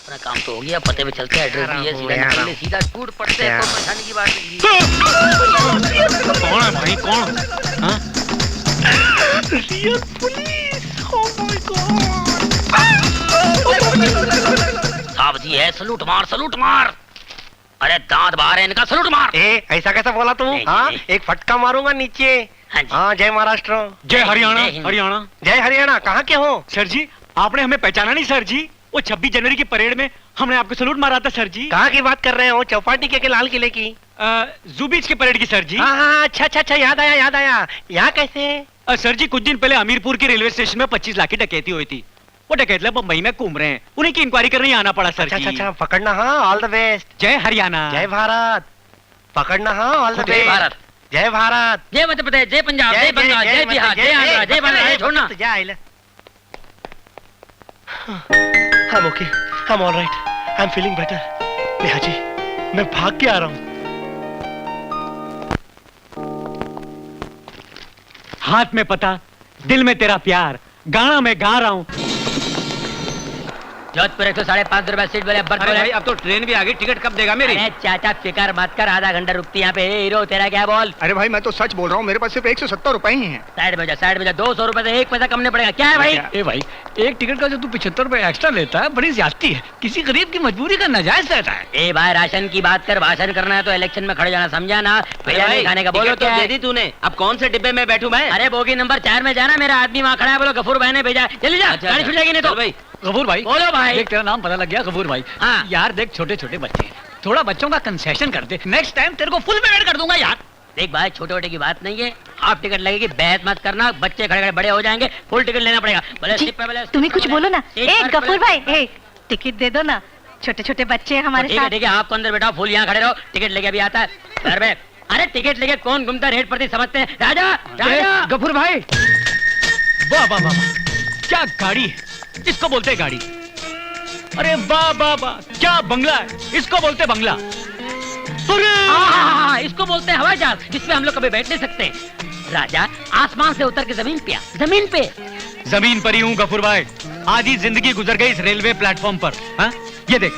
अपना काम तो हो गया, पते पे चलते हैं, एड्रेस भी है, सीधा निकलने सीधा टूट पड़ते हैं, कोई परेशानी की बात नहीं। कौन है भाई, कौन? हाँ? Real police, oh my God. साहब जी है, सलूट मार, सलूट मार। अरे दांत बाहर है इनका, सलूट मार। ऐसा कैसा बोला तू? हाँ, एक फटका मारूंगा नीचे। हाँ, जय महाराष्ट्र। जय हरियाणा। हरियाणा। जय हरियाणा। कहाँ के हो? सर जी, आपने हमें पहचाना नहीं सर जी? वो 26 जनवरी की परेड में हमने आपको सलूट मारा था सर जी। कहाँ की बात कर रहे हो? चौपाटी के लाल किले की? जू बीच की परेड की सर जी। हाँ हाँ, अच्छा अच्छा अच्छा, याद आया याद आया। यहाँ कैसे? सर जी, कुछ दिन पहले हमीरपुर के रेलवे स्टेशन में 25 लाख की डकैती हुई थी। वो डकैत बम्बई में घूम रहे हैं, उन्हीं की इंक्वायरी करने आना पड़ा सर जी। अच्छा, पकड़ना। हाँ, ऑल द बेस्ट। जय हरियाणा। जय भारत। पकड़ना। हाँ, ऑल द बेस्ट। जय भारत। जय भारत। जय मध्य प्रदेश, जय पंजाब, जय बंगाल, जय बिहार, जय आंध्र, जय बांग्लादेश। छोड़ना। I'm okay. I'm all right. I'm feeling better. Neha ji, मैं भाग के आ रहा हूँ। हाथ में पता, दिल में तेरा प्यार, गाना मैं गा रहा हूँ। जोधपुर 105 रुपए सीट बोले, बर्थ बोले। अब तो ट्रेन भी आ गई, टिकट कब देगा मेरी? अरे चाचा फिकर मत कर, आधा घंटा रुकती यहाँ पे। हीरो तेरा क्या बोल? अरे भाई मैं तो सच बोल रहा हूँ, मेरे पास सिर्फ 170 रुपए ही हैं। साइड में जा, 200 रुपए से एक पैसा कम नहीं पड़ेगा। क्या है भाई? ए भाई, एक टिकट का जो तू 75 रुपए एक्स्ट्रा लेता है, बड़ी ज्यादती है। किसी गरीब की मजबूरी का नाजायज रहता है। ए भाई, राशन की बात कर, भाषण करना है तो इलेक्शन में खड़े जाना, समझा ना? बिरयानी खाने का बोलो तो दे दी तूने। अब कौन से डिब्बे में बैठूं मैं? अरे बोगी नंबर 4 में जाना, मेरा आदमी वहाँ खड़ा है। बोलो गफूर भाई ने भेजा, जल्दी जा, गाड़ी छूट जाएगी नहीं तो। भाई गफूर भाई, बोलो भाई। देख तेरा नाम पता लग गया, गफूर भाई। हाँ। यार देख, छोटे छोटे बच्चे हैं, थोड़ा बच्चों का कंसेशन कर दे। नेक्स्ट टाइम तेरे को फुल पेमेंट कर दूंगा यार। देख भाई, छोटे छोटे की बात नहीं है, हाफ टिकट लगेगी, बहस मत करना। बच्चे खड़े खड़े बड़े हो जाएंगे, फुल टिकट लेना पड़ेगा। तुम्हें कुछ बोलो ना। गफूर भाई, टिकट दे दो ना, छोटे छोटे बच्चे हमारे साथ। ठीक है, आपको अंदर बैठाओ, फुल यहाँ खड़े रहो, टिकट लेके अभी आता है घर में। अरे टिकट लेके कौन घूमता, रेट प्रति समझते हैं। राजा राजा। गफूर भाई, वाह वाह वाह, क्या गाड़ी है, इसको बोलते हैं गाड़ी। अरे वाह वाह वाह, क्या बंगला है, इसको बोलते हैं बंगला। इसको बोलते हैं हवाई जहाज, जिसमें हम लोग कभी बैठ नहीं सकते। राजा आसमान से उतर के जमीन पे, जमीन पे। जमीन पर ही हूँ गफूर भाई, आधी जिंदगी गुजर गई इस रेलवे प्लेटफॉर्म पर। हाँ, ये देख,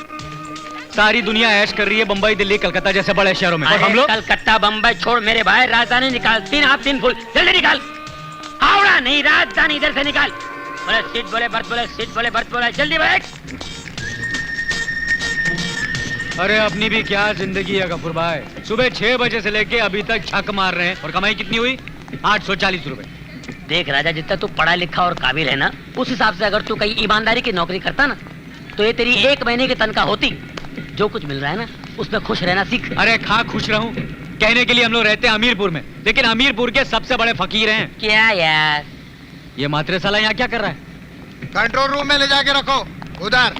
सारी दुनिया ऐश कर रही है बंबई, दिल्ली, कलकत्ता जैसे बड़े शहरों में, और हम लोग कलकत्ता बम्बई छोड़ मेरे भाई, राजधानी निकाल। 3 हाफ 3 फुल, जल्दी निकाल। हावड़ा नहीं, राजधानी इधर से निकाल। बोले सीट बोले बर्थ बोले, सीट बोले बर्थ बोले, जल्दी बैठ। अरे अपनी भी क्या जिंदगी है गफूर भाई, सुबह 6 बजे से लेके अभी तक छक मार रहे हैं, और कमाई कितनी हुई? 840 रुपए। देख राजा, जितना तू पढ़ा लिखा और काबिल है ना, उस हिसाब से अगर तू कहीं ईमानदारी की नौकरी करता ना, तो ये तेरी 1 महीने की तनख्वाह होती। जो कुछ मिल रहा है ना, उसमें खुश रहना सीख। अरे खा खुश रहूं, कहने के लिए हम लोग रहते हैं हमीरपुर में, लेकिन हमीरपुर के सबसे बड़े फकीर हैं। क्या यार, ये मात्रे साला यहाँ क्या कर रहा है? कंट्रोल रूम में ले जाके रखो, उधर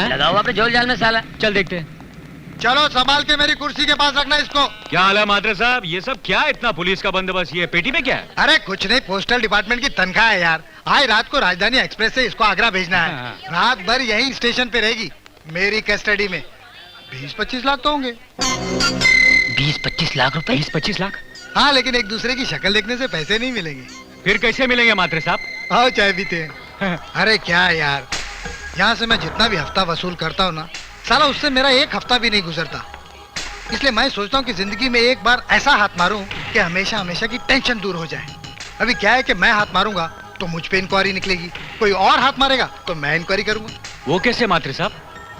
लगाओ अपने झोल जाल में साला। चल देखते हैं। चलो संभाल के मेरी कुर्सी के पास रखना इसको। क्या हाल है मात्रे साहब, ये सब क्या इतना पुलिस का बंदोबस्त? ये पेटी में क्या है? अरे कुछ नहीं, पोस्टल डिपार्टमेंट की तनख्वाह है यार। आज रात को राजधानी एक्सप्रेस से इसको आगरा भेजना है। रात भर यहीं स्टेशन पे रहेगी, मेरी कस्टडी में। 20-25 लाख तो होंगे। 20-25 लाख रुपए? 20-25 लाख? हाँ, लेकिन एक दूसरे की शक्ल देखने से पैसे नहीं मिलेंगे। फिर कैसे मिलेंगे मात्रे साहब? आओ चाय पीते हैं। अरे क्या यार, यहाँ से मैं जितना भी हफ्ता वसूल करता हूँ ना, साला उससे मेरा 1 हफ्ता भी नहीं गुजरता। इसलिए मैं सोचता हूँ कि जिंदगी में एक बार ऐसा हाथ मारूं कि हमेशा हमेशा की टेंशन दूर हो जाए। अभी क्या है कि मैं हाथ मारूंगा तो मुझ पे इंक्वायरी निकलेगी, कोई और हाथ मारेगा तो मैं इंक्वायरी करूंगा। वो कैसे मात्रे साहब?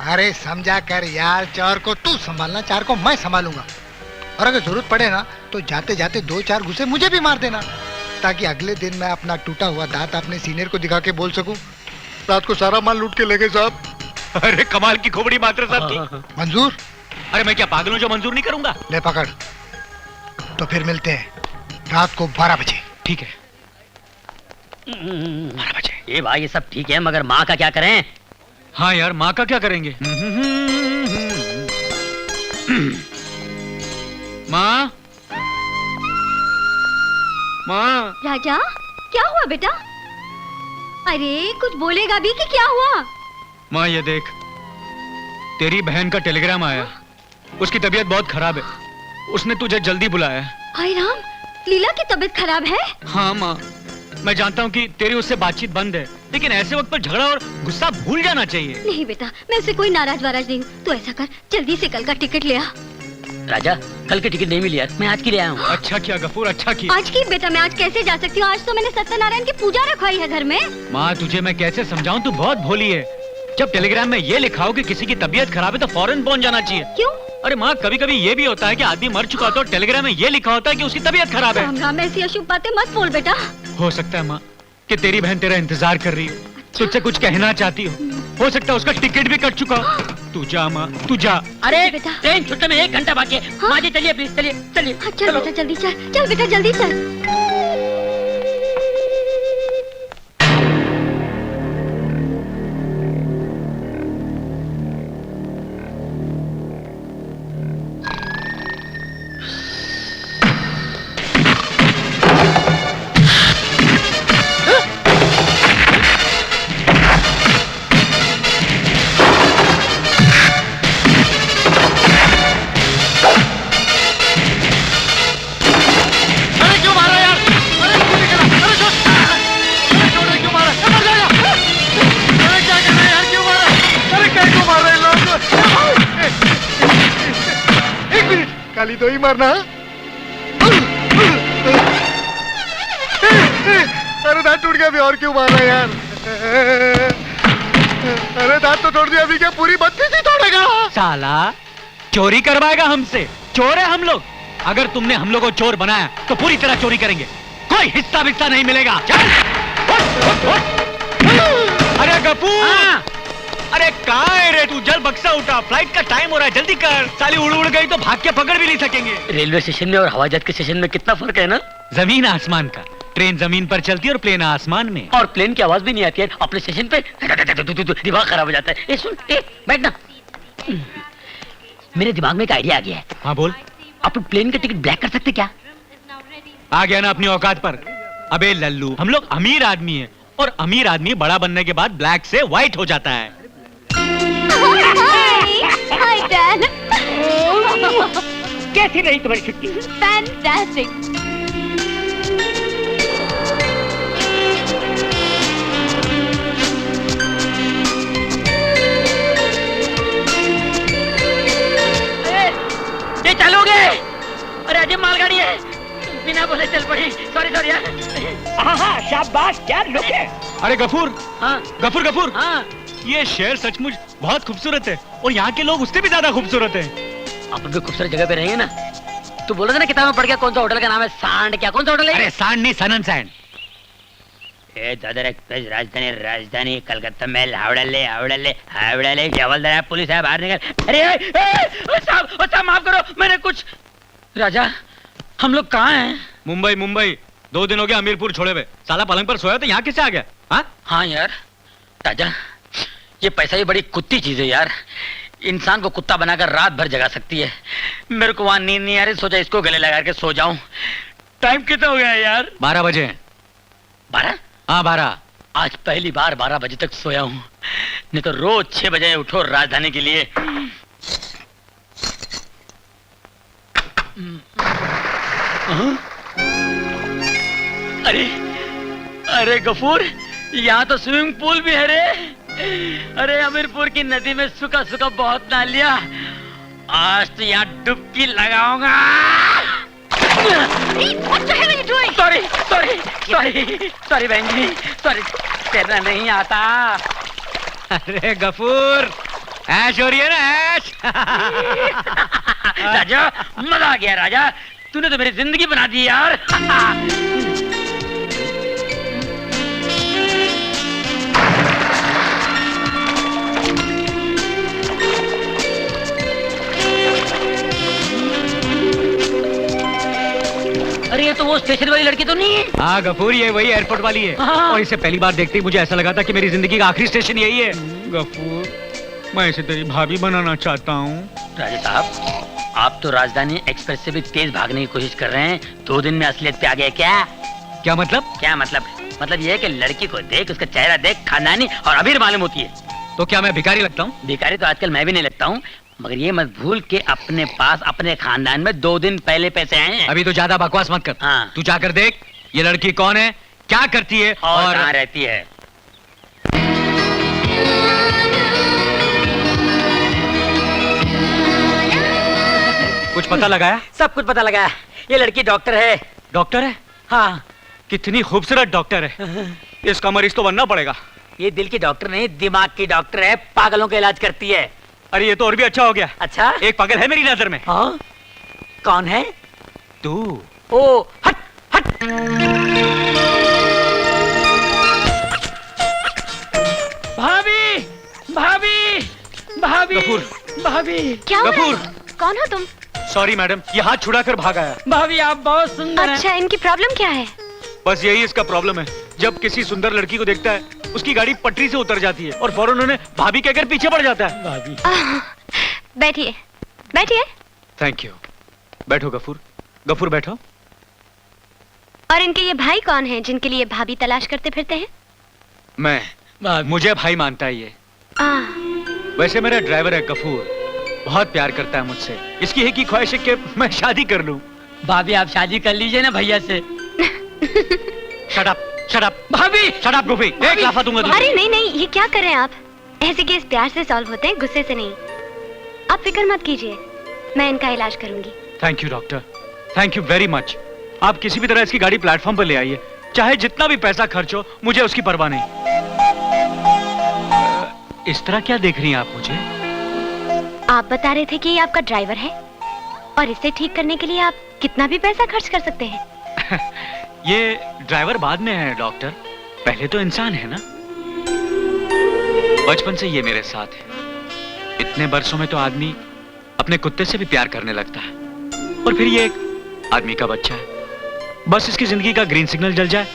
अरे समझा कर यार, 4 को तू संभालना, 4 को मैं संभालूंगा। और अगर जरूरत पड़े ना तो जाते जाते 2-4 घुसे मुझे भी मार देना, ताकि अगले दिन मैं अपना टूटा हुआ दांत अपने सीनियर को दिखा के बोल सकूं, रात को सारा माल लूट के ले गए साहब। अरे कमाल की खोपड़ी मात्रे साहब की। मंजूर? अरे मैं क्या पागल हूँ जो मंजूर नहीं करूंगा? ले पकड़। तो फिर मिलते हैं रात को 12 बजे। ठीक है, 12 बजे। ये भाई ये सब ठीक है, मगर माँ का क्या करें? हाँ यार, माँ का क्या करेंगे? माँ, माँ। राजा, क्या हुआ बेटा? अरे कुछ बोलेगा भी कि क्या हुआ? माँ ये देख, तेरी बहन का टेलीग्राम आया, उसकी तबीयत बहुत खराब है, उसने तुझे जल्दी बुलाया है। हाय राम, लीला की तबीयत खराब है? हाँ माँ, मैं जानता हूँ कि तेरी उससे बातचीत बंद है, लेकिन ऐसे वक्त पर झगड़ा और गुस्सा भूल जाना चाहिए। नहीं बेटा, मैं उससे कोई नाराज वाराज नहीं हूँ। तो ऐसा कर, जल्दी से कल का टिकट ले आ। राजा, कल की टिकट नहीं मिली यार, मैं आज की ले आया हूँ। अच्छा किया गफूर, अच्छा किया। आज की बेटा, मैं आज कैसे जा सकती हूँ? आज तो मैंने सत्यनारायण की पूजा रखवाई है घर में। माँ तुझे मैं कैसे समझाऊं, तू बहुत भोली है। जब टेलीग्राम में ये लिखा हो कि किसी की तबीयत खराब है तो फौरन पहुंच जाना चाहिए। क्यों? अरे माँ, कभी कभी ये भी होता है कि आदमी मर चुका तो टेलीग्राम में ये लिखा होता है कि उसकी तबीयत खराब है। राम राम, ऐसी अशुभ बातें मत बोल बेटा। हो सकता है माँ कि तेरी बहन तेरा इंतजार कर रही हो, तुझसे कुछ कहना चाहती हो सकता है उसका टिकट भी कट चुका हो। तू जा माँ, तू जा। अरे बेटा। ट्रेन छुट्टने में 1 घंटा बाकी है। हाँ? माँ जी चलिए प्लीज, चलिए चलिए। हाँ, चल बेटा जल्दी चल, चल बेटा जल्दी चल। खाली तो ही मरना। अरे दांत टूट गया, अभी और क्यों मारा यार? अरे दांत तो तोड़ दिया, अभी क्या पूरी 32 ही तोड़ेगा? साला चोरी करवाएगा हमसे। चोर है हम लोग। अगर तुमने हम लोग को चोर बनाया तो पूरी तरह चोरी करेंगे, कोई हिस्सा विस्सा नहीं मिलेगा। चल उठ, उठ। अरे गफूर, अरे कहाँ है रे तू? जल बक्सा उठा, फ्लाइट का टाइम हो रहा है, जल्दी कर। साली उड़ उड़ गई तो भाग के पकड़ भी नहीं सकेंगे। रेलवे स्टेशन में और हवाई जहाज के स्टेशन में कितना फर्क है ना? जमीन आसमान का। ट्रेन जमीन पर चलती है और प्लेन आसमान में। और प्लेन की आवाज भी नहीं आती है अपने स्टेशन पे। दिमाग खराब हो जाता है। ए सुन, ए बैठना। मेरे दिमाग में एक आइडिया आ गया है। हाँ बोल। अपन प्लेन का टिकट ब्लैक कर सकते क्या? आ गया ना अपनी औकात पर। अबे लल्लू, हम लोग अमीर आदमी हैं और अमीर आदमी बड़ा बनने के बाद ब्लैक से व्हाइट हो जाता है। Hi dad. कैसी रही तुम्हारी छुट्टी? फैंटास्टिक। ये चलोगे? अरे अजय मालगाड़ी है, बिना बोले चल पड़ी। सॉरी सॉरी यार। हाँ शाबाश, क्या लुक है। अरे गफूर, हाँ गफूर गफूर, हाँ, ये शहर सचमुच बहुत खूबसूरत है और यहाँ के लोग उससे भी ज्यादा खूबसूरत हैं। अपन भी खूबसूरत जगह पे रहेंगे ना। तू बोला था ना किताब में पढ़ गया, कौन सा होटल का नाम है? सांड क्या? कौन सा होटल है? अरे सांड नहीं, सन एंड सैंड। दादर एक्सप्रेस राजधानी राजधानी कलकत्ता मेल हावड़ा ले जवलदार पुलिस है, बाहर निकल। अरे साहब माफ करो, मैंने कुछ। राजा, हम लोग कहाँ हैं? मुंबई मुंबई। 2 दिन हो गया अमीरपुर छोड़े हुए। साला पलंग पर सोया तो यहाँ कैसे आ गया? हाँ यार राजा, ये पैसा ही बड़ी कुत्ती चीज है यार। इंसान को कुत्ता बनाकर रात भर जगा सकती है। मेरे को वहां नींद नहीं आ रही, सोचा इसको गले लगा के सो जाऊं। टाइम कितना हो गया है यार? 12 बजे। 12? हाँ 12। आज पहली बार 12 बजे तक सोया हूँ, नहीं तो रोज 6 बजे उठो राजधानी के लिए। अरे अरे गफूर, यहाँ तो स्विमिंग पूल भी है रे। अरे अमीरपुर की नदी में सूखा सूखा बहुत नहा लिया, आज तो यहाँ डुबकी लगाऊंगा। सॉरी सॉरी सॉरी सॉरी बहन जी, सॉरी, तैरना नहीं आता। अरे गफूर, ऐश हो रही है ना, ऐश। राजा मजा आ गया। राजा तूने तो मेरी जिंदगी बना दी यार। अरे ये तो वो स्टेशन वाली लड़की तो नहीं है? हाँ गफूर, ये वही एयरपोर्ट वाली है। हाँ। और इसे पहली बार देखते ही मुझे ऐसा लगा था कि मेरी जिंदगी का आखिरी स्टेशन यही है। गफूर, मैं इसे तेरी भाभी बनाना चाहता हूँ। राजा साहब, आप तो राजधानी एक्सप्रेस से भी तेज भागने की कोशिश कर रहे हैं। 2 दिन में असलियत पे आ गए क्या? क्या मतलब? क्या मतलब ये है कि लड़की को देख, उसका चेहरा देख, खानदानी और अमीर मालूम होती है। तो क्या मैं भिखारी लगता हूँ? भिखारी तो आजकल मैं भी नहीं लगता हूँ, मगर ये मत भूल के अपने पास अपने खानदान में 2 दिन पहले पैसे आए हैं। अभी तो ज्यादा बकवास मत कर। हाँ। तू जाकर देख ये लड़की कौन है, क्या करती है और कहाँ रहती है। पता लगाया? सब कुछ पता लगा। ये लड़की डॉक्टर है। डॉक्टर है? हाँ। कितनी खूबसूरत डॉक्टर है। इसका मरीज तो बनना पड़ेगा। ये दिल की डॉक्टर नहीं, दिमाग की डॉक्टर है, पागलों का इलाज करती है। अरे ये तो और भी अच्छा हो गया। अच्छा? एक पागल है मेरी नजर में। हाँ? कौन है? तू। ओ, हट हट। भाभी, भाभी, भाभी, गफूर। भाभी। क्या हुआ? गफूर। कौन हो तुम? सॉरी मैडम, ये हाथ छुड़ा कर भाग आया। भाभी आप बहुत सुंदर हैं। अच्छा, इनकी प्रॉब्लम क्या है? बस यही इसका प्रॉब्लम है। जब किसी सुंदर लड़की को देखता है, उसकी गाड़ी पटरी से उतर जाती है और फौरन उन्हें भाभी कहकर पीछे पड़ जाता है। भाभी। बैठिए, बैठिए। Thank you. बैठो गफूर। गफूर बैठो। और इनके ये भाई कौन हैं जिनके लिए भाभी तलाश करते फिरते हैं? मैं। मुझे भाई मानता है ये। वैसे मेरा ड्राइवर है गफूर, बहुत प्यार करता है मुझसे। इसकी एक ही ख्वाहिश है कि मैं शादी कर लूं। भाभी आप शादी कर लीजिए ना भैया से। Shut up, shut up. भाभी, शट अप गोपी, एक लाफा दूंगा तुझे। अरे नहीं नहीं, ये क्या कर रहे हैं आप? ऐसे केस प्यार से सॉल्व होते हैं, गुस्से से नहीं। आप फिक्र मत कीजिए, मैं इनका इलाज करूंगी। Thank you doctor, thank you very much. आप किसी भी तरह इसकी गाड़ी प्लेटफॉर्म पर ले आइए, चाहे जितना भी पैसा खर्च हो, मुझे उसकी परवाह नहीं। इस तरह क्या देख रही हैं आप मुझे? आप बता रहे थे कि ये आपका ड्राइवर है और इसे ठीक करने के लिए आप कितना भी पैसा खर्च कर सकते हैं। ये ड्राइवर बाद में है डॉक्टर, पहले तो इंसान है ना। बचपन से ये मेरे साथ है। इतने बरसों में तो आदमी अपने कुत्ते से भी प्यार करने लगता है, और फिर ये एक आदमी का बच्चा है। बस इसकी जिंदगी का ग्रीन सिग्नल जल जाए,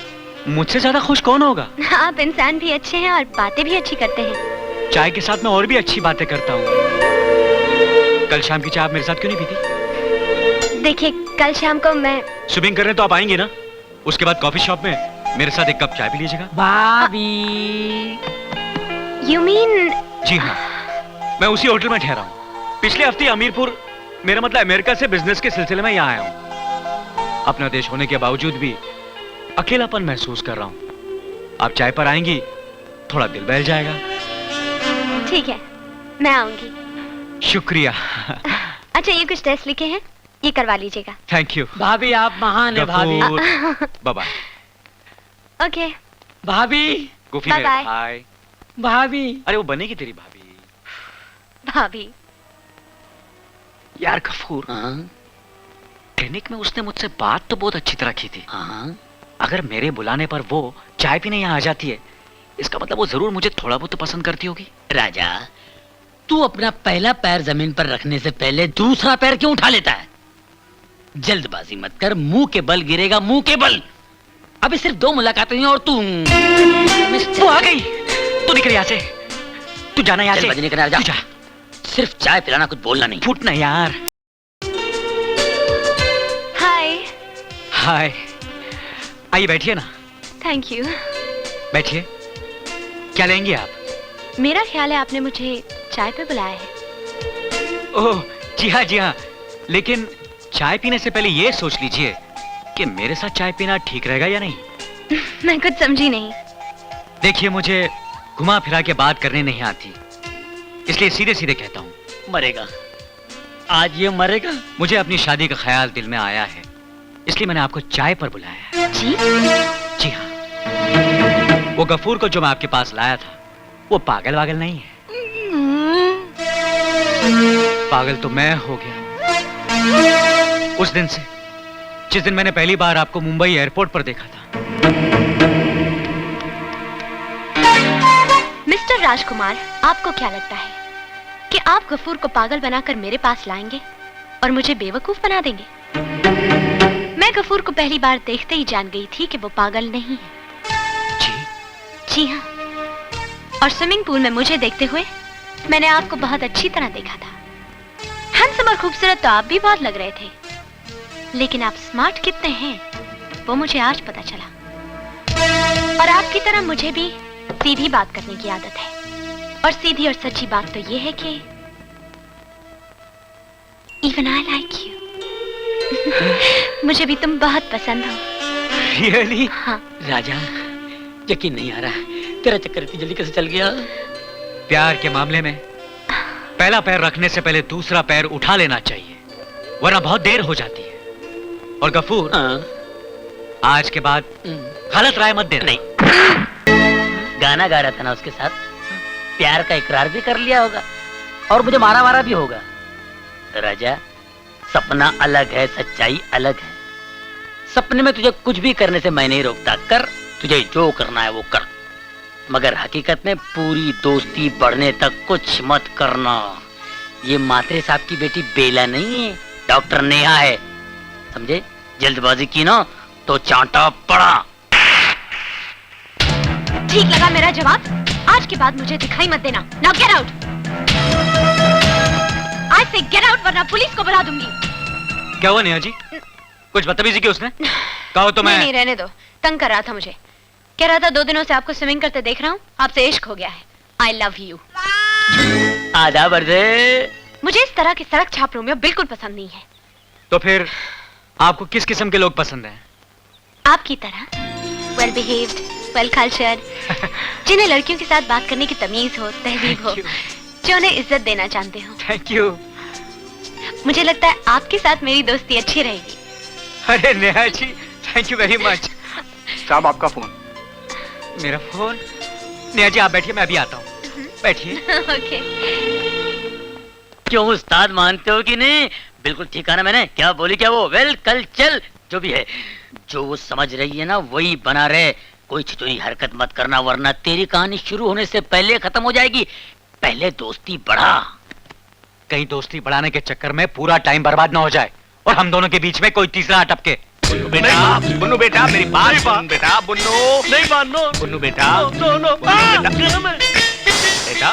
मुझसे ज्यादा खुश कौन होगा? आप इंसान भी अच्छे हैं और बातें भी अच्छी करते हैं। चाय के साथ मैं और भी अच्छी बातें करता हूँ। कल शाम की चाय आप मेरे साथ क्यों नहीं पीती? देखिए, कल शाम को मैं स्विमिंग करने तो आप आएंगे ना? उसके बाद कॉफी शॉप में मेरे साथ एक कप चाय पी लीजिएगा। भाभी। You mean? जी हाँ, मैं उसी होटल में ठहरा हूँ। पिछले हफ्ते अमीरपुर, मेरा मतलब अमेरिका से बिजनेस के सिलसिले में यहाँ आया हूँ। अपना देश होने के बावजूद भी अकेलापन महसूस कर रहा हूँ। आप चाय पर आएंगी, थोड़ा दिल बहल जाएगा। ठीक है, मैं आऊंगी। शुक्रिया। अच्छा, ये कुछ टेस्ट लिखे हैं, ये करवा लीजिएगा। Thank you. भाभी आप महान है भाभी। Bye bye. ओके। भाभी, गोफी Bye मेरे bye. भाई। भाभी। अरे वो बनेगी तेरी भाभी। भाभी। यार गफूर, क्लिनिक में उसने मुझसे बात तो बहुत अच्छी तरह की थी। अगर मेरे बुलाने पर वो चाय पीने यहाँ आ जाती है, इसका मतलब वो जरूर मुझे थोड़ा बहुत तो पसंद करती होगी। राजा, तू अपना पहला पैर जमीन पर रखने से पहले दूसरा पैर क्यों उठा लेता है? जल्दबाजी मत कर, मुंह के बल गिरेगा, मुंह के बल। अभी सिर्फ 2 मुलाकातें हुई और तू वो आ गई। तू निकल यहाँ से, तू जाना यहाँ से। बजने का जा। सिर्फ चाय पिलाना, कुछ बोलना नहीं। फूटना यार। हाय। हाय, आइए बैठिए ना। Thank you. बैठिए। क्या लेंगे आप? मेरा ख्याल है आपने मुझे चाय पे बुलाया है। ओह जी हाँ, जी हाँ। लेकिन चाय पीने से पहले ये सोच लीजिए कि मेरे साथ चाय पीना ठीक रहेगा या नहीं। मैं कुछ समझी नहीं। देखिए, मुझे घुमा फिरा के बात करने नहीं आती, इसलिए सीधे सीधे कहता हूँ। मरेगा, आज ये मरेगा। मुझे अपनी शादी का ख्याल दिल में आया है, इसलिए मैंने आपको चाय पर बुलाया है। जी? जी हाँ। वो गफूर को जो मैं आपके पास लाया था, वो पागल वागल नहीं है। पागल तो मैं हो गया उस दिन से, जिस दिन मैंने पहली बार आपको मुंबई एयरपोर्ट पर देखा था। मिस्टर राजकुमार, आपको क्या लगता है कि आप गफूर को पागल बनाकर मेरे पास लाएंगे और मुझे बेवकूफ बना देंगे? मैं गफूर को पहली बार देखते ही जान गई थी कि वो पागल नहीं है। जी? जी हाँ। और स्विमिंग पूल में मुझे देखते हुए मैंने आपको बहुत अच्छी तरह देखा था। हैंडसम और खूबसूरत तो आप भी बहुत लग रहे थे, लेकिन आप स्मार्ट कितने हैं वो मुझे आज पता चला। और आपकी तरह मुझे भी सीधी बात करने की आदत है, और सीधी और सच्ची बात तो ये है कि इवन आई लाइक यू। मुझे भी तुम बहुत पसंद हो। Really? हाँ। राजा, यकीन नहीं आ रहा है, तेरा चक्कर इतनी जल्दी कैसे चल गया? प्यार के मामले में पहला पैर रखने से पहले दूसरा पैर उठा लेना चाहिए। वरना बहुत देर हो जाती है। और गफूर, आज के बाद गलत राय मत देना। नहीं, गाना गा रहा था ना उसके साथ, प्यार का इकरार भी कर लिया होगा और मुझे मारा मारा भी होगा। राजा, सपना अलग है, सच्चाई अलग है। सपने में तुझे कुछ भी करने से मैं नहीं रोकता, कर, तुझे जो करना है वो कर, मगर हकीकत में पूरी दोस्ती बढ़ने तक कुछ मत करना। ये मात्रे साहब की बेटी बेला नहीं है, डॉक्टर नेहा है, समझे? जल्दबाजी की ना तो चांटा पड़ा। ठीक लगा मेरा जवाब? आज के बाद मुझे दिखाई मत देना। Now get out. आज से गेट आउट, वरना पुलिस को बुला दूंगी। क्या हुआ नेहा जी? कुछ बदतमीजी की उसने? कहो तो मैं। नहीं, रहने दो, तंग कर रहा था मुझे। कह रहा था 2 दिनों से आपको स्विमिंग करते देख रहा हूँ, आपसे इश्क हो गया है। आई लव यू। आधा बरसे। मुझे इस तरह की सड़क छाप रोमियो बिल्कुल पसंद नहीं है। तो फिर आपको किस किस्म के लोग पसंद हैं? आपकी तरह वेल बिहेव्ड, वेल कल्चर्ड, जिन्हें लड़कियों के साथ बात करने की तमीज हो, तहजीब हो, जो उन्हें इज्जत देना जानते हो। Thank you. मुझे लगता है आपके साथ मेरी दोस्ती अच्छी रहेगी। अरे Neha ji, thank you very much. साहब आपका फोन। मेरा फोन? नेहा जी आप बैठिए, मैं अभी आता हूँ। बैठिए। ओके। क्यों उस्ताद, मानते हो कि नहीं? बिल्कुल ठीक है ना मैंने? क्या बोली क्या वो? वेल कल चल, जो भी है, जो वो समझ रही है ना वही बना रहे। कोई छिचोरी हरकत मत करना, वरना तेरी कहानी शुरू होने से पहले खत्म हो जाएगी। पहले दोस्ती बढ़ा। कहीं दोस्ती बढ़ाने के चक्कर में पूरा टाइम बर्बाद ना हो जाए और हम दोनों के बीच में कोई तीसरा अटपके। बुन्नू बेटा मेरी बात सुन बेटा। बुन्नू नहीं मानो। बुन्नू बेटा नो बेटा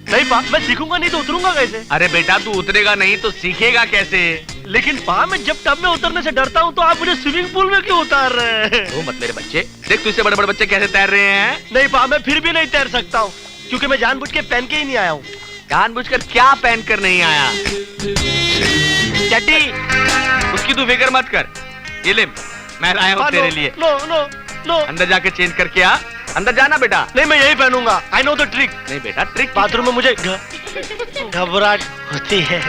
नहीं पा, मैं सीखूंगा नहीं तो उतरूंगा कैसे? अरे बेटा तू उतरेगा नहीं तो सीखेगा कैसे? लेकिन पा, मैं जब टब में उतरने से डरता हूँ तो आप मुझे स्विमिंग पूल में क्यों उतार रहे हैं? वो मत मेरे बच्चे, देख तुझसे बड़े बड़े बच्चे कैसे तैर रहे हैं। नहीं पा, मैं फिर भी नहीं तैर सकता हूँ, क्योंकि मैं जानबूझ के पहन के ही नहीं आया हूँ। जानबूझकर क्या पहन कर नहीं आया? चड्डी, उसकी तू फिक्र मत कर, ये ले मैं लाया हूँ तेरे लिए। नो नो नो, अंदर जाके चेंज करके आ। अंदर जाना बेटा। नहीं, मैं यही पहनूंगा। I know the trick. नहीं बेटा, ट्रिक बाथरूम में मुझे घबराहट होती है।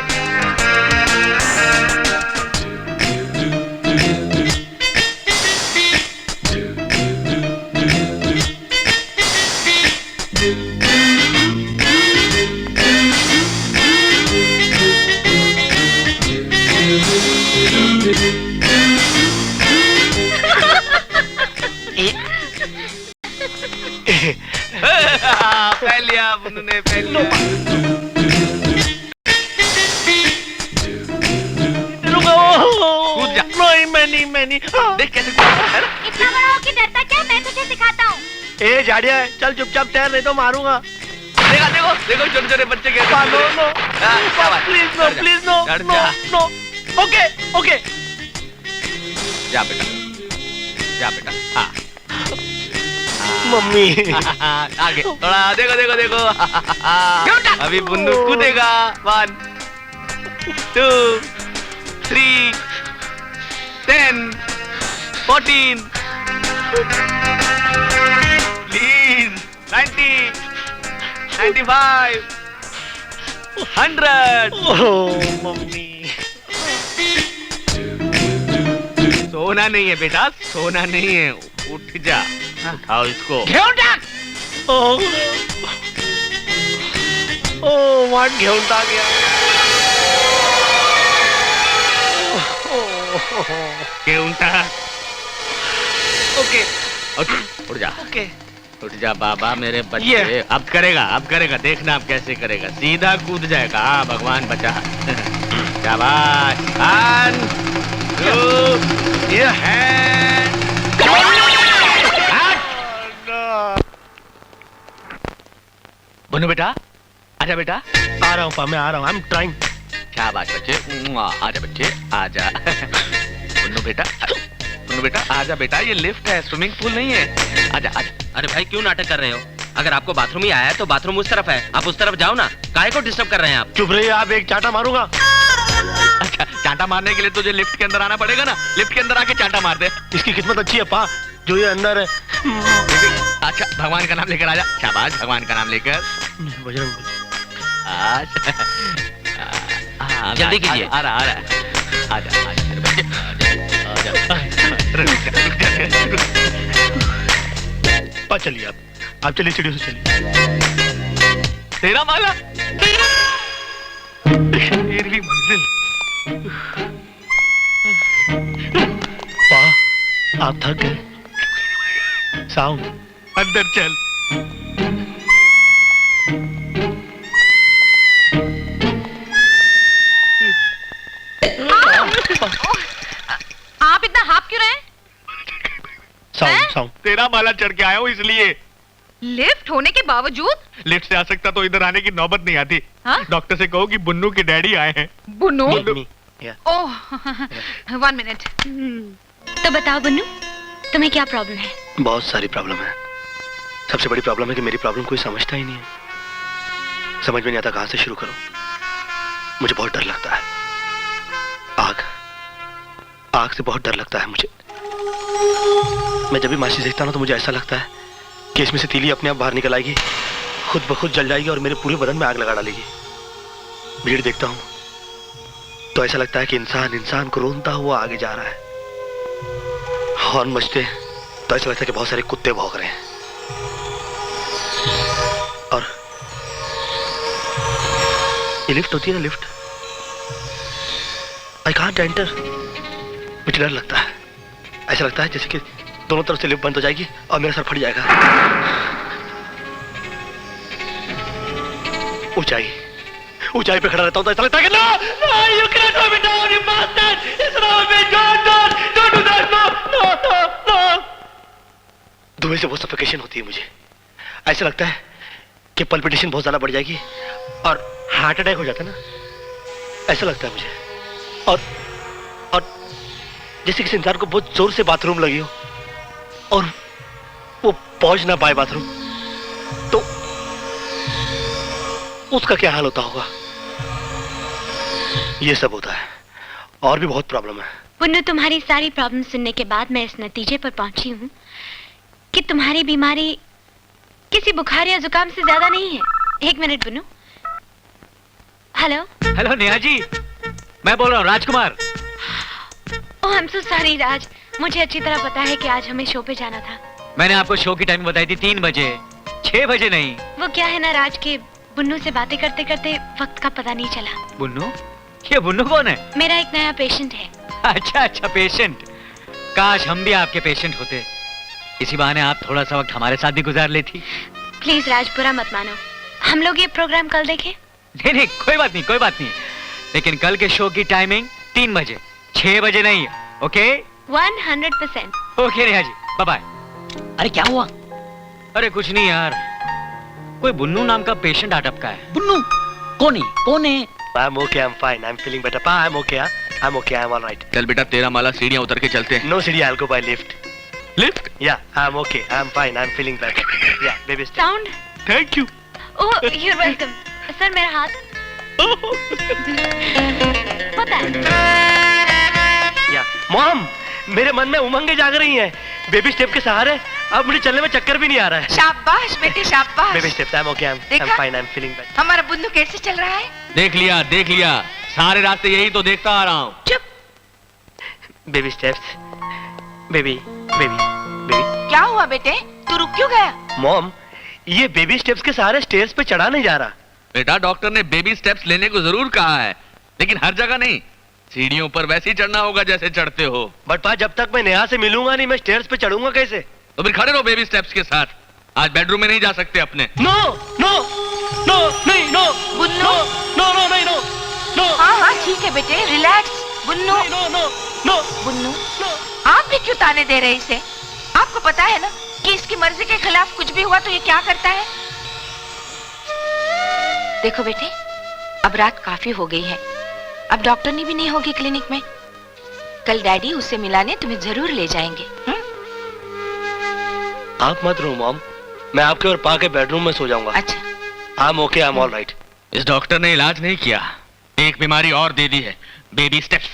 पहन लिया बुन्नू ने, पहन लिया। कूद जा। नहीं मैं नहीं। देख कैसे कूद है ना? इतना बड़ा हो कि डरता क्या? मैं तुझे सिखाता हूँ। ए जाड़िया, चल चुपचाप तैर, नहीं तो मारूंगा। देखो छोटे छोटे बच्चे कैसे। Please no. ओके जा बेटा हाँ। मम्मी आगे थोड़ा देखो अभी बुन्नू कूदेगा। 1 2 3 10 14 प्लीज 90 95 100। मम्मी सोना नहीं है बेटा, सोना नहीं है, उठ जा। उठाओ इसको। वाट घेऊन टाक गया। घेऊन टाक। ओके उठ जा। उठ जा बाबा मेरे बच्चे। अब करेगा देखना अब कैसे करेगा। सीधा कूद जाएगा। हाँ भगवान बचा। शाबाश। 1 2 ये है। बुन्नू बेटा आजा बेटा। आ रहा हूँ पा, मैं आ रहा हूँ। I am trying. शाबाश बच्चे, आजा बच्चे आजा। बुन्नू बेटा आजा बेटा, ये लिफ्ट है, स्विमिंग पूल नहीं है। आजा। अरे भाई क्यों नाटक कर रहे हो? अगर आपको बाथरूम ही आया है तो बाथरूम उस तरफ है, आप उस तरफ जाओ ना। काहे को डिस्टर्ब कर रहे हैं आप? चुप रहिए आप, एक चांटा मारूंगा। अच्छा, चांटा मारने के लिए तुझे लिफ्ट के अंदर आना पड़ेगा ना। लिफ्ट के अंदर आके चांटा मार दे। इसकी किस्मत अच्छी है पा, जो ये अंदर है। अच्छा भगवान का नाम लेकर आजा। शाबाश, भगवान का नाम लेकर। बजरंग। हाँ, जल्दी कीजिए। आ रहा है आजा आजा मेरे बच्चे आजा चलिए आप चलिए सीढ़ियों से चलिए। तेरा माला मेरी मंजिल। वाह, आप थक गए। साउंड अंदर चल। आप इतना हाफ क्यों रहे हैं? साउंड तेरा माला चढ़ के आया हूँ इसलिए। लिफ्ट होने के बावजूद? लिफ्ट से आ सकता तो इधर आने की नौबत नहीं आती। हाँ? डॉक्टर से कहो कि बुन्नू के डैडी आए हैं। बुन्नू? या। ओह 1 मिनट। तो बताओ बुन्नू, तुम्हें क्या प्रॉब्लम है? बहुत सारी प्रॉब्लम है। सबसे बड़ी प्रॉब्लम है कि मेरी प्रॉब्लम कोई समझता ही नहीं है। समझ में नहीं आता कहां से शुरू करूं। मुझे बहुत डर लगता है। आग से बहुत डर लगता है मुझे। मैं जब भी माचिस देखता हूं तो मुझे ऐसा लगता है कि इसमें से तीली अपने आप बाहर निकल आएगी, खुद ब खुद जल जाएगी और मेरे पूरे बदन में आग लगा डालेगी। भीड़ देखता हूं तो ऐसा लगता है कि इंसान को रोनता हुआ आगे जा रहा है। हॉर्न बजते तो ऐसा लगता है कि बहुत सारे कुत्ते भौंक रहे हैं। और ये लिफ्ट होती है ना, लिफ्ट, आई कांट एंटर। मुझे डर लगता है। ऐसा लगता है जैसे कि दोनों तरफ से लिफ्ट बंद हो जाएगी और मेरा सर फट जाएगा। ऊंचाई पे खड़ा रहता हूं तो ऐसा लगता है कि no, you can't throw me down, you bastard! It's not me, don't do that, no. धुएं से बहुत सफोकेशन होती है मुझे। ऐसा लगता है कि पल्पिटेशन बहुत ज्यादा बढ़ जाएगी और हार्ट अटैक हो जाता है ना, ऐसा लगता है मुझे। और जैसे किसी इंसान को बहुत जोर से बाथरूम लगी हो और वो पहुंच ना पाए बाथरूम, तो उसका क्या हाल होता होगा। ये सब होता है और भी बहुत प्रॉब्लम है। पुन्नू, तुम्हारी सारी प्रॉब्लम सुनने के बाद मैं इस नतीजे पर पहुंची हूँ कि तुम्हारी बीमारी किसी बुखार या जुकाम से ज्यादा नहीं है। 1 minute Punnu. Hello hello Neha ji, मैं बोल रहा हूँ राजकुमार। ओह आई एम सो सॉरी राज, मुझे अच्छी तरह पता है कि आज हमें शो पे जाना था। मैंने आपको शो की टाइमिंग बताई थी 3 बजे, 6 बजे नहीं। वो क्या है ना राज के बुन्नू से बातें करते करते वक्त का पता नहीं चला। बुन्नू? ये बुन्नू कौन है? मेरा एक नया पेशेंट है। अच्छा पेशेंट। काश हम भी आपके पेशेंट होते। इसी बहाने आप थोड़ा सा वक्त हमारे साथ भी गुजार लेती। प्लीज राज, बुरा मत मानो, हम लोग ये प्रोग्राम कल देखें? नहीं, कोई बात नहीं। लेकिन कल के शो की टाइमिंग 3 बजे, 6 बजे नहीं। Okay? 100%। Okay Neha ji, bye bye. अरे क्या हुआ? अरे कुछ नहीं यार, कोई बुन्नू नाम का पेशेंट आ टपका है। बुन्नू? कौन है? I'm okay, I'm fine, I'm feeling better. Pa, I'm okay, I'm okay, I'm all right. चल बेटा, तेरा माला सीढ़ियाँ उतर के चलते हैं। No सीढ़ी, I'll go by lift. Lift? Yeah, I'm okay, I'm fine, I'm feeling better. Yeah, baby step. Sound? Thank you. Oh you're welcome. Sir मेरा हाथ। होता है। Yeah, Mom, मेरे मन में उमंगें जाग रही हैं। बेबी स्टेप के सहारे अब मुझे चलने में चक्कर भी नहीं आ रहा है। शाबाश बेटे शाबाश। Baby step, I'm okay, I'm देखा? fine, I'm feeling better. हमारा बुन्नू कैसे चल रहा है? देख लिया, सारे रास्ते यही तो देखता आ रहा हूँ। चुप। Baby steps, baby. क्या हुआ बेटे, तू रुक क्यों गया? मॉम, ये बेबी स्टेप्स के सहारे स्टेयर्स पे चढ़ा नहीं जा रहा। बेटा, डॉक्टर ने बेबी स्टेप्स लेने को जरूर कहा है, लेकिन हर जगह नहीं। सीढ़ियों पर वैसे ही चढ़ना होगा जैसे चढ़ते हो। बट पा, जब तक मैं नेहा से मिलूंगा नहीं, मैं स्टेयर्स पे चढ़ूंगा कैसे? तो फिर खड़े रहो बेबी स्टेप्स के साथ। आज बेडरूम में नहीं जा सकते अपने। नो नहीं, नो बुन्नू? नहीं, नो। हाँ ठीक है बेटे, रिलैक्स। बुन्नू, नो। बुन्नू, आप भी क्यों ताने दे रहे इसे? आपको पता है ना कि इसकी मर्जी के खिलाफ कुछ भी हुआ तो ये क्या करता है? देखो बेटे, अब रात काफी हो गई है, अब डॉक्टरनी भी नहीं होगी क्लिनिक में। कल डैडी उससे मिलाने तुम्हें जरूर ले जाएंगे। आप मत रो मॉम, मैं आपके और पा के बेडरूम में सो जाऊंगा। अच्छा, I'm okay, I'm all right. इस डॉक्टर ने इलाज नहीं किया, एक बीमारी और दे दी है, बेबी स्टेप्स।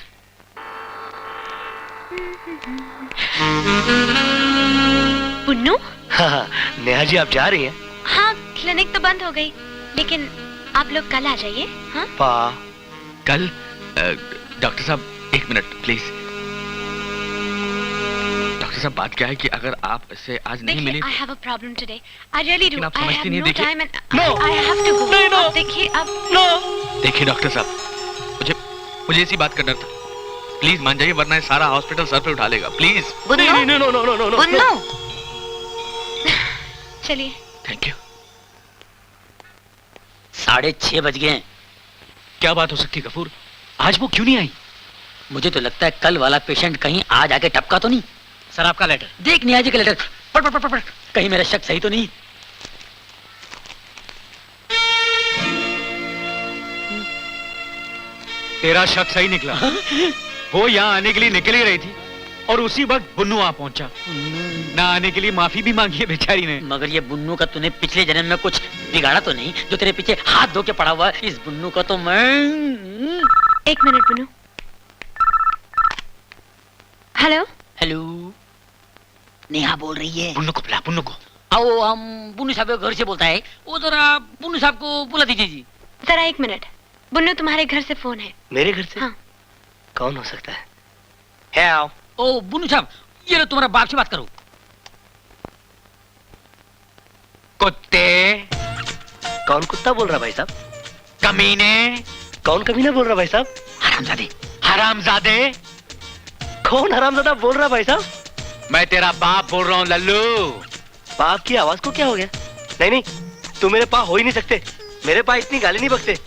पुन्नू? हाँ, नेहा जी आप जा रही हैं? हाँ, क्लिनिक तो बंद हो गई, लेकिन आप लोग कल आ जाइए। हाँ? पा, कल डॉक्टर साहब 1 मिनट प्लीज। डॉक्टर साहब बात क्या है कि अगर आप इससे आज नहीं मिले, I have a problem today. I really do. लेकिन आप I समझती have नहीं, no देखिए। time and No. I have to go. नहीं, no. अब देखिए अब देखिए डॉक्टर साहब, मुझे इसी बात का डर था। प्लीज मान जाइए, वरना ये सारा हॉस्पिटल सर पे उठा लेगा। प्लीज। बुन्नू, बुन्नू, चलिए। Thank you. 6:30 बज गए हैं। क्या बात हो सकती गफूर, आज वो क्यों नहीं आई? मुझे तो लगता है कल वाला पेशेंट कहीं आज आके टपका तो नहीं। सर आपका लेटर। देख नियाजी का लेटर, पढ़ पढ़ पढ़ पढ़, कहीं मेरा शक सही तो नहीं। तेरा शक सही निकला। वो यहाँ आने के लिए निकल ही रही थी और उसी वक्त बुन्नू आ पहुंचा। ना आने के लिए माफी भी मांगी है बेचारी ने। मगर ये बुन्नू का तूने पिछले जन्म में कुछ बिगाड़ा तो नहीं, जो तेरे पीछे हाथ धो के पड़ा हुआ है? इस बुन्नू का तो मैं। 1 minute Bunnu. Hello. Hello, Neha बोल रही है। बुन्नू को बुला, बुन्नू को। आओ, हम बुन्नू साहब के घर से बोलता है। वो जरा बुन्नू साहब को बुला दीजिए जी। जरा 1 मिनट। बुन्नू तुम्हारे घर से फोन है। मेरे घर से? हाँ। कौन हो सकता है? है आओ। ओ बुन्नू साहब, ये लो तुम्हारा बाप से बात करो। कुत्ते, कौन कुत्ता बोल रहा भाई साहब? कमीने, कौन कमीना बोल रहा भाई साहब? हरामजादे। हरामजादे। कौन हरामजादा बोल रहा भाई साहब? मैं तेरा बाप बोल रहा हूँ लल्लू। बाप की आवाज को क्या हो गया? नहीं नहीं, तुम मेरे पा हो ही नहीं सकते। मेरे पा इतनी गाली नहीं बकते,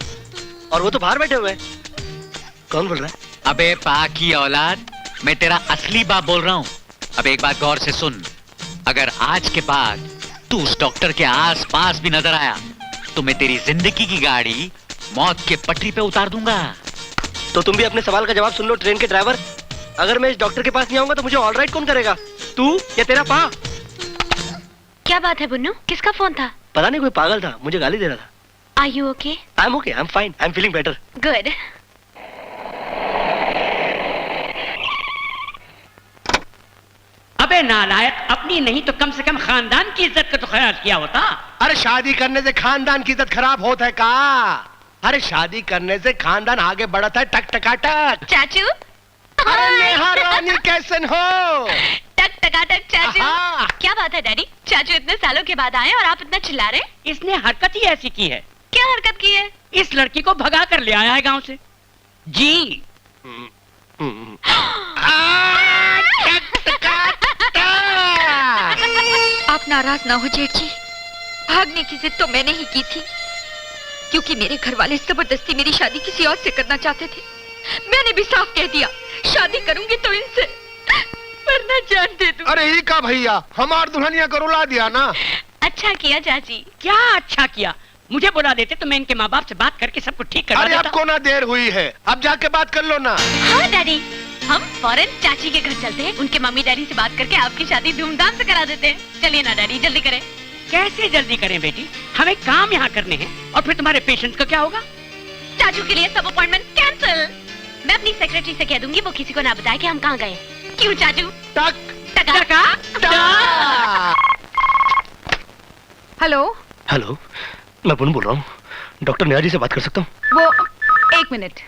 और वो तो बाहर बैठे हुए हैं। कौन बोल रहा है? अबे पा की औलाद, मैं तेरा असली बाप बोल रहा हूँ। अब एक बात गौर से सुन, अगर आज के बाद तू उस डॉक्टर के आस पास भी नजर आया तो मैं तेरी जिंदगी की गाड़ी मौत के पटरी पे उतार दूंगा। तो तुम भी अपने सवाल का जवाब सुन लो ट्रेन के ड्राइवर। अगर मैं इस डॉक्टर के पास नहीं आऊंगा तो मुझे ऑल राइट कौन करेगा? तू या तेरा पा? क्या बात है बुन्नू, किसका फोन था? पता नहीं, कोई पागल था, मुझे गाली दे रहा था। Are you okay? I am okay, I am fine, I am feeling better. Good. अबे नालायक, अपनी नहीं तो कम से कम खानदान की इज्जत का तो ख्याल किया होता। अरे शादी करने से खानदान की इज्जत खराब होता है का? अरे शादी करने से खानदान आगे बढ़ता है टक टकाटक। चाचू। अरे नेहा रानी कैसन हो? टक टकाटक चाचू। आहा। क्या बात है डैडी, चाचू इतने सालों के बाद आए और आप इतना चिल्ला रहे हैं? इसने हरकत ही ऐसी की है। क्या हरकत की है? इस लड़की को भगा कर ले आया है गांव से जी। आप नाराज ना हो जेठ जी। भागने की जिद तो मैंने ही की थी, क्योंकि मेरे घर वाले जबरदस्ती मेरी शादी किसी और से करना चाहते थे। मैंने भी साफ कह दिया, शादी करूंगी तो इनसे, वरना जान दे दूं। अरे ही का भैया, हमार दुल्हनिया को रुला दिया ना। अच्छा किया चाची। क्या अच्छा किया, मुझे बुला देते तो मैं इनके माँ बाप से बात करके सब कुछ ठीक करवा अरे देता। अब को ना देर हुई है, अब जाके बात कर लो ना। हाँ डैडी, हम फौरन चाची के घर चलते हैं, उनके मम्मी डैडी से बात करके आपकी शादी धूमधाम से करा देते हैं। चलिए ना डैडी, जल्दी करें। कैसे जल्दी करें बेटी, हमें काम यहाँ करने हैं, और फिर तुम्हारे पेशेंट का क्या होगा? चाचू के लिए सब अपॉइंटमेंट कैंसिल। मैं अपनी सेक्रेटरी से कह दूंगी वो किसी को ना बताए कि हम कहाँ गए। क्यों चाचू? टक टका टक। हेलो। हेलो, मैं पुन बोल रहा हूँ, डॉक्टर नेहा जी से बात कर सकता हूँ? वो 1 मिनट।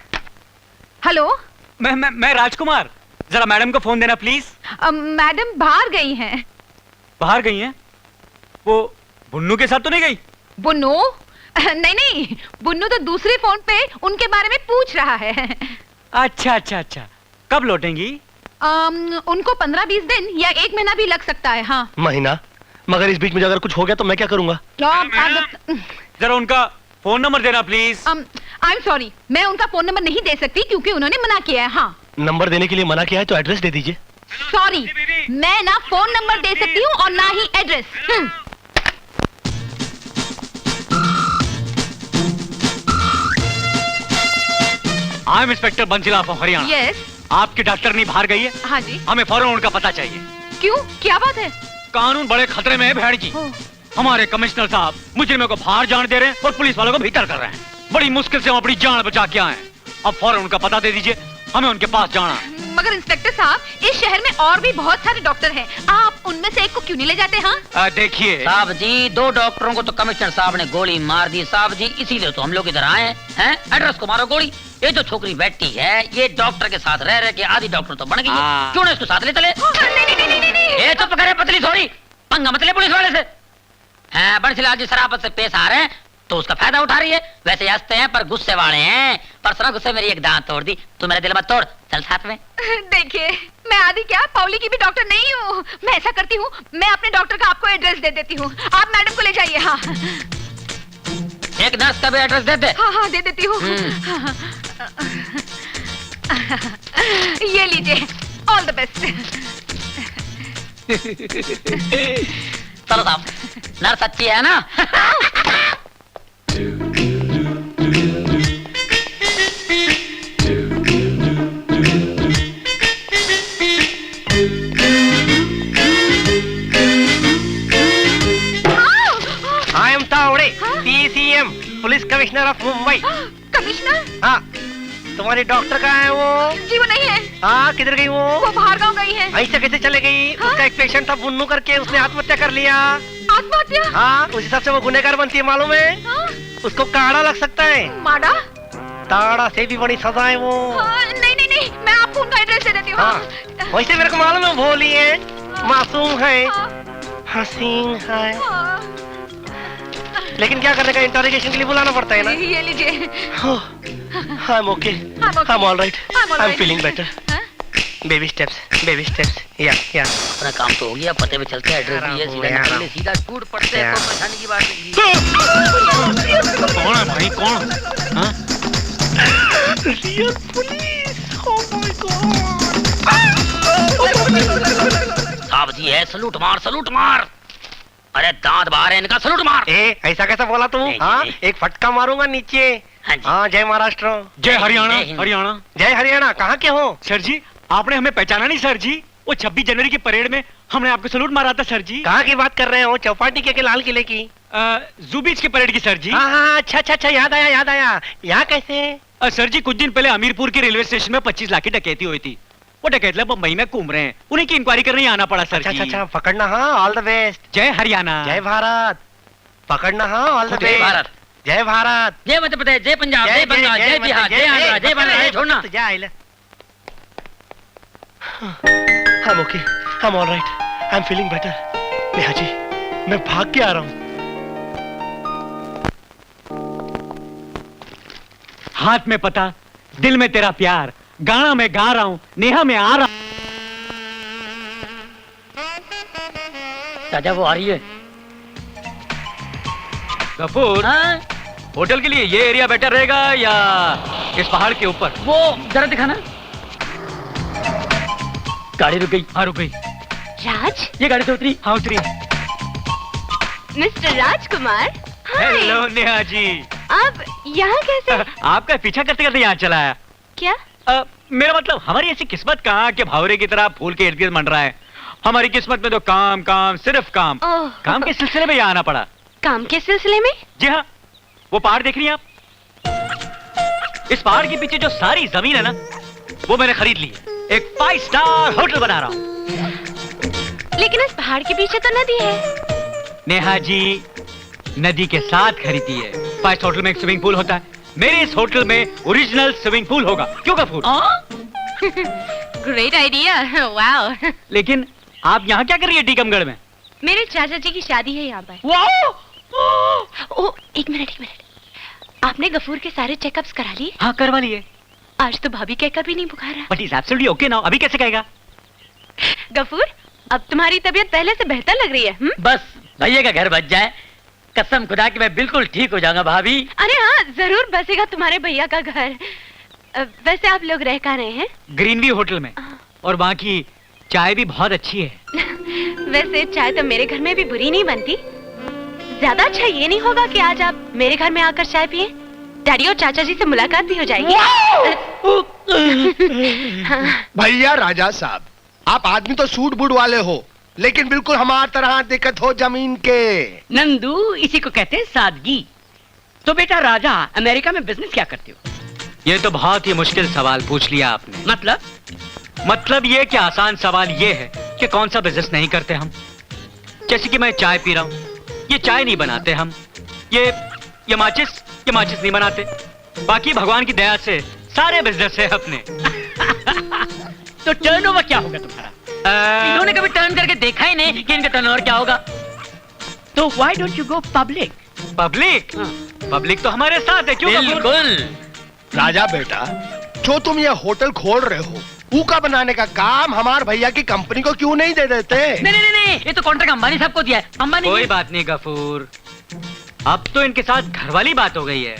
हेलो। मैं राजकुमार, जरा मैडम को फोन देना प्लीज। मैडम बाहर गई हैं। बाहर गई हैं? वो बुन्नू के साथ तो नहीं गई? बुन्नू? नहीं नहीं, बुन्नू तो दूसरे फोन पे उनके बारे में पूछ रहा है। अच्छा अच्छा अच्छा, कब लौटेंगी? उनको 15-20 दिन या 1 महीना भी लग सकता है। हाँ। महीना? मगर इस बीच में अगर कुछ हो गया तो मैं क्या करूंगा? जरा उनका फोन नंबर देना प्लीज। आई एम सॉरी, मैं उनका फोन नंबर नहीं दे सकती क्योंकि उन्होंने मना किया है। हाँ। नंबर देने के लिए मना किया है तो एड्रेस दे दीजिए। सॉरी, मैं ना फोन नंबर दे सकती हूँ और ना ही address. I am inspector Bansilal from Haryana. Yes. आपकी डॉक्टरनी बाहर गई है? हाँ जी। हमें फौरन उनका पता चाहिए। क्यों, क्या बात है? कानून बड़े खतरे में है भेड़ जी। हमारे कमिश्नर साहब मुजरिमों को बाहर जाने दे रहे हैं और पुलिस वालों को भीतर कर रहे हैं। बड़ी मुश्किल से हम अपनी जान बचा के आए हैं। अब फौरन उनका पता दे दीजिए, हमें उनके पास जाना है। मगर इंस्पेक्टर साहब, इस शहर में और भी बहुत सारे डॉक्टर हैं। आप उनमें से एक को क्यों नहीं ले जाते? हाँ देखिए साहब जी, 2 डॉक्टरों को तो कमिश्नर साहब ने गोली मार दी साहब जी, इसीलिए तो हम लोग इधर आए हैं। एड्रेस को मारो गोली। ये जो छोकरी बैठी है, ये डॉक्टर के साथ रह के आधी डॉक्टर तो बन गई है। क्यों ना इसको साथ ले चले? ये चुप करे पतली थोड़ी, पंगा मत ले पुलिस वाले से। हैं बंसीलाल जी शराफत से पेश आ रहे हैं तो उसका फायदा उठा रही है। वैसे हंसते हैं पर गुस्से वाले हैं। परसों गुस्से मेरी एक दांत तोड़ दी, तू मेरा दिल मत तोड़, चल साथ में। देखिए, मैं आदि क्या पाउली की भी डॉक्टर नहीं हूँ। मैं ऐसा करती हूँ, मैं अपने डॉक्टर का आपको एड्रेस दे देती हूँ, आप मैडम को ले जाइए। हाँ एक नर्स का भी एड्रेस दे दे। हाँ दे देती हूँ। ये लीजिए, ऑल द बेस्ट। चलो साहब, नर्स अच्छी है ना? I am Tawde, PCM, police commissioner of Mumbai. Commissioner? हाँ, तुम्हारी डॉक्टर कहाँ है वो? जी वो नहीं है। हाँ, किधर गई वो बाहर गाँव गई है। ऐसे कैसे चले गई? हाँ? उसका एक पेशेंट था बुन्नू करके, उसने आत्महत्या कर लिया। आत्महत्या? हाँ, उस हिसाब से वो गुनहगार बनती है, मालूम है? हाँ? उसको काड़ा लग सकता है। माड़ा? ताड़ा से भी बड़ी सजा है वो। हाँ, नहीं, मैं आपको उनका एड्रेस दे देती हूँ। हाँ, वैसे मेरे को मालूम है, भोली है, मासूम है, हाँ, हसीन है, हाँ, लेकिन क्या करने का, इंटरोगेशन के लिए बुलाना पड़ता है ना। ये लीजिए। I am okay, I am all right, I am feeling better. Baby steps, या अपना काम तो हो गया, पते पे चलते हैं, एड्रेस भी है, सीधा निकलने, सीधा टूट पड़ते हैं, कोई परेशानी की बात नहीं। कौन है भाई, कौन? हाँ? Real police, oh my God. साहब जी है, सलूट मार। अरे दांत बाहर है इनका, सलूट मार। ऐसा कैसा बोला तू? हाँ, एक फटका मारूंगा नीचे। हाँ, जय महाराष्ट्र, जय हरियाणा। जय हरियाणा। कहाँ के हो? सर जी, आपने हमें पहचाना नहीं सर जी? वो 26 जनवरी की परेड में हमने आपको सलूट मारा था सर जी। कहाँ की बात कर रहे हो? चौपाटी के लाल किले की? जू बीच की परेड की सर जी। हाँ, अच्छा, याद आया। यहाँ कैसे? सर जी, कुछ दिन पहले अमीरपुर के रेलवे स्टेशन में 25 लाख की डकैती हुई थी। वो डकैत बम्बई में घूम रहे हैं, उन्हीं की इंक्वायरी करने आना पड़ा सर जी। अच्छा, पकड़ना। हाँ, ऑल द बेस्ट। जय हरियाणा, जय भारत। पकड़ना। हाँ, ऑल द जय बेस्ट। भारत, जय भारत, जय मध्य प्रदेश, जय पंजाब, जय बंगाल, जय बिहार, जय आंध्र, जय बांग्लादेश। छोड़ना। I'm okay, I'm all right, I'm feeling better। Neha ji, मैं भाग के आ रहा हूँ। हाथ में पता, दिल में तेरा प्यार, गाना मैं गा रहा हूँ, नेहा मैं आ रहा हूँ। चाचा वो आ रही है। गफूर, हाँ? होटल के लिए ये एरिया बेटर रहेगा या इस पहाड़ के ऊपर? वो जरा दिखाना। गाड़ी रुक गई। हाँ, रुक गई। राज, ये गाड़ी से उतरी। हाँ, उतरी। मिस्टर राजकुमार। हेलो नेहा जी। अब यहाँ कैसे? आपका पीछा करते करते यहाँ चला आया। क्या? मेरा मतलब, हमारी ऐसी किस्मत कहाँ कि भावरे की तरह फूल के इर्द गिर्द मंड रहा है। हमारी किस्मत में तो काम, सिर्फ काम। काम के सिलसिले में यहाँ आना पड़ा। काम के सिलसिले में? जी हाँ, वो पहाड़ देख रही हैं आप? इस पहाड़ के पीछे जो सारी जमीन है ना, वो मैंने खरीद ली है। एक 5 स्टार होटल बना रहा हूँ। लेकिन इस पहाड़ के पीछे तो नदी है। नेहा जी, नदी के साथ खरीदी है। 5 होटल में एक स्विमिंग पूल होता है, मेरे इस होटल में ओरिजिनल स्विमिंग पूल होगा। क्यों गफूर? Great idea, wow. लेकिन आप यहाँ क्या कर रही है टीकमगढ़ में? मेरे चाचा जी की शादी है यहाँ पर। एक मिनट। आपने गफूर के सारे चेकअप्स करा लिए? हाँ, करवा लिए। आज तो भाभी कहकर भी नहीं बुखारा। But is absolutely okay now. अभी कैसे कहेगा? गफूर, अब तुम्हारी तबीयत पहले से बेहतर लग रही है। बस भैया का घर बच जाए, कसम खुदा कि मैं बिल्कुल ठीक हो जाऊंगा भाभी। अरे हाँ, जरूर बसेगा तुम्हारे भैया का घर। वैसे आप लोग रह कहाँ रहे हैं? ग्रीनवी होटल में, और वहाँ की चाय भी बहुत अच्छी है। वैसे चाय तो मेरे घर में भी बुरी नहीं बनती। ज्यादा अच्छा ये नहीं होगा कि आज आप मेरे घर में आकर चाय पिए? डैडी और चाचा जी से मुलाकात भी हो जाएगी। भैया राजा साहब, आप आदमी तो सूट बूट वाले हो, लेकिन बिल्कुल हमारी तरह दिक्कत हो जमीन के। नंदू, इसी को कहते हैं सादगी। तो बेटा राजा, अमेरिका में बिजनेस क्या करते हो? ये तो बहुत ही मुश्किल सवाल पूछ लिया आपने। मतलब? मतलब ये कि आसान सवाल ये है कि कौन सा बिजनेस नहीं करते हम। जैसे कि मैं चाय पी रहा हूँ, ये चाय नहीं बनाते हम। ये माचिस नहीं बनाते। बाकी भगवान की दया से सारे बिजनेस है अपने। तो टर्नओवर क्या होगा तुम्हारा? इन्होंने कभी टर्न करके देखा ही नहीं कि इनका टर्नओवर क्या होगा। तो why don't you go public? Public तो हमारे साथ है। क्यों? बिल्कुल। राजा बेटा, जो तुम ये होटल खोल रहे हो, ऊका बनाने का काम हमारे भैया की कंपनी को क्यों नहीं दे देते? नहीं, ये तो कॉन्ट्रैक्ट अंबानी साहब को दिया है। अंबानी कोई बात नहीं गफूर, अब तो इनके साथ घरवाली बात हो गई है।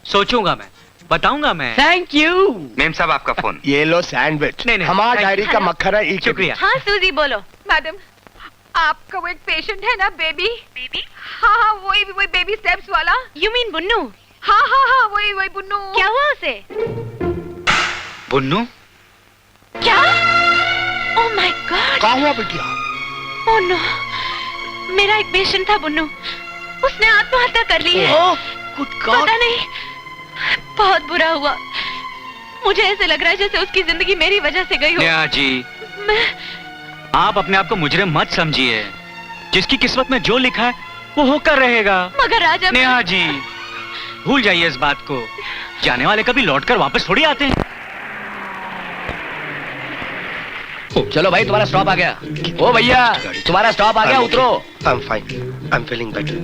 सोचूंगा मैं, बताऊंगा मैं। Thank you. मेम साहब आपका फोन। ये लो सैंडविच। नहीं, हमारा डायरी का मक्खन है। शुक्रिया। हाँ सूजी बोलो। मैडम, आपका वो एक पेशेंट है ना, बेबी? हाँ, वही बेबी स्टेप्स वाला। You mean Bunnu? हाँ, वही बुन्नू। क्या हुआ उसे? बुन्नू? क्या? Oh my god. कहाँ हुआ बिटिया? ओह नो, मेरा एक पेशेंट था बुन्नू, उसने आत्महत्या कर ली है। पता नहीं, बहुत बुरा हुआ। मुझे ऐसे लग रहा है जैसे उसकी जिंदगी मेरी वजह से गई हो। नेहा जी, आप अपने आप को मुजरिम मत समझिए। जिसकी किस्मत में जो लिखा है वो होकर रहेगा। मगर राजा, नेहा जी, भूल जाइए इस बात को। जाने वाले कभी लौटकर वापस थोड़ी आते हैं। चलो भाई, तुम्हारा स्टॉप आ गया। ओ भैया, तुम्हारा स्टॉप आ गया, उतरो। I am fine, I am feeling better.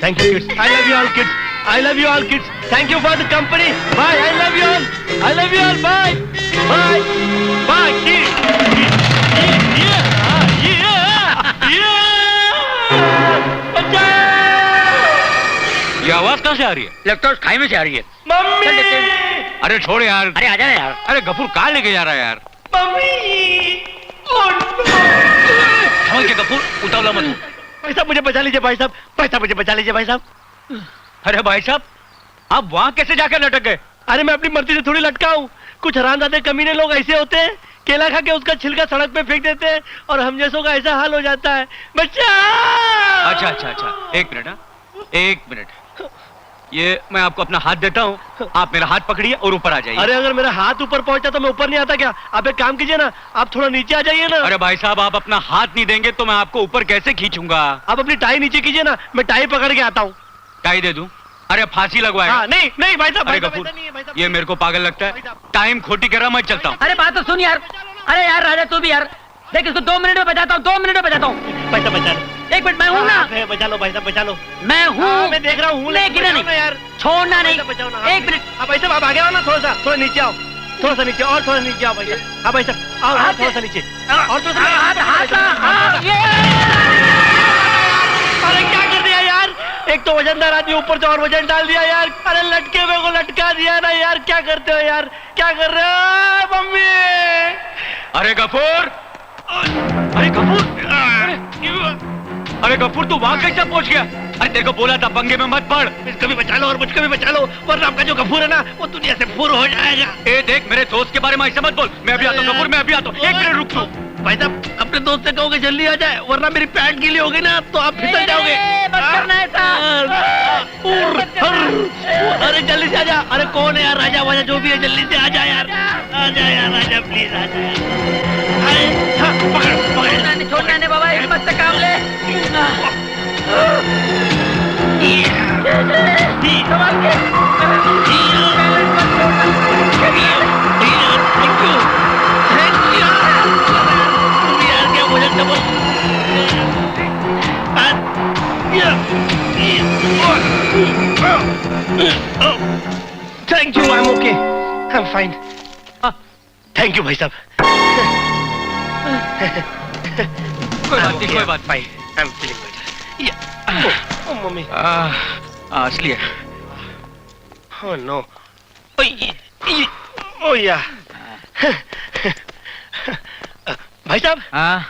Thank you kids, I love you all kids, I love you all kids, thank you for the company, bye, I love you all, I love you all, bye bye bye kids. ये आवाज कहाँ से आ रही है? लगता है खाई में से आ रही है। मम्मी! अरे छोड़ यार। अरे आजा ना यार। अरे गफूर कहाँ लेके जा रहा है यार? मम्मी! समझ के गफूर, उतावला मत हो। भाई साहब मुझे बचा लीजिए, भाई साहब, भाई साहब मुझे बचा लीजिए, भाई साहब। अरे भाई साहब, आप वहाँ कैसे जाकर लटक गए? अरे मैं अपनी मर्जी से थोड़ी लटका हूँ। कुछ हरामजादे कमीने लोग ऐसे होते हैं, केला खा के उसका छिलका सड़क पे फेंक देते हैं और हम जैसों का ऐसा हाल हो जाता है। बच्चा! अच्छा, एक मिनट। हाँ, एक मिनट। ये मैं आपको अपना हाथ देता हूँ, आप मेरा हाथ पकड़िए और ऊपर आ जाइए। अरे अगर मेरा हाथ ऊपर पहुंचा तो मैं ऊपर नहीं आता क्या? आप एक काम कीजिए ना, आप थोड़ा नीचे आ जाइए ना। अरे भाई साहब, आप अपना हाथ नहीं देंगे तो मैं आपको ऊपर कैसे खींचूंगा? आप अपनी टाई नीचे कीजिए ना, मैं टाई पकड़ के आता हूँ। टाई दे दूं? अरे फांसी लगवाए। हाँ, नहीं भाई साहब, अरे गफूर, ये मेरे को पागल लगता है। टाइम खोटी कर रहा, मैं चलता हूँ। अरे बात तो सुन यार। अरे यार राजा, तू भी यार देख, इसको 2 मिनट में बचाता हूँ, 2 मिनट में बचाता हूँ। पैसा बचा लो, 1 मिनट, मैं हूँ ना। बचा लो भाई साहब, बचा लो। मैं हूँ, मैं देख रहा हूँ, लेकिन नहीं यार, छोड़ना नहीं। बचाओ ना। 1 मिनट। अब भाई साहब आप आगे आओ ना, थोड़ा नीचे आओ, थोड़ा सा नीचे, और थोड़ा नीचे आओ भाई साहब। हाँ भाई साहब, आओ थोड़ा सा नीचे, और थोड़ा सा। अरे क्या कर दिया यार? एक तो वजनदार आदमी ऊपर से और वजन डाल दिया यार। अरे लटके हुए को लटका दिया ना यार, क्या करते हो यार? क्या कर रहे हो मम्मी? अरे गफूर, अरे गफूर, तू वहाँ कैसे पहुँच गया? अरे तेरे को बोला था पंगे में मत पड़। इसको भी बचा लो और मुझको भी बचा लो, वरना आपका जो गफूर है ना वो दुनिया से फूर हो जाएगा। ए देख, मेरे दोस्त के बारे में ऐसे मत बोल। मैं अभी आता हूँ गफूर, मैं अभी आता हूँ। 1 मिनट रुक तू। भाई साहब, अपने दोस्त से कहोगे जल्दी आ जाए, वरना मेरी पैंट गीली होगी ना तो आप फिसल जाओगे। अरे जल्दी से आ जा। अरे कौन है यार? राजा वाजा जो भी है, जल्दी से आ जा यार, आ जा यार राजा, प्लीज आ जा यार। छोड़ना नहीं बाबा, एक मस्त काम ले। संभाल के। Thank you, I am okay, I am fine. Thank you भाई साहब। कोई बात नहीं, कोई बात नहीं। आई am feeling better. Oh mummy, असली है। ओह नो, ओह या। भाई साहब,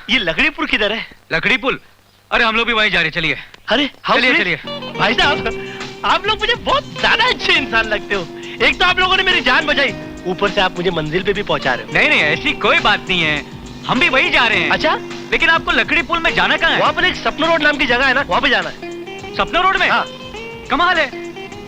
ये लकड़ी पुल किधर है? लकड़ी पुल? अरे हम लोग भी वहीं जा रहे, चलिए। अरे चलिए। भाई साहब, आप लोग मुझे बहुत ज्यादा अच्छे इंसान लगते हो। एक तो आप लोगों ने मेरी जान बचाई, ऊपर से आप मुझे मंजिल पे भी पहुंचा रहे हो। नहीं, ऐसी कोई बात नहीं है, हम भी वही जा रहे हैं। अच्छा, लेकिन आपको लकड़ी पुल में जाना कहाँ है? वहाँ पर एक सपना रोड नाम की जगह है ना, वहाँ पे जाना है। सपना रोड में? हाँ। कमाल है,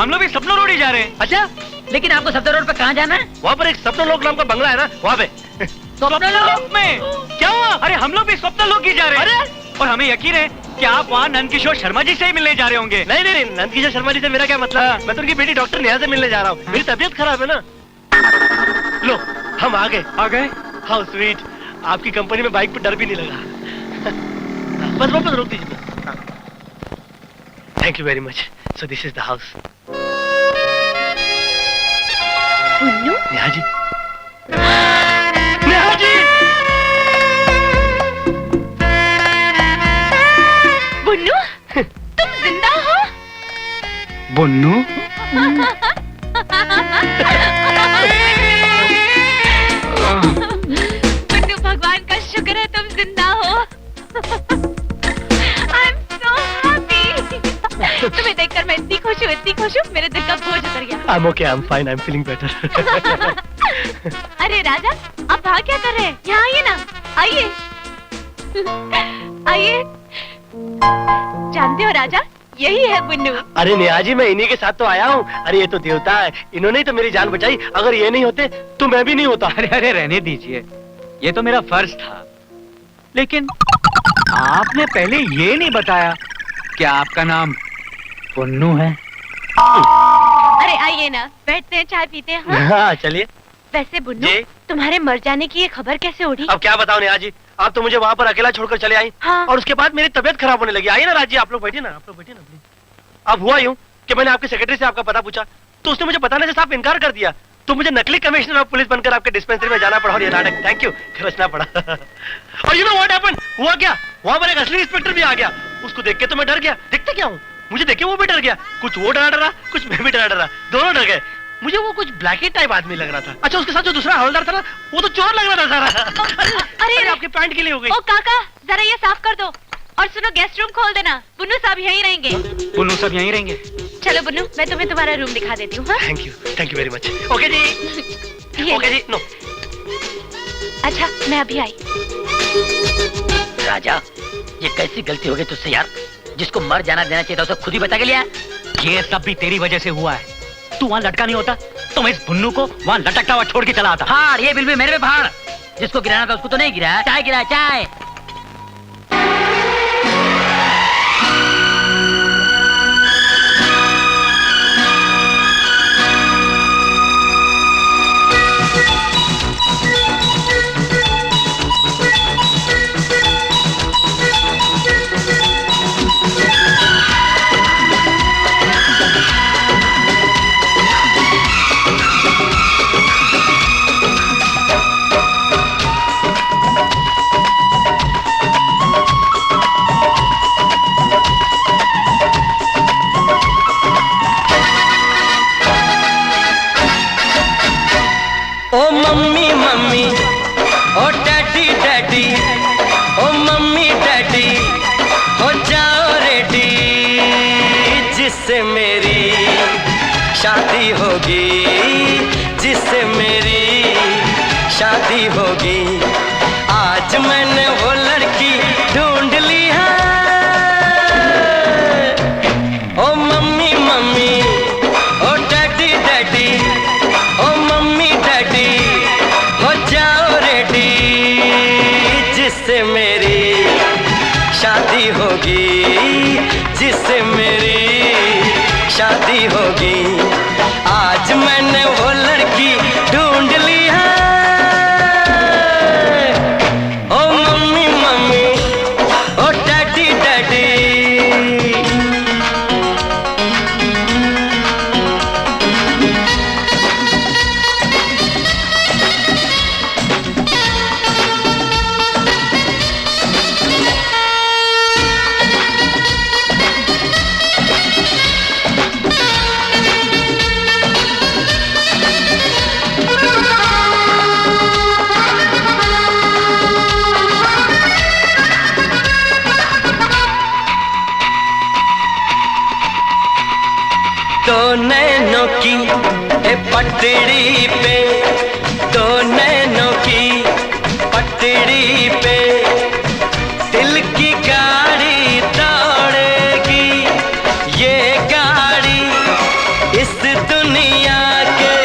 हम लोग भी सपना रोड ही जा रहे हैं। अच्छा, लेकिन आपको सप्तरोड पे कहाँ जाना है? वहाँ पर एक सप्तलोक नाम का बंगला है ना, वहाँ पे। स्वप्नलोक में क्या हुआ? अरे हम लोग भी स्वप्नलोक ही जा रहे हैं। और हमें यकीन है कि आप वहाँ नंदकिशोर शर्मा जी से ही मिलने जा रहे होंगे। नहीं नहीं नहीं, नंदकिशोर शर्मा जी से मेरा क्या मतलब? मैं तो उनकी बेटी डॉक्टर नेहा से मिलने जा रहा हूँ। मेरी तबीयत खराब है ना। लो हम आ गए। आ गए? How sweet. आपकी कंपनी में बाइक पे डर भी नहीं लगा। बस वापस रोक दीजिए। Thank you very much. So this is the house. Punnu? Neha ji, Neha ji! Bunnu, तुम जिंदा हो? बुन्नू? बुन्नू, भगवान का शुक्र है तुम जिंदा हो। आई एम सो हैप्पी। तुम्हें देखकर मैं इतनी खुश हूँ, मेरे दिल का बोझ उतर गया। I'm okay, I'm fine, I'm feeling better. अरे राजा, आप वहाँ क्या कर रहे हैं? यहाँ आइए ना, आइए। आइए। जानते हो राजा, यही है बुन्नू। अरे नेहा जी, मैं इन्हीं के साथ तो आया हूँ। अरे ये तो देवता है, इन्होंने ही तो मेरी जान बचाई। अगर ये नहीं होते तो मैं भी नहीं होता। अरे अरे रहने दीजिए, ये तो मेरा फर्ज था। लेकिन आपने पहले ये नहीं बताया कि आपका नाम पुन्नू है। अरे आइए ना, बैठते हैं, चाय पीते हैं। हाँ? हाँ चलिए। वैसे बुन्नू, जी? तुम्हारे मर जाने की ये खबर कैसे उड़ी? अब क्या बताओ नेहा जी, आप तो मुझे वहाँ पर अकेला छोड़कर चले आई। हाँ। और उसके बाद मेरी तबीयत खराब होने लगी। आइए ना राज जी, आप लोग बैठिए ना, आप लोग बैठिए ना प्लीज। अब हुआ यूं कि मैंने आपके सेक्रेटरी से आपका पता पूछा, तो उसने मुझे बताने से साफ इनकार कर दिया। तो मुझे नकली कमिश्नर ऑफ पुलिस बनकर आपके डिस्पेंसरी में जाना पड़ा और ये नाटक, थैंक यू, रचना पड़ा। और यू नो व्हाट हैपेंड? हुआ क्या, वहाँ पर एक असली इंस्पेक्टर भी आ गया। उसको देख के तो मैं डर गया। देखते क्या हूँ, मुझे देखे वो भी डर गया। कुछ वो डरा, कुछ मैं भी डरा, दोनों डर गए। मुझे वो कुछ ब्लैकी टाइप आदमी लग रहा था। अच्छा, उसके साथ जो दूसरा हवलदार था ना, वो तो चोर लग रहा था सारा। अरे आपके पैंट के लिए हो गई। ओ काका, जरा ये साफ कर दो। और सुनो, गेस्ट रूम खोल देना। बुन्नू साहब यहीं रहेंगे। पुन्नू सब यहीं रहेंगे? चलो बुन्नू, मैं तुम्हें तुम्हारा रूम दिखा देती हूँ। Thank you very much. Okay जी, ओके जी। नो, अच्छा मैं अभी आई। राजा, ये कैसी गलती हो गई तुझसे यार? जिसको मर जाना देना चाहिए था उसे खुद ही बता के लिया। ये सब भी तेरी वजह से हुआ है। तू वहाँ लटका नहीं होता तो मैं इस बुन्नू को वहाँ लटकता हुआ छोड़ के चला आता। हाँ, ये बिल भी मेरे पे फाड़। जिसको गिराना था उसको तो नहीं गिराया। चाय गिराया, चाय। ओ मम्मी मम्मी, ओ डैडी डैडी, ओ मम्मी डैडी, हो जाओ रेडी, जिससे मेरी शादी होगी, जिससे मेरी शादी होगी। आज मैंने वो लड़की ढूंढ ली है। ओ मम्मी मम्मी, ओ डैडी डैडी, ओ मम्मी डैडी, हो जाओ रेडी, जिससे मेरी शादी होगी, जिससे मेरी शादी होगी। आज मैंने वो लड़की ढूंढ ली है। ओ मम्मी मम्मी, ओ डैडी डैडी। दो नैनों की पटड़ी पे, दो नैनों की पटड़ी पे, दिल की गाड़ी दौड़ेगी। ये गाड़ी इस दुनिया के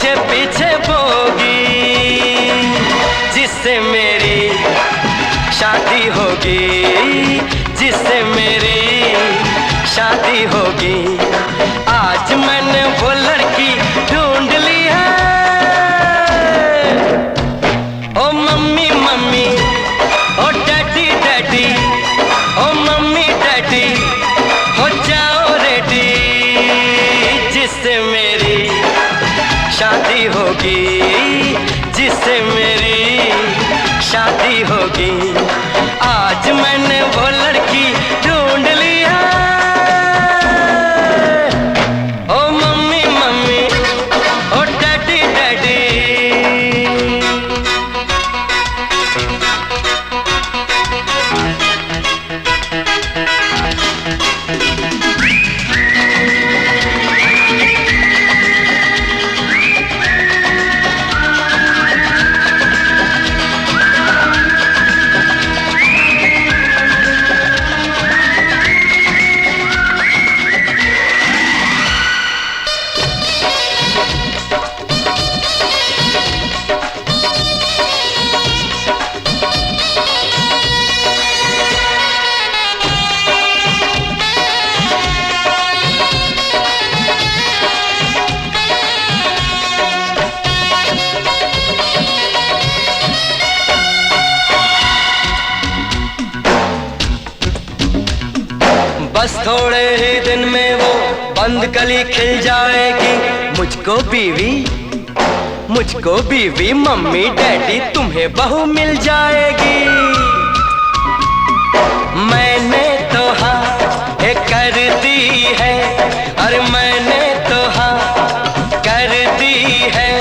पीछे पीछे बोगी, जिससे मेरी शादी होगी, जिससे मेरी शादी होगी। आज मैंने वो लड़की ढूंढ ली है। ओ मम्मी मम्मी, ओ डैडी डैडी, ओ मम्मी डैडी, हो जाओ रेडी, जिससे मेरी शादी होगी, जिससे मेरी शादी होगी। आज मैंने वो लड़की ढूंढ ली है। ओ मम्मी मम्मी, ओ डैडी डैडी। बस थोड़े ही दिन में वो बंद कली खिल जाएगी। मुझको बीवी मम्मी डैडी तुम्हें बहू मिल जाएगी। मैंने तो हाँ कर दी है, अरे मैंने तो हाँ कर दी है।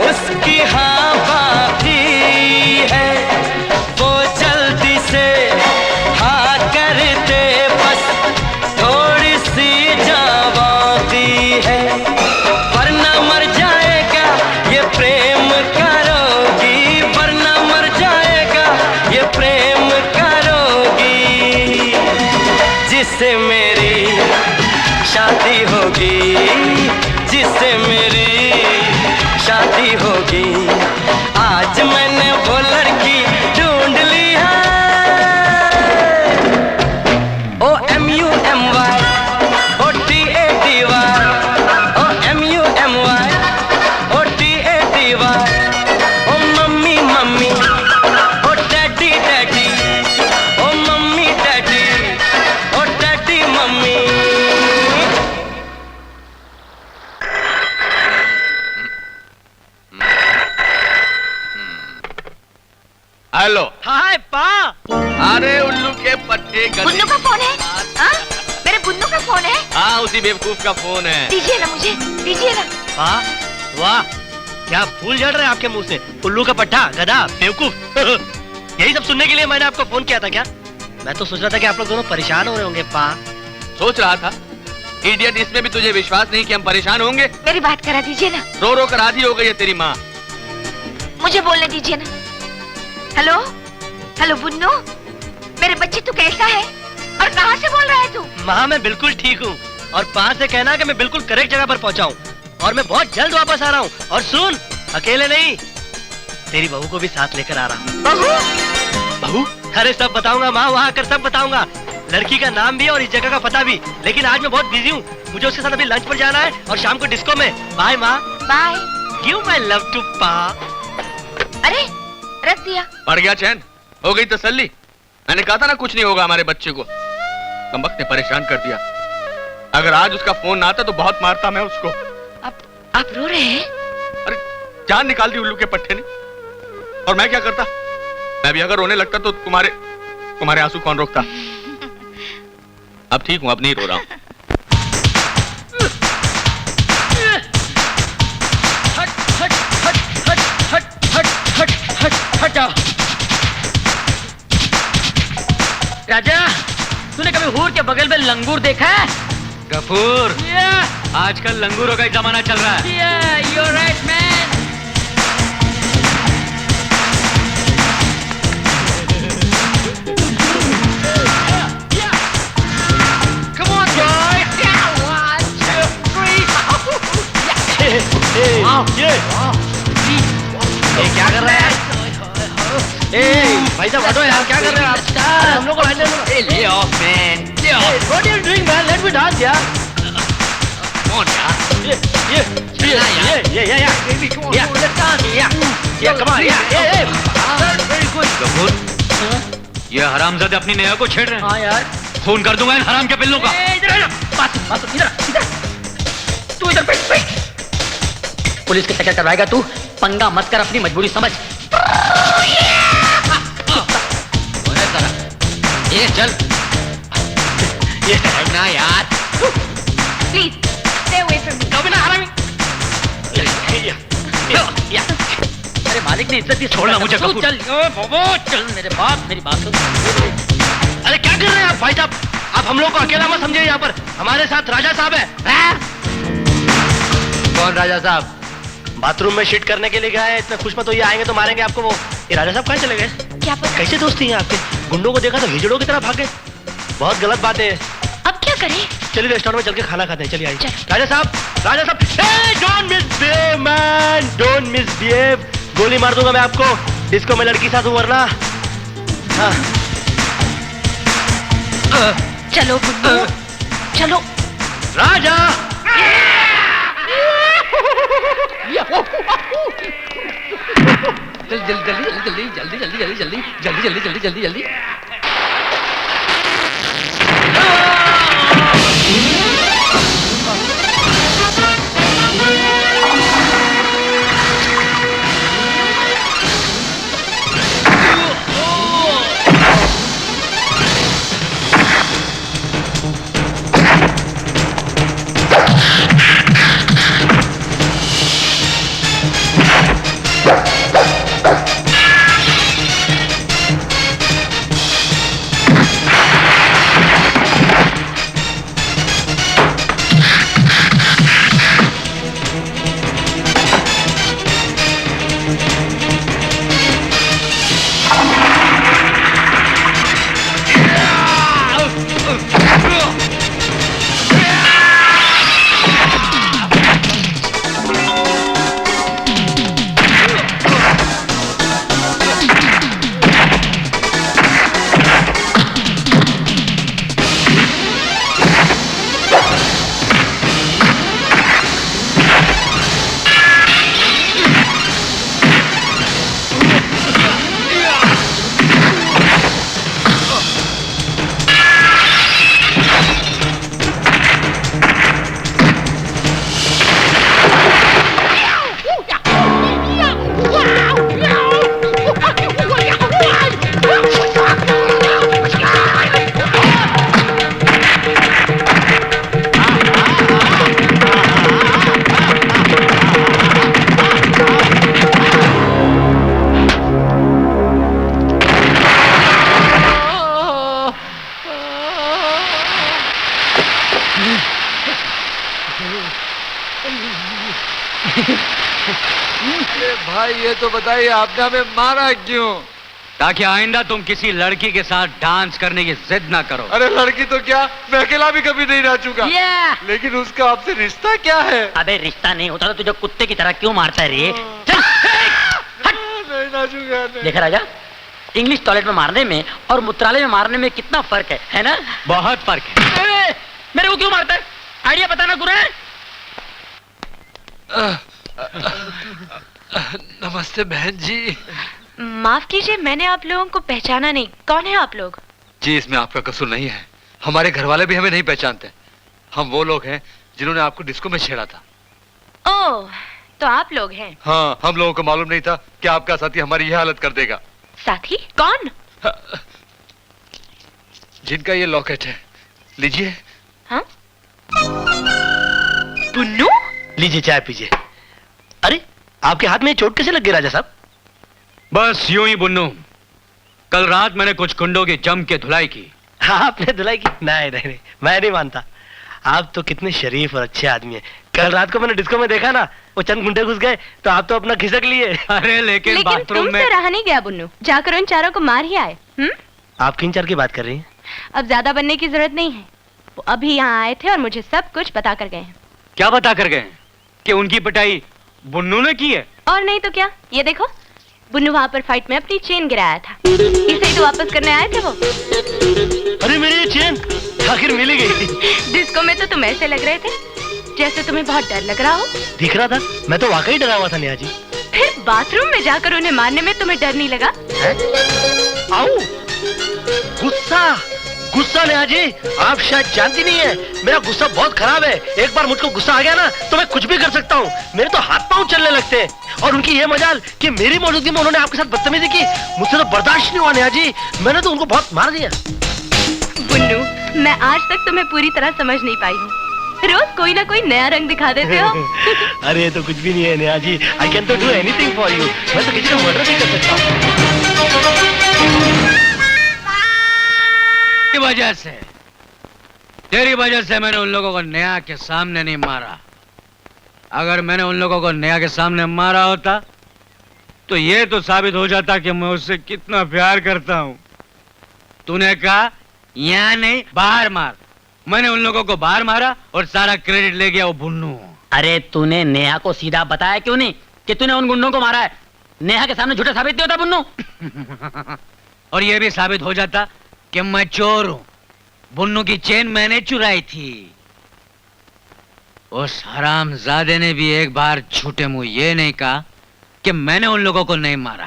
उसकी हाँ बाकी है, वो जल्दी से हाँ कर दे, बस थोड़ी सी जावाती है। वरना मर जाएगा ये प्रेम करोगी, वरना मर जाएगा ये प्रेम करोगी। जिससे मेरी शादी होगी, जिससे मेरी शादी होगी। आज मैंने वो लड़की ढूंढ ली है। OMUMY, OTADY, OMUMY, OTADY। ओ मम्मी मम्मी, ओ डैडी डैडी, ओ मम्मी डैडी, ओ डैडी मम्मी। हेलो। हाय पा। अरे उल्लू के पट्टे बुन्नू का फोन है? हाँ? मेरे बुन्नू का फोन है? हाँ, उसी बेवकूफ का फोन है। दीजिए ना मुझे, दीजिए ना। हाँ वाह, क्या फूल झड़ रहे हैं आपके मुंह से। उल्लू का पट्टा, गधा, बेवकूफ। यही सब सुनने के लिए मैंने आपको फोन किया था क्या? मैं तो सोच रहा था कि आप लोग दोनों परेशान हो रहे होंगे पा। सोच रहा था इडियट, इसमें भी तुझे विश्वास नहीं कि हम परेशान होंगे? मेरी बात करा दीजिए ना। रो रो कर आधी हो गई है तेरी माँ। मुझे बोलने दीजिए ना। हेलो हेलो बुन्नू, मेरे बच्चे तू कैसा है और कहाँ से बोल रहा है तू? माँ मैं बिल्कुल ठीक हूँ, और पा से कहना कि मैं बिल्कुल करेक्ट जगह पर पहुँचा हूँ, और मैं बहुत जल्द वापस आ रहा हूँ। और सुन, अकेले नहीं, तेरी बहू को भी साथ लेकर आ रहा हूँ। बहू? बहू? अरे सब बताऊंगा माँ, वहाँ आकर सब बताऊंगा। लड़की का नाम भी और इस जगह का पता भी। लेकिन आज मैं बहुत बिजी हूँ, मुझे उसके साथ अभी लंच पर जाना है और शाम को डिस्को में। बाय माँ। Bye. Give my love to pa. अरे रख दिया। पड़ गया चैन? हो गई तसल्ली? मैंने कहा था ना कुछ नहीं होगा हमारे बच्चे को। कमबख्त ने परेशान कर दिया। अगर आज उसका फोन ना आता तो बहुत मारता मैं उसको। आप रो रहे हैं? अरे जान निकाल दी उल्लू के पट्टे ने। और मैं क्या करता? मैं भी अगर रोने लगता तो तुम्हारे आंसू कौन रोकता? अब ठीक हूं, अब नहीं रो रहा हूं। हट जाओ। राजा, तूने कभी हूर के बगल में लंगूर देखा है? गफूर, आजकल लंगूरों का ही जमाना चल रहा है। You're right, man. Come on, guys. Yeah, 1, 2, 3. ये क्या कर रहा है यार? ए भाई साहब हटो यार, क्या कर रहे हैं आप? हम लोग को ले लो। Lay off man, lay off. What are you doing man? Let me dance यार। कौन यार? Yeah, come on, yeah. Very good. Gafoor, ये हरामजादे अपनी नेहा को छेड़ रहे हैं। हाँ यार। खून कर दूंगा इन हराम के पिल्लों का। इधर इधर तू इधर बैठ। पुलिस के चक्कर करवाएगा तू? पंगा मत कर, अपनी मजबूरी समझ। ये चल ये ना यार, please stay away from me. कभी ना हरामी। अरे मालिक ने इज्जत दी, छोड़ना मुझे तू कपूर। चल। ओ बाबा चल, मेरे बाप मेरी बात सुन। अरे क्या कर रहे हैं आप भाई साहब? आप हम लोग को अकेला मत समझिए, यहाँ पर हमारे साथ राजा साहब है। कौन राजा साहब? बाथरूम में शिट करने के लिए गए हैं, इतने खुश मत होइए, आएंगे तो मारेंगे आपको वो। ये राजा साहब कहाँ चले गए? क्या पता? कैसे दोस्ती हैं आपके? गुंडों को देखा तो हिजड़ों की तरह भागे। बहुत गलत बात है। अब क्या करें? चलिए रेस्टोरेंट में चल के खाना खाते हैं, चलिए आइए। चल। राजा साहब, hey, don't misbehave man, don't misbehave। गोली मार दूंगा मैं आपको, डिस्को में लड़की साथ हूँ वरना। हाँ। चलो बुड्ढू, चलो। राजा जल्दी जल्दी जल्दी जल्दी जल्दी जल्दी जल्दी जल्दी जल्दी जल्दी जल्दी जल्दी जल्दी। भाई ये तो बताइए आपने हमें मारा क्यों? ताकि आइंदा तुम किसी लड़की के साथ डांस करने की जिद ना करो। अरे लड़की तो क्या, मैं अकेला भी कभी नहीं नाचूंगा। लेकिन उसका आपसे रिश्ता क्या है? अबे रिश्ता नहीं होता तो तुझे कुत्ते की तरह क्यों मारता है रे? चल नहीं नाचूंगा। देखा राजा, इंग्लिश टॉयलेट में मारने में और मूत्रालय में मारने में कितना फर्क है ना? बहुत फर्क है। मेरे को क्यों मारता है? आइडिया बताना तुरंत। नमस्ते बहन जी। माफ कीजिए, मैंने आप लोगों को पहचाना नहीं। कौन है आप लोग? जी इसमें आपका कसूर नहीं है, हमारे घर वाले भी हमें नहीं पहचानते। हम वो लोग हैं जिन्होंने आपको डिस्को में छेड़ा था। ओह, तो आप लोग हैं? हाँ, हम लोगों को मालूम नहीं था कि आपका साथी हमारी यह हालत कर देगा। साथी? कौन? जिनका ये लॉकेट है, लीजिए। हाँ? पुन्नू? लीजिए चाय पीजिए। अरे आपके हाथ में चोट कैसे लग गई राजा साहब? बस यूं ही बुन्नू, कल रात मैंने कुछ कुंडों की जम के धुलाई की। आपने धुलाई की? नहीं नहीं नहीं, मैं नहीं मानता। आप तो कितने शरीफ और अच्छे आदमी हैं। कल रात को मैंने डिस्को में देखा ना, वो चंद गुंडे घुस गए तो आप तो अपना खिसक लिए। अरे लेकिन बाथरूम में तुमसे रहा नहीं गया बुन्नू, जाकर उन चारों को मार ही आए। आप किन चार की बात कर रही हैं? अब ज्यादा बनने की जरूरत नहीं है। वो अभी यहाँ आए थे और मुझे सब कुछ बता कर गए हैं। क्या बता कर गए? कि उनकी पिटाई बुन्नू ने की है। और नहीं तो क्या, ये देखो बुन्नू वहाँ पर फाइट में अपनी चेन गिराया था, इसे ही तो वापस करने आए थे वो। अरे मेरी ये चेन आखिर मिल गई। डिस्को में तो तुम ऐसे लग रहे थे जैसे तुम्हें बहुत डर लग रहा हो। दिख रहा था, मैं तो वाकई डरा हुआ था नेहा जी। फिर बाथरूम में जाकर उन्हें मारने में तुम्हें डर नहीं लगा? आओ, गुस्सा गुस्सा नेहा जी, आप शायद जानती नहीं है, मेरा गुस्सा बहुत खराब है। एक बार मुझको गुस्सा आ गया ना तो मैं कुछ भी कर सकता हूँ। मेरे तो हाथ पांव चलने लगते हैं। और उनकी ये मजाल कि मेरी मौजूदगी में उन्होंने आपके साथ बदतमीजी की, मुझसे तो बर्दाश्त नहीं हुआ नेहा जी। मैंने तो उनको बहुत मार दिया। बुन्नू, मैं आज तक तुम्हें पूरी तरह समझ नहीं पाई हूँ। रोज कोई ना कोई नया रंग दिखा देते हो। अरे तो कुछ भी नहीं है नेहा जी, आई कैन तो डू एनीथिंग फॉर यू। मैं तो किसी का मर्डर भी कर सकता हूँ। तेरी वजह से मैंने उन लोगों को नेहा के सामने नहीं मारा। अगर मैंने उन लोगों को नेहा के सामने मारा होता तो ये तो साबित हो जाता कि मैं उससे कितना प्यार करता हूँ। तूने कहा यहाँ नहीं बाहर मार, मैंने उन लोगों को बाहर मारा और सारा क्रेडिट ले गया वो बुन्नू। अरे तूने नेहा को सीधा बताया क्यों नहीं कि तूने उन गुंडों को मारा है? नेहा के सामने झूठा साबित नहीं होता बुन्नू। और ये भी साबित हो जाता कि मैं चोर हूँ। बुन्नू की चेन मैंने चुराई थी। उस हरामजादे ने भी एक बार झूठे मुंह ये नहीं कहा कि मैंने उन लोगों को नहीं मारा।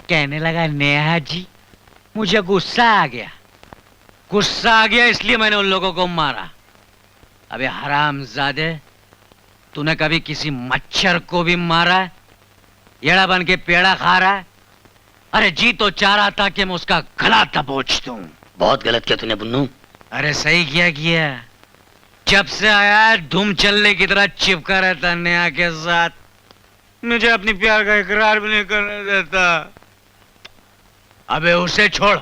कहने लगा नेहा जी मुझे गुस्सा आ गया, गुस्सा आ गया इसलिए मैंने उन लोगों को मारा। अबे हरामजादे, तूने कभी किसी मच्छर को भी मारा है? येड़ा बन के पेड़ा खा रहा है? अरे जी तो चाह रहा था कि मैं उसका गला दबोच दूं। बहुत गलत किया तूने बुन्नू। अरे सही किया। जब से आया धूम चलने की तरह चिपका रहता नेहा के साथ, मुझे अपनी प्यार का इकरार भी नहीं करने देता। अबे उसे छोड़।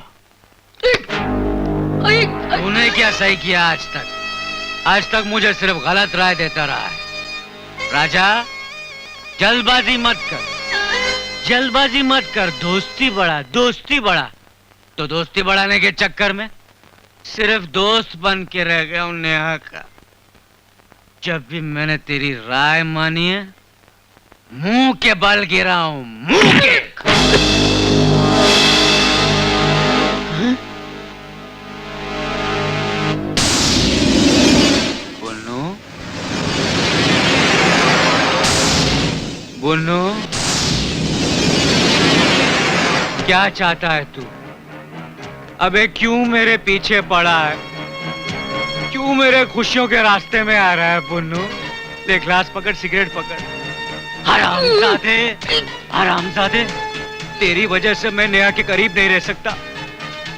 तूने क्या सही किया आज तक? आज तक मुझे सिर्फ गलत राय देता रहा है। राजा, जल्दबाजी मत कर, दोस्ती बढ़ा। तो दोस्ती बढ़ाने के चक्कर में सिर्फ दोस्त बन के रह गया हूं नेहा का। जब भी मैंने तेरी राय मानी है, मुंह के बल गिरा हूं, मुंह के। बुन्नू, क्या चाहता है तू? अबे क्यों मेरे पीछे पड़ा है? क्यों मेरे खुशियों के रास्ते में आ रहा है बुन्नू? ले ग्लास पकड़, सिगरेट पकड़। हरामजादे, तेरी वजह से मैं नेहा के करीब नहीं रह सकता।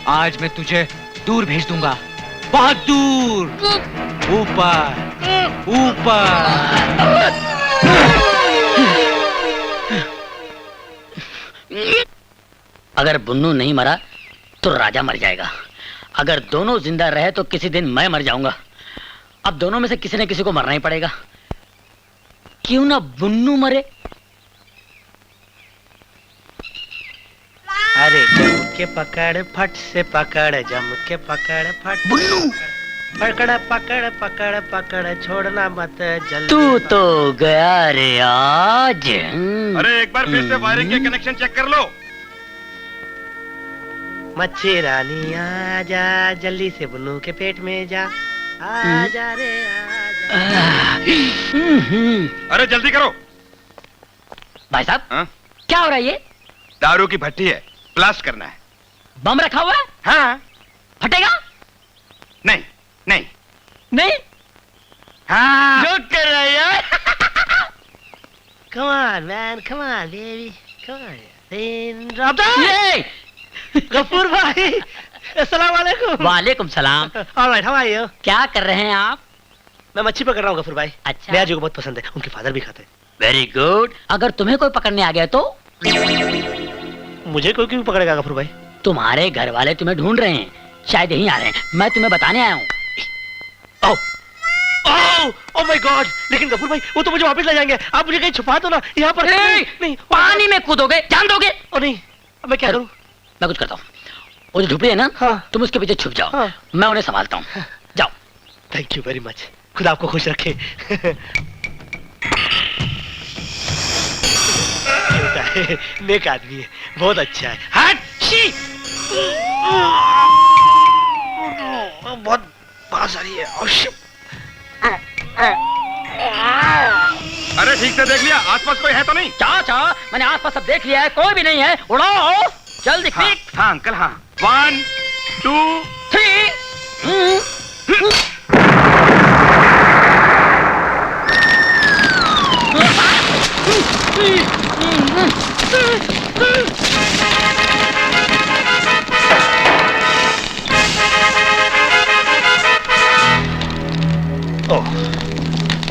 आज मैं तुझे दूर भेज दूंगा, बहुत दूर, ऊपर। अगर बुन्नू नहीं मरा तो राजा मर जाएगा। अगर दोनों जिंदा रहे तो किसी दिन मैं मर जाऊंगा। अब दोनों में से किसी न किसी को मरना ही पड़ेगा। क्यों ना बुन्नू मरे? अरे जम के पकड़ फट से पकड़, जम के पकड़ फट। बुन्नू पकड़ छोड़ना मत जल्दी। तू तो गया रे आज। अरे एक बार फिर से वायरिंग के कनेक्शन चेक कर लो। मच्छी रानी आजा, जल्दी से बुन्नू के पेट में जा। आजा रे आजा। अरे जल्दी करो। भाई साहब, हाँ? क्या हो रहा है ये? दारू की भट्टी है, ब्लास्ट करना है। बम रखा हुआ है? हाँ। फटेगा? नहीं। हाँ। जोक कर रहा है यार। Come on man, come on baby, come on. ये! गफूर भाई, अस्सलाम वालेकुम। वालेकुम सलाम। All right, how are you? क्या कर रहे हैं आप? मैं मच्छी पकड़ रहा हूँ गफूर भाई। अच्छा। नेहा जी को बहुत पसंद है, उनके फादर भी खाते हैं। Very good. अगर तुम्हें कोई पकड़ने आ गया तो? मुझे कोई क्यों पकड़ेगा गफूर भाई? तुम्हारे घर वाले तुम्हें ढूंढ रहे हैं, शायद यहीं आ रहे हैं। मैं तुम्हें बताने आया हूँ। ओह माय गॉड! लेकिन गफूर भाई वो तो मुझे वापस ले जाएंगे। आप मुझे कहीं छुपा दो ना, यहाँ पर। नहीं, पानी में कूदोगे, जान दोगे। ओ नहीं, अब मैं क्या करूँ? मैं कुछ करता हूँ। वो जो झुपड़ी है ना, हाँ। तुम उसके पीछे छुप जाओ। हाँ। मैं उन्हें संभालता हूँ। जाओ। Thank you very much. खुदा आपको खुश रखे। नेक आदमी है, बहुत अच्छा है। हट छी! बहुत बास आ रही है। अरे ठीक से देख लिया, आसपास कोई है तो नहीं? चाचा, मैंने आसपास सब देख लिया है, कोई भी नहीं है। उड़ाओ जल्दी। हाँ अंकल, हाँ। 1 2 3।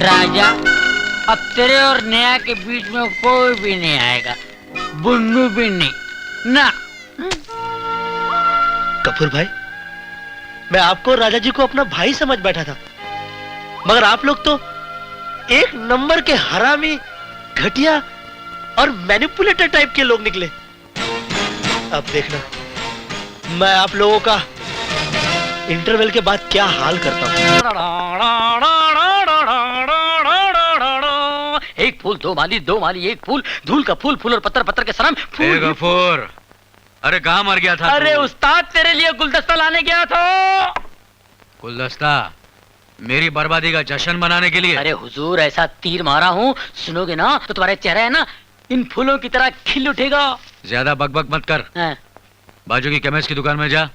राजा, अब तेरे और नया के बीच में कोई भी नहीं आएगा, बुन्नू भी नहीं ना। कपूर भाई, मैं आपको और राजा जी को अपना भाई समझ बैठा था, मगर आप लोग तो एक नंबर के हरामी, घटिया और मैनिपुलेटर टाइप के लोग निकले। अब देखना मैं आप लोगों का इंटरवल के बाद क्या हाल करता हूँ। एक फूल दो माली, दो माली एक फूल, धूल का फूल, फूल और पत्थर, पत्थर के सनम फूल। गफूर, अरे कहाँ मर गया था? अरे उस्ताद, तेरे लिए गुलदस्ता लाने गया था। गुलदस्ता? मेरी बर्बादी का जश्न मनाने के लिए? अरे हुजूर, ऐसा तीर मारा हूँ, सुनोगे ना तो तुम्हारे चेहरा है ना इन फूलों की तरह खिल उठेगा। ज्यादा बकबक मत कर। बाजू की केमिस्ट की दुकान में जा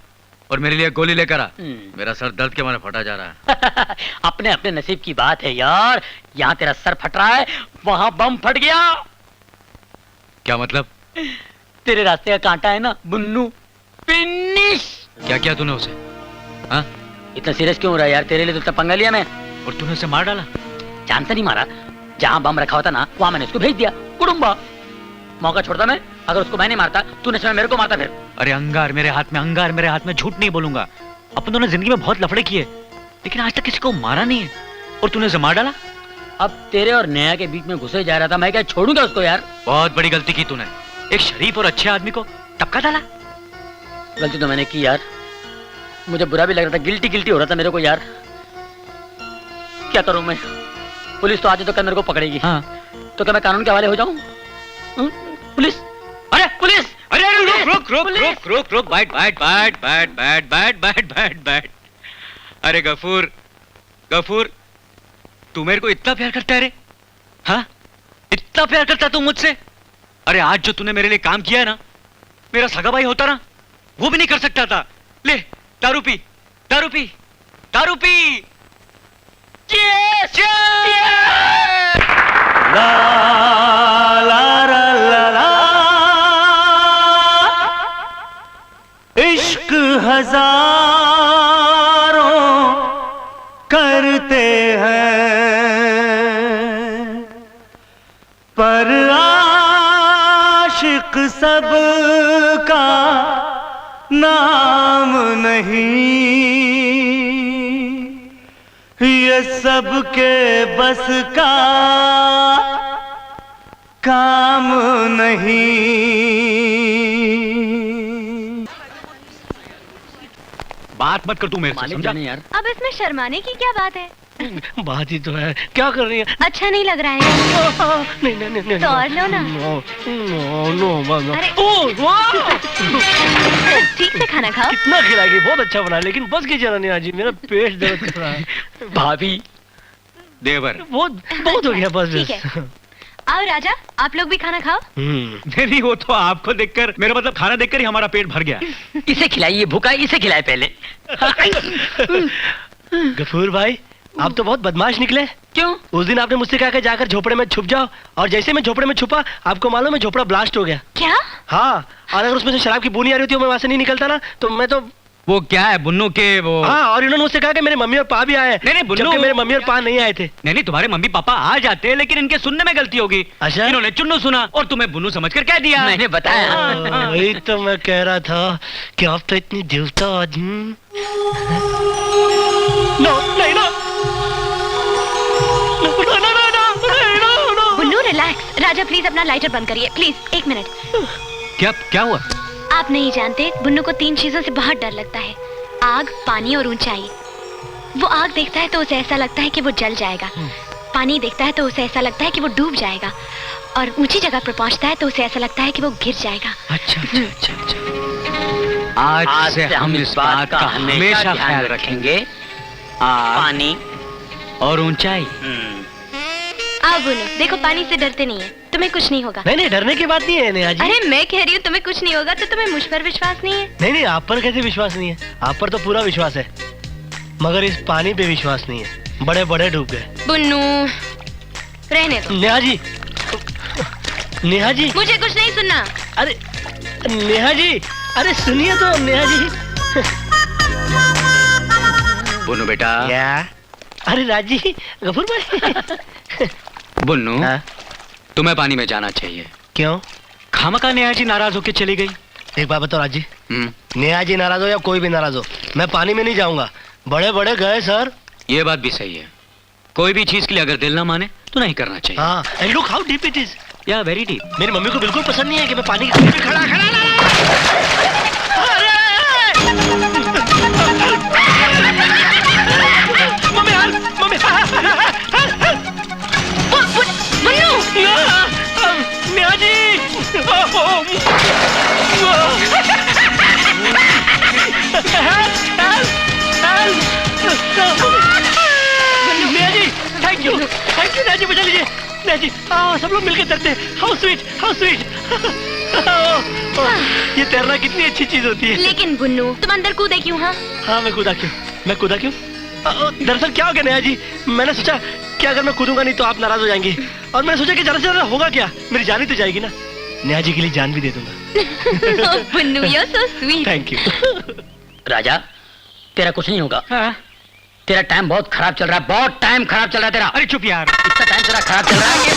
और मेरे लिए गोली लेकर आ। मेरा सर दर्द के मारे फटा जा रहा है। अपने अपने नसीब की बात है यार, यहाँ तेरा सर फट रहा है, वहाँ बम फट गया। क्या मतलब? तेरे रास्ते का कांटा है ना बुन्नू, फिनिश। क्या किया तूने उसे? हाँ? इतना सीरियस क्यों हो रहा है यार? तेरे लिए तो इतना पंगा लिया मैं। और तूने उसे मार डाला? जान से नहीं मारा, जहाँ बम रखा होता ना वहाँ मैंने उसको भेज दिया, कुडुम्बा। मौका छोड़ता मैं, अगर उसको मैंने मारता तूने समय मेरे को मारता फिर। अरे अंगार मेरे हाथ में, अंगार मेरे हाथ में, झूठ नहीं बोलूंगा। अपन दोनों जिंदगी में बहुत लफड़े किए, लेकिन आज तक किसी को मारा नहीं है, और तूने उसे मार डाला। अब तेरे और नया के बीच में घुसे जा रहा था, मैं क्या छोड़ूंगा उसको यार? बहुत बड़ी गलती की तूने, एक शरीफ और अच्छे आदमी को टपका डाला। गलती तो मैंने की यार, मुझे बुरा भी लग रहा था, गिल्टी गिल्टी हो रहा था मेरे को यार। क्या करूं मैं? पुलिस तो आज तो कल मेरे को पकड़ेगी। हाँ। तो क्या मैं कानून के हवाले हो जाऊं? पुलिस, अरे पुलिस, अरे रुक रुक रुक रुक रुक रुक, बैठ बैठ बैठ बैठ बैठ बैठ बैठ बैठ बैठ। अरे गफूर, गफूर, तू मेरे को इतना प्यार करता है रे? हाँ, इतना प्यार करता तू मुझसे? अरे आज जो तूने मेरे लिए काम किया है ना, मेरा सगा भाई होता ना वो भी नहीं कर सकता था। ले दारू पी, दारू पी, दारू पी। Cheers! Cheers! ला ला ला ला, इश्क हजारों करते हैं, पर आशिक सबका नाम नहीं, ये सबके बस का काम नहीं। बात मत कर तू मेरे से, समझा? यार अब इसमें शर्माने की क्या बात है? बात ही तो है, क्या कर रही है? अच्छा नहीं लग रहा है? नहीं नहीं नहीं, तो और लो ना। अरे ठीक से खाना खाओ। कितना खिलाएगी? बहुत अच्छा बना, लेकिन बस की जरा नहीं आज, मेरा पेट दर्द कर रहा है। भाभी, देवर, बहुत हो गया बस। ठीक है, आओ राजा, आप लोग भी खाना खाओ। नहीं, वो तो आपको देखकर, मेरा मतलब खाना देखकर ही हमारा पेट भर गया। इसे खिलाइए, भूखा इसे खिलाए पहले। गफूर भाई, आप तो बहुत बदमाश निकले। क्यों? उस दिन आपने मुझसे कहा कि जाकर झोपड़े में छुप जाओ, और जैसे मैं झोपड़े में छुपा, आपको मालूम है झोपड़ा ब्लास्ट हो गया। क्या? हाँ, और अगर उसमें से शराब की बूंदी आ रही थी, मैं वहां से नहीं निकलता ना, तो मैं तो वो क्या है बुन्नू के वो? हाँ, और इन्होंने मुझसे कहा कि मेरे मम्मी और पापा भी आए। नहीं बुन्नू, मेरे मम्मी और पापा नहीं आए थे। नहीं, तुम्हारे मम्मी पापा आ जाते, लेकिन इनके सुनने में गलती होगी। अच्छा? इन्होंने चुन्नू सुना और तुम्हें बुन्नू समझकर कह दिया। मैंने बताया। वही तो मैं कह रहा था कि आप तो इतनी देवता आदमी। बुन्नू रिलैक्स। राजा प्लीज अपना लाइटर बंद करिए, प्लीज 1 मिनट। क्या हुआ? आप नहीं जानते, बुन्नू को 3 चीजों से बहुत डर लगता है, आग, पानी और ऊंचाई। वो आग देखता है तो उसे ऐसा लगता है कि वो जल जाएगा, पानी देखता है तो उसे ऐसा लगता है कि वो डूब जाएगा, और ऊंची जगह पर पहुंचता है तो उसे ऐसा लगता है कि वो गिर जाएगा। अच्छा अच्छा अच्छा अच्छा। आज से हम इस बात का हमेशा ख्याल रखेंगे। पानी और ऊंचाई। आओ बुनो, देखो पानी से डरते नहीं है, तुम्हें कुछ नहीं होगा। नहीं नहीं, डरने की बात नहीं है नेहा जी। अरे मैं कह रही हूँ तुम्हें कुछ नहीं होगा, तो तुम्हें मुझ पर विश्वास नहीं है? नहीं नहीं, आप पर कैसे विश्वास नहीं है? आप पर तो पूरा विश्वास है, मगर इस पानी पे विश्वास नहीं है। बड़े बड़े डूब गए। बुन्नू रहने दो। नेहा जी, नेहा जी, मुझे कुछ नहीं सुनना। अरे नेहा जी, अरे सुनिए तो नेहा जी। बुन्नू बेटा। क्या? अरे राजी, गफूर भाई। बुन्नू, तुम्हें पानी में जाना चाहिए। क्यों? खामखा नेहा जी नाराज होके चली गई। एक बात बताओ राजी, नेहा जी नाराज हो या कोई भी नाराज हो, मैं पानी में नहीं जाऊंगा। बड़े बड़े गए सर। ये बात भी सही है, कोई भी चीज के लिए अगर दिल ना माने तो नहीं करना चाहिए। हाँ, and look how deep it is. या वेरी डीप। मेरी मम्मी को बिल्कुल पसंद नहीं है कि मैं पानी के बीच में खड़ा mummy Neha ji. Neha ji, thank you Neha ji, बचा लीजिए नेहा जी। सब लोग मिलकर तैरते हैं। How sweet, how sweet. ये तैरना कितनी अच्छी चीज होती है। लेकिन बुन्नू, तुम अंदर कूदे क्यों? हाँ मैं कूदा क्यों? दरअसल क्या हो गया नेहा जी, मैंने सोचा कि अगर मैं कूदूंगा नहीं तो आप नाराज हो जाएंगी, और मैंने सोचा कि ज्यादा से ज्यादा होगा क्या, मेरी जान ही तो जाएगी ना। नेहा जी के लिए जान भी दे दूंगा। Bunnu, you're so sweet. Thank you. Raja, तेरा कुछ नहीं होगा। तेरा टाइम बहुत खराब चल रहा है, बहुत टाइम खराब चल रहा है तेरा। अरे चुप यार, इतना टाइम तेरा खराब चल रहा है कि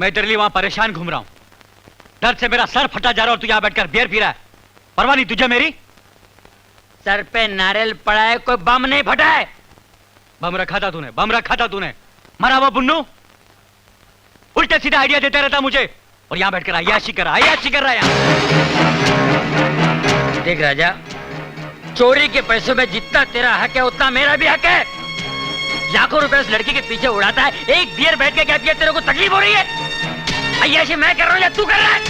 मैं तेरे लिए वहां परेशान घूम रहा हूं, डर से मेरा सर फटा जा रहा है और तू यहां बैठकर बियर पी रहा है। परवाह नहीं तुझे मेरी? सर पे नारियल पड़ा है, कोई बम नहीं फटा है। बम रखा था तूने, मरा वो बुन्नू उल्टे सीधा आइडिया देता रहता मुझे, और यहां बैठकर अय्याशी कर रहा है। देख राजा, चोरी के पैसों में जितना तेरा हक है उतना मेरा भी हक है। लाखों रुपए उस लड़की के पीछे उड़ाता है, एक बियर बैठ के कहती है तेरे को तकलीफ हो रही है। अय्याशी मैं कर रहा हूं या तू कर रहा है?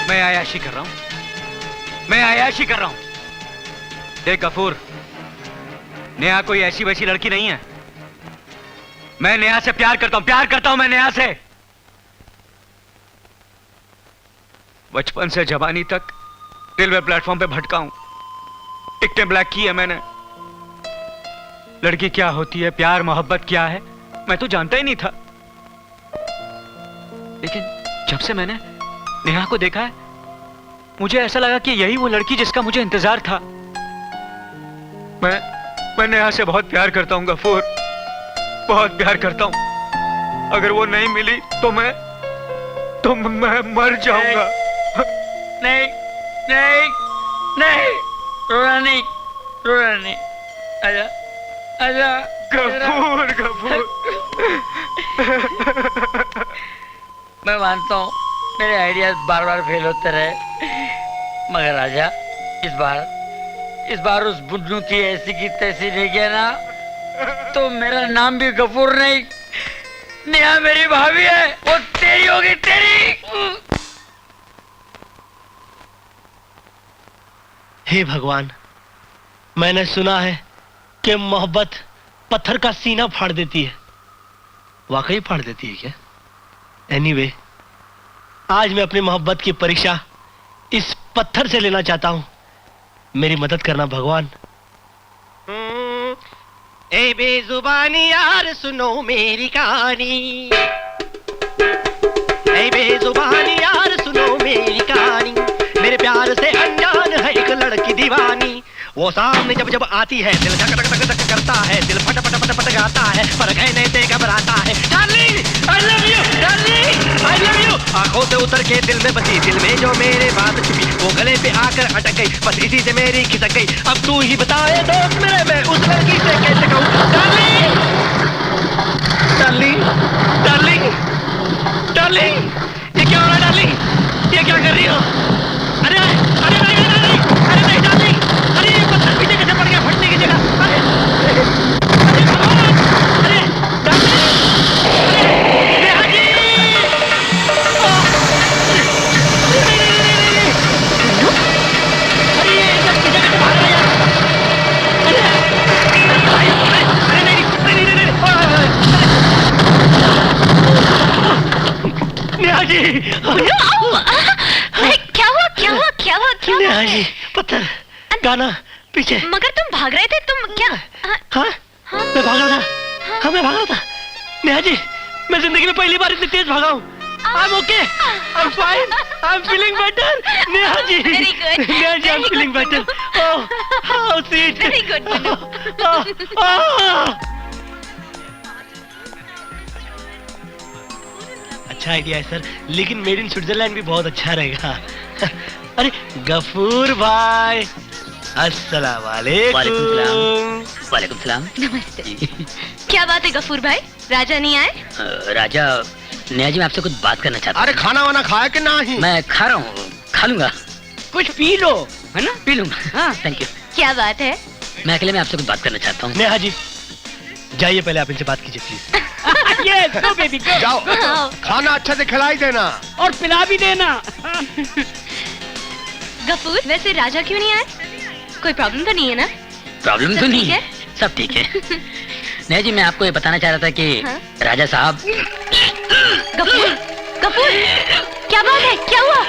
मैं अय्याशी कर रहा हूं। देख गफूर, नेहा कोई ऐसी वैसी लड़की नहीं है। मैं नेहा से प्यार करता हूं मैं नेहा से। बचपन से जवानी तक रेलवे प्लेटफॉर्म पे भटका हूं, टिकटें ब्लैक की है मैंने। लड़की क्या होती है, प्यार मोहब्बत क्या है, मैं तो जानता ही नहीं था। लेकिन जब से मैंने नेहा को देखा है, मुझे ऐसा लगा कि यही वो लड़की जिसका मुझे इंतजार था। मैं नेहा से बहुत प्यार करता हूं गफूर, बहुत प्यार करता हूं। अगर वो नहीं मिली तो मैं मर जाऊंगा। नहीं, रोना नहीं। आजा गफूर। मैं मानता हूँ मेरे आइडियाज बार बार फेल होते रहे, मगर राजा इस बार उस बुन्नू की ऐसी की तैसी नहीं किया ना, तो मेरा नाम भी गफूर नहीं, नेहा मेरी भाभी है, वो तेरी होगी, तेरी। हे भगवान, मैंने सुना है कि मोहब्बत पत्थर का सीना फाड़ देती है। वाकई फाड़ देती है क्या? एनीवे, आज मैं अपनी मोहब्बत की परीक्षा इस पत्थर से लेना चाहता हूं। मेरी मदद करना भगवान। ए बेजुबानी यार सुनो मेरी कहानी, ए बेजुबानी यार सुनो मेरी कहानी। मेरे प्यार से अनजान है एक लड़की दीवानी, वो सामने जब जब आती है दिल धक धक धक धक करता है, दिल फट फट फट फट गाता है, पर कहने से घबराता है। Darling I love you, darling I love you. आंखों से उतर के दिल में बसी, दिल में जो मेरे बात छुपी, वो गले पे आकर अटक गई, बस इसी से मेरी खिसक गई। अब तू ही बताए दोस्त मेरे, मैं उस लड़की से कैसे कहूँ? डार्लिंग डार्लिंग डार्लिंग डार्लिंग, ये क्या हो रहा है डार्लिंग? ये क्या कर रही हो? अरे अरे नहीं नहीं नहीं, अरे नहीं डार्लिंग, अरे ये पत्थर पीछे कैसे पड़ गया फटने की जगह? अरे अरे भगवान, अरे डार्लिंग, अरे नेहा जी, अरे ये सब पीछे कैसे भाग रहा है यार? अरे नहीं नहीं नहीं नहीं, नेहा जी, क्या हुआ क्या हुआ क्या हुआ क्या हुआ? नेहा जी, पत्थर, गाना पीछे। मगर तुम भाग रहे थे, तुम क्या? हाँ? मैं भाग रहा था। हाँ मैं भाग रहा था। नेहा जी, मैं जिंदगी में पहली बार इतनी तेज भागा हूँ। I'm okay. I'm fine. I'm feeling better. Neha ji, Very good. Neha ji, I'm feeling better. Oh, how sweet. Very good, Manu. अच्छा आइडिया है सर, लेकिन मेड इन स्विट्जरलैंड भी बहुत अच्छा रहेगा। अरे गफूर भाई, अस्सलाम वालेकुम। वालेकुम सलाम। नमस्ते। क्या बात है गफूर भाई, राजा नहीं आए? राजा, नेहा जी मैं आपसे कुछ बात करना चाहता हूँ। अरे खाना वाना खाया कि नहीं? मैं खा रहा हूँ, खा लूंगा। कुछ पी लो, है ना? पी लूंगा। हाँ थैंक यू। क्या बात है? मैं अकेले में आपसे कुछ बात करना चाहता हूँ। नेहा जी, जाइए पहले आप इनसे बात कीजिए प्लीज। ये गो बेबी गो। जाओ, खाना अच्छा से खिलाई देना और पिला भी देना। गफूर, वैसे राजा क्यों नहीं आए? कोई प्रॉब्लम तो नहीं है ना? प्रॉब्लम सब तो नहीं ठीक है, सब ठीक है। नेहा जी मैं आपको ये बताना चाह रहा था कि हाँ? राजा साहब। गफूर, गफूर, क्या बात है? क्या हुआ?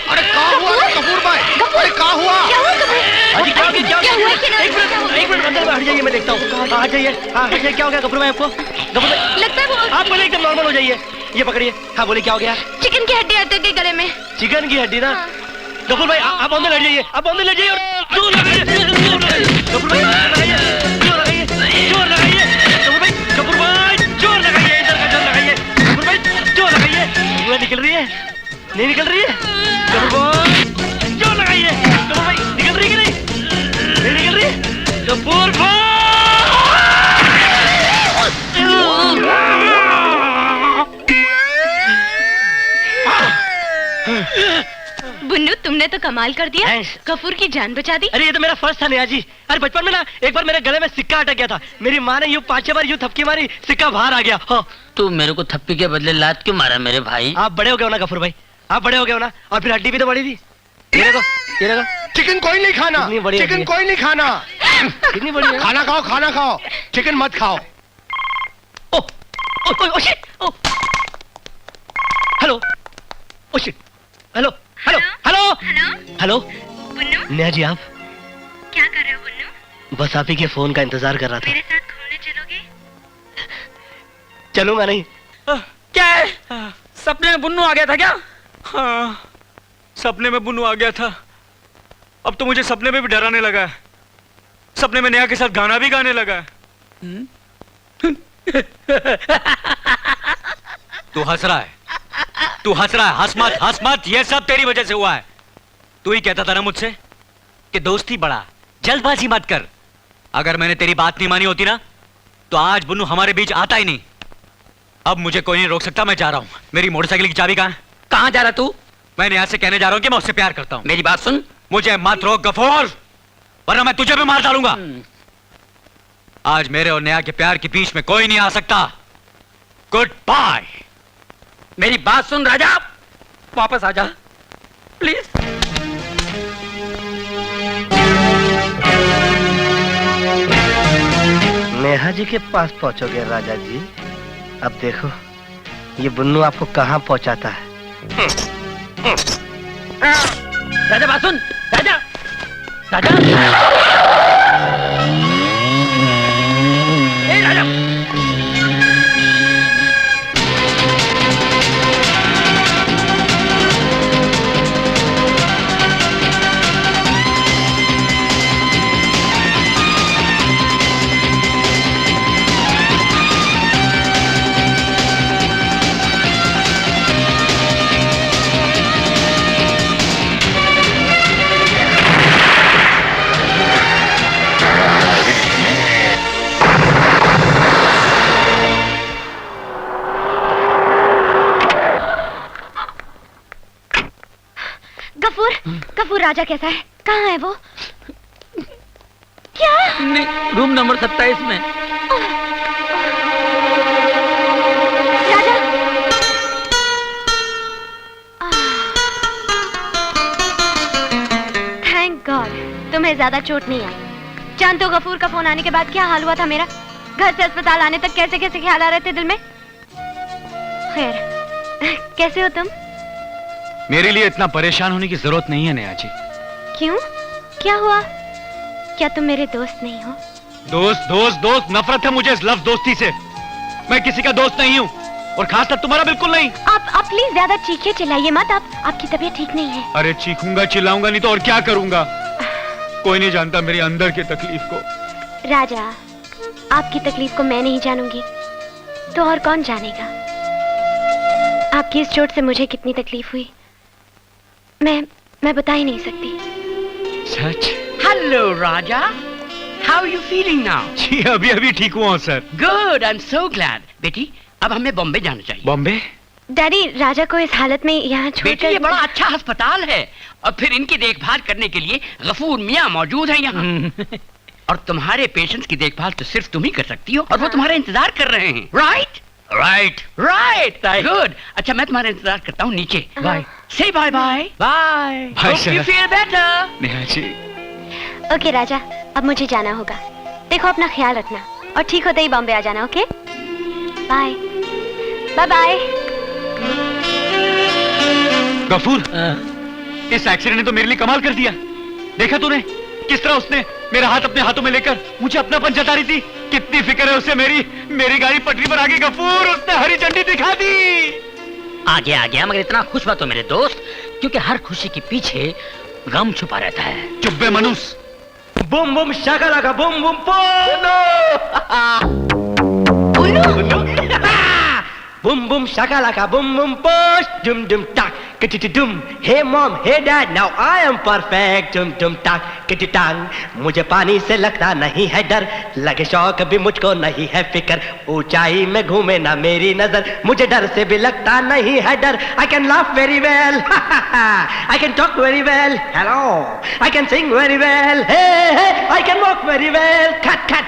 अरे क्या हुआ गफूर भाई? अरे क्या हुआ? क्या हुआ गफूर? अजी क्या क्या हुआ कि नहीं? एक मिनट अंदर हट जाइए, मैं देखता हूँ। हाँ हट जाइए, हाँ हट जाइए। क्या हो गया गफूर भाई आपको? गफूर भाई लगता है वो आप बोले एकदम नॉर्मल हो जाइए। ये पकड़िए। हाँ बोले क्या हो गया? चिकन की हड्डी अटक गई गले में। चिकन की हड्डी ना? गफूर भाई आप अंदर लड़ जाइए, आप अंदर लड़ जाइए और जोर लगाइए, जोर लगाइए। गफूर भाई लगाइए, जोर लगाइए, जोर लगाइए। गफूर भाई जोर लगाइए, इधर का जोर लगाइए। गफूर भाई जोर लगाइए। पूरा निकल रही है? नहीं निकल रही है? गफूर भाई जोर लगाइए। गफूर भाई निकल रही है कि नहीं? नहीं निकल रही है? गफूर भाई बुन्नू, तुमने तो कमाल कर दिया। गफूर की जान बचा दी। अरे ये तो मेरा फर्स्ट था नेहा जी। अरे बचपन में ना एक बार मेरे गले में सिक्का अटक गया था। मेरी माँ ने यूं 5-6 बार यूं थपकी मारी, सिक्का बाहर आ गया। हाँ। तू मेरे को थप्पी के बदले लात क्यों मारा मेरे भाई? आप बड़े हो गए हो ना गफूर भाई, आप बड़े हो गए हो ना। और फिर हड्डी भी तो बड़ी थी। ये देखो, ये देखो। चिकन कोई नहीं खाना, कितनी बड़ी हड्डी चिकन है। कोई नहीं खाना। कितनी बड़ी है? खाना खाओ, खाना खाओ, चिकन मत खाओ। Oh, oh, oh, oh, shit, oh. Hello, oh shit, hello, hello, hello, hello. Neha ji आप क्या कर रहे हो बुन्नू? बस आप ही के फोन का इंतजार कर रहा था। मेरे साथ घूमने चलोगे? चलूंगा नहीं। क्या है? सपने में बुन्नू आ गया था क्या? हाँ, सपने में बुन्नू आ गया था। अब तो मुझे सपने में भी डराने लगा है। सपने में नेहा के साथ गाना भी गाने लगा है। तू हंस रहा है, तू हंस रहा है। हंस मत, हंस मत। ये सब तेरी वजह से हुआ है। तू ही कहता था ना मुझसे कि दोस्ती बढ़ा, जल्दबाजी मत कर। अगर मैंने तेरी बात नहीं मानी होती ना तो आज बुन्नू हमारे बीच आता ही नहीं। अब मुझे कोई नहीं रोक सकता, मैं जा रहा हूं। मेरी मोटरसाइकिल की चाबी कहां है? कहाँ जा रहा तू? मैंने यहाँ से कहने जा रहा हूं कि मैं उससे प्यार करता हूं। मेरी बात सुन। मुझे मत रोक गफूर, वरना मैं तुझे भी मार डालूंगा। आज मेरे और नेहा के प्यार के बीच में कोई नहीं आ सकता। Good bye. मेरी बात सुन राजा, वापस आ जा प्लीज। नेहा जी के पास पहुंचोगे राजा जी। अब देखो ये बुन्नू आपको कहां पहुंचाता है। राजा बात सुन। राजा, राजा, ए राजा। राजा कैसा है? कहाँ है वो? क्या? रूम नंबर 27 में। राजा। थैंक गॉड तुम्हें ज्यादा चोट नहीं आई। जानते हो गफूर का फोन आने के बाद क्या हाल हुआ था मेरा? घर से अस्पताल आने तक कैसे कैसे ख्याल आ रहे थे दिल में। खैर कैसे हो तुम? मेरे लिए इतना परेशान होने की जरूरत नहीं है नेहा जी। क्यों? क्या हुआ? क्या तुम मेरे दोस्त नहीं हो? दोस्त दोस्त दोस्त नफरत है मुझे इस लफ्ज दोस्ती से। मैं किसी का दोस्त नहीं हूँ और खासकर तुम्हारा बिल्कुल नहीं। आप प्लीज ज्यादा चीखिए चिल्लाइए मत। आपकी तबीयत ठीक नहीं है। अरे चीखूंगा चिल्लाऊंगा नहीं तो और क्या करूंगा। कोई नहीं जानता मेरे अंदर की तकलीफ को। राजा आपकी तकलीफ को मैं नहीं जानूंगी तो और कौन जानेगा? आपकी इस चोट से मुझे कितनी तकलीफ हुई मैं बता ही नहीं सकती। सच? Hello Raja, how are you feeling now? जी अभी ठीक हुआ sir. Good, I am so glad. बेटी अब हमें बॉम्बे जाना चाहिए। बॉम्बे? डैडी राजा को इस हालत में यहाँ बेटी ये बड़ा अच्छा अस्पताल है और फिर इनकी देखभाल करने के लिए गफूर मियाँ मौजूद है यहाँ। और तुम्हारे पेशेंट्स की देखभाल तो सिर्फ तुम ही कर सकती हो और वो तुम्हारा इंतजार कर रहे हैं। Right right right good. अच्छा मैं तुम्हारा इंतजार करता हूँ नीचे। Bye. Say bye bye bye. Hope you feel better. Neha ji. Okay Raja अब मुझे जाना होगा। देखो अपना ख्याल रखना और ठीक होते ही बॉम्बे आ जाना। Okay bye bye bye. Gafoor इस एक्सीडेंट ने तो मेरे लिए कमाल कर दिया। देखा तूने किस तरह उसने मेरा हाथ अपने हाथों में लेकर मुझे अपनापन जता रही थी। कितनी फिक्र है उसे मेरी गाड़ी पटरी पर आ गई। गफूर उसने हरी झंडी दिखा दी। आ गया मगर इतना खुश मत हो मेरे दोस्त, क्योंकि हर खुशी के पीछे गम छुपा रहता है। चुप बे मनुस। Boom boom shakalaka boom boom पोनो। Boom boom shakalaka boom boom push dum dum tak kitty dum. Hey mom, hey dad, now I am perfect dum dum tak kitty tang. मुझे पानी से लगता नहीं है डर, लगे शौक भी मुझको नहीं है फिकर। ऊंचाई में घूमे ना मेरी नजर, मुझे डर से भी लगता नहीं है डर। I can laugh very well, I can talk very well, hello. I can sing very well, hey hey. I can walk very well, cut cut.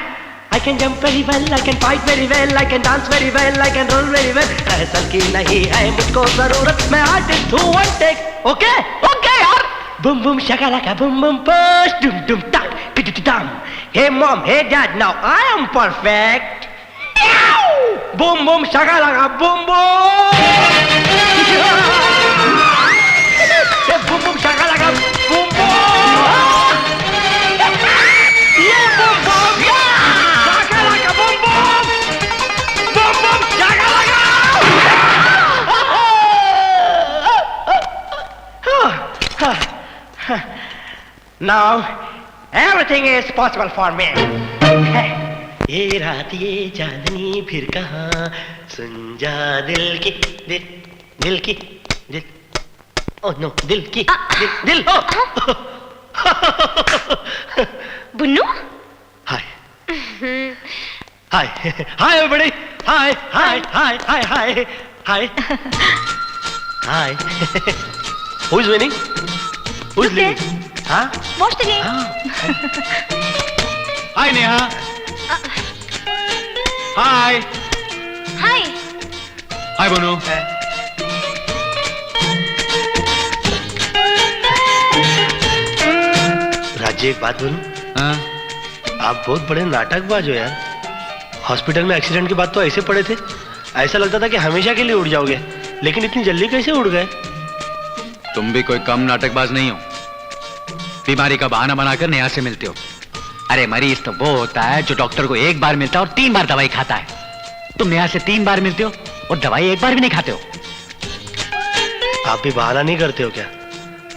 I can jump very well, I can fight very well, I can dance very well, I can roll very well. Rehearsal की नहीं है मुझको जरूरत, मैं artist हूँ one take. Okay, okay यार. Boom boom shakalaka boom boom push dum dum tak kitty dum. Hey mom, hey dad, now I am perfect. Boom boom shakalaka boom boom. Hey boom boom shakalaka boom boom. Yeah boom boom yeah. Now everything is possible for me. ये रात ये चांदनी फिर कहाँ, सुन जा दिल की दिल oh no दिल की दिल बुन्नू हाय हाय हाय everybody hi hi hi hi hi hi hi who is winning? Who's leading? हाँ? Watch the game. हाय नेहा। हाय हाय हाय बोनो। राज्य एक बात बोलूं? हाँ? आप बहुत बड़े नाटकबाज हो यार। हॉस्पिटल में एक्सीडेंट के बाद तो ऐसे पड़े थे, ऐसा लगता था कि हमेशा के लिए उड़ जाओगे, लेकिन इतनी जल्दी कैसे उड़ गए? तुम भी कोई कम नाटकबाज नहीं हो। बीमारी का बहाना बनाकर नेहा से मिलते हो। अरे मरीज तो वो होता है जो डॉक्टर को एक बार मिलता है और 3 बार दवाई खाता है। तुम नेहा से 3 बार मिलते हो और दवाई एक बार भी नहीं खाते हो। आप भी बहाना नहीं करते हो क्या?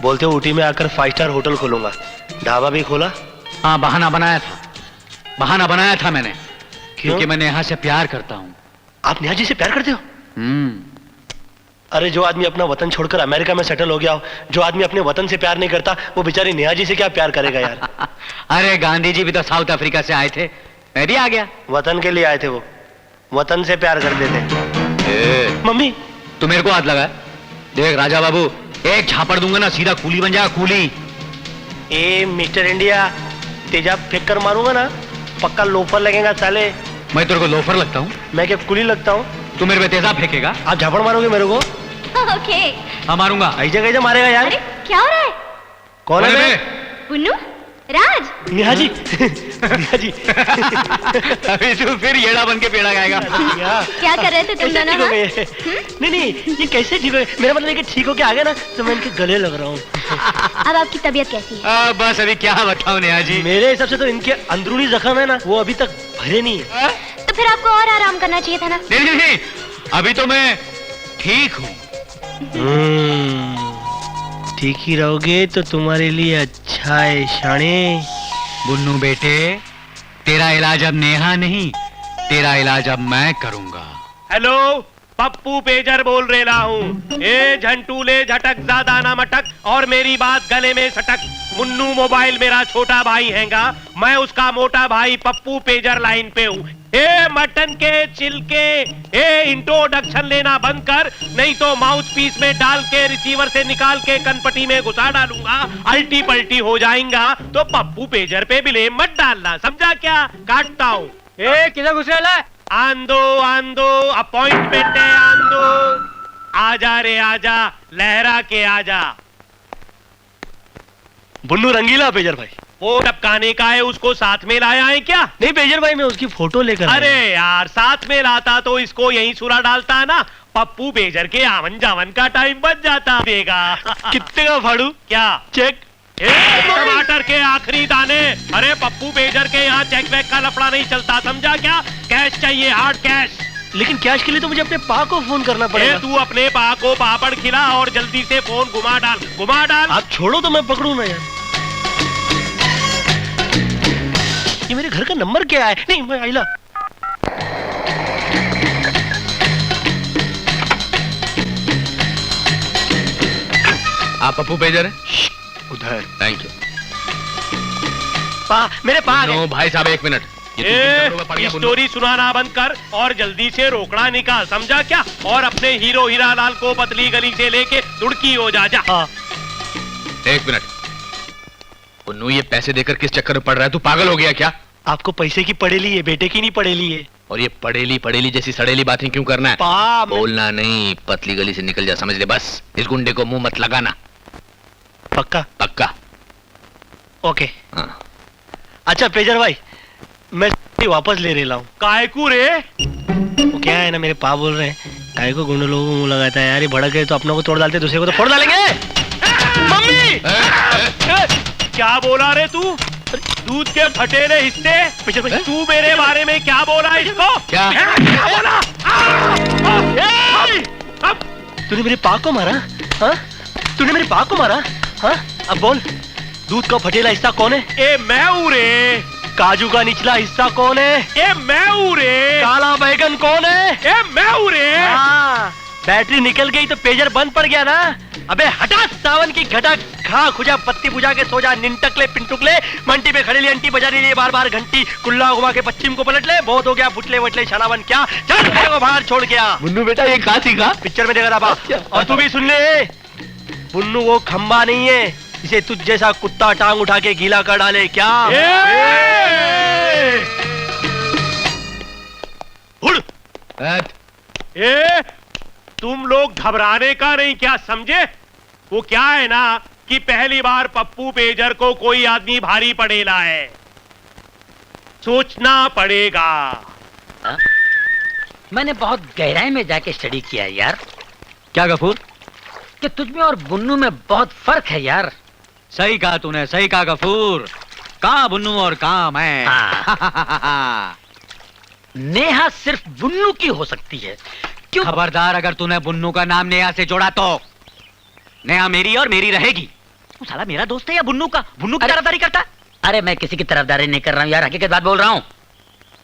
बोलते हो ऊटी में आकर 5 स्टार होटल खोलूंगा, ढाबा भी खोला। हाँ बहाना बनाया था मैंने। क्योंकि मैं नेहा से प्यार करता हूँ। आप नेहा जी से प्यार करते हो? अरे जो आदमी अपना वतन छोड़कर अमेरिका में सेटल हो गया हो, जो आदमी अपने वतन से प्यार नहीं करता, वो बेचारी नेहा जी से क्या प्यार करेगा यार? अरे गांधी जी भी तो साउथ अफ्रीका से आए थे, मैं भी आ गया। वतन के लिए आए थे वो, वतन से प्यार करते थे। मम्मी तू मेरे को हाथ लगा। देख राजा बाबू, एक झापड़ दूंगा ना सीधा कूली बन जाएगा कूली। ए मिस्टर इंडिया, तेजाब फेंक कर मारूंगा ना, पक्का लोफर लगेगा साले। मैं तेरे को लोफर लगता हूँ? मैं क्या कुली लगता हूँ? तू मेरे पे तेजाब फेंकेगा? आप झापड़ मारोगे मेरे को? ओके। हाँ मारूंगा। ऐसे कैसे मारेगा यार? अरे क्या हो रहा है? कौन है बे? पुन्नू, राज। नेहा जी, नेहा जी। अभी तू फिर येड़ा बन के पेड़ा गाएगा। क्या कर रहे थे तुम कैसे दोनों? ठीक हो गए? नहीं, ये कैसे ठीक हो गए? मेरा मतलब है कि ठीक हो के आ गए ना, तो मैं इनके गले लग रहा हूँ। अब आपकी तबीयत कैसी है? बस अभी क्या बताऊं नेहा जी। मेरे हिसाब से तो इनके अंदरूनी जख्म है ना, वो अभी तक भरे नहीं है। तो फिर आपको और आराम करना चाहिए था ना? नहीं, अभी तो मैं ठीक हूँ। ठीक ही रहोगे तो तुम्हारे लिए अच्छा है शाणे। बुन्नू बेटे, तेरा इलाज अब नेहा नहीं, तेरा इलाज अब मैं करूंगा। हेलो, पप्पू पेजर बोल रहा हूँ। ए झंटूले झटक ज्यादा ना मटक और मेरी बात गले में सटक। मुन्नू मोबाइल मेरा छोटा भाई हैगा, मैं उसका मोटा भाई पप्पू पेजर लाइन पे हूँ। ए मटन के चिलके, ए इंट्रोडक्शन लेना बंद कर, नहीं तो माउथ पीस में डाल के रिसीवर से निकाल के कनपटी में घुसा डालूंगा। अल्टी पल्टी हो जाएगा तो पप्पू पेजर पे ब्लेम मत डालना, समझा क्या? काटता हूँ। ए किधर घुस रहा है? आंदो अपॉइंटमेंट है, आंदो। आजा रे आजा, लहरा के आजा। बुन्नू रंगीला पेजर भाई, वो टपकाने का है, उसको साथ में लाया है क्या? नहीं पेजर भाई, मैं उसकी फोटो लेकर। अरे यार, साथ में लाता तो इसको यहीं सुरा डालता है ना, पप्पू पेजर के आवन जावन का टाइम बच जाता। देगा कितने का फाड़ू? क्या चेक? टमाटर के आखिरी दाने। अरे पप्पू पेजर के यहाँ चेक वेक का लफड़ा नहीं चलता, समझा क्या? कैश चाहिए, हार्ड कैश। लेकिन कैश के लिए तो मुझे अपने पा को फोन करना पड़ेगा। तू अपने पा को पापड़ खिला और जल्दी से फोन घुमा डाल। आप छोड़ो तो मैं पकड़ू ना यार। ये मेरे घर का नंबर क्या है? नहीं मैं आइला। आप पप्पू पेजर हैं? उधर। Thank you. मेरे पा नो भाई साहब, एक मिनट। स्टोरी सुनाना बंद कर और जल्दी से रोकड़ा निकाल, समझा क्या? और अपने हीरो हीरालाल को पतली गली से लेके दुड़की हो जा। एक मिनट पुन्नू, ये पैसे देकर किस चक्कर में पड़ रहा है? तू पागल हो गया क्या? आपको पैसे की पड़ेली है, बेटे की नहीं पड़ेली है। और ये पड़ेली जैसी सड़ेली बातें क्यों करना है? बोलना नहीं, पतली गली से निकल जा, समझ ले बस। इस गुंडे को मुंह मत लगाना। पक्का। ओके। अच्छा पेजर भाई, मैं वापस ले रहा हूँ। कायकू रे? वो क्या है ना, मेरे पा बोल रहे हैं, कायकू गुंडे लोगों को मुंह लगाता है यार, ये भड़क गए तो अपनों को तोड़ डालते, दूसरे को तो फोड़ डालेंगे। मम्मी! क्या बोला रे तू? दूध के फटेरे हिस्से, तू मेरे बारे में क्या बोला इसको? क्या बोला? तूने मेरे पा को मारा? हाँ? तूने मेरे पा को मारा? हाँ? अब बोल, दूध का फटेला हिस्सा कौन है? ए मैं हूँ रे। काजू का निचला हिस्सा कौन है? ए मैं हूँ रे। काला बैगन कौन है? ए मैं हूँ रे। बैटरी निकल गई तो पेजर बंद पड़ गया ना। अबे हटा सावन की घटा, खा खुजा पत्ती बुझा के सो जा, निंटकले पिंटुकले। मंटी पे खड़े लिए अंटी बजा रही है बार बार घंटी, कुल्ला घुमा के पश्चिम को पलट ले, बहुत हो गया फुटले वटले छलावन क्या। चल मेरे को बाहर छोड़ गया। मुन्नू बेटा, ये कहाँ सीखा? पिक्चर में देखा था। और तू भी सुन ले, मुन्नू वो खंबा नहीं है, इसे तुझ जैसा कुत्ता टांग उठा के गीला कर डाले क्या? तुम लोग घबराने का नहीं क्या समझे? वो क्या है ना कि पहली बार पप्पू पेजर को कोई आदमी भारी पड़ेला है, सोचना पड़ेगा। मैंने बहुत गहराई में जाके स्टडी किया है यार। क्या गफूर? कि तुझ में और बुन्नू में बहुत फर्क है यार। सही कहा तूने, सही कहा गफूर। कहाँ बुन्नू और कहाँ मैं। नेहा सिर्फ बुन्नू की हो सकती है। क्यों? खबरदार, अगर तूने बुन्नू का नाम नेहा से जोड़ा तो नेहा मेरी और मेरी रहेगी। तू साला मेरा दोस्त है या बुन्नू का? बुन्नू की तरफदारी करता? अरे मैं किसी की तरफदारी नहीं कर रहा हूँ यार, हकीकत बात बोल रहा हूँ।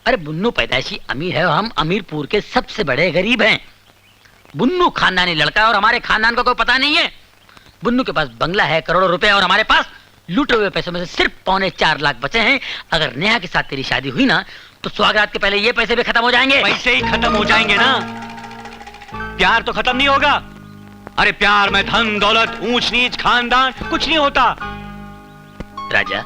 अरे बुन्नू पैदाइशी अमीर है और हम अमीरपुर के सबसे बड़े गरीब हैं। बुन्नू खानदानी लड़का है और हमारे खानदान का कोई पता नहीं है। बुन्नू के पास बंगला है, करोड़ों रुपए, और हमारे पास लूटे हुए पैसों में से सिर्फ 3.25 लाख बचे हैं। अगर नेहा के साथ तेरी शादी हुई ना तो स्वागत के पहले ये पैसे भी खत्म हो जाएंगे। पैसे ही खत्म हो जाएंगे ना, प्यार तो खत्म नहीं होगा। अरे प्यार में धन दौलत ऊंच नीच खानदान कुछ नहीं होता। राजा,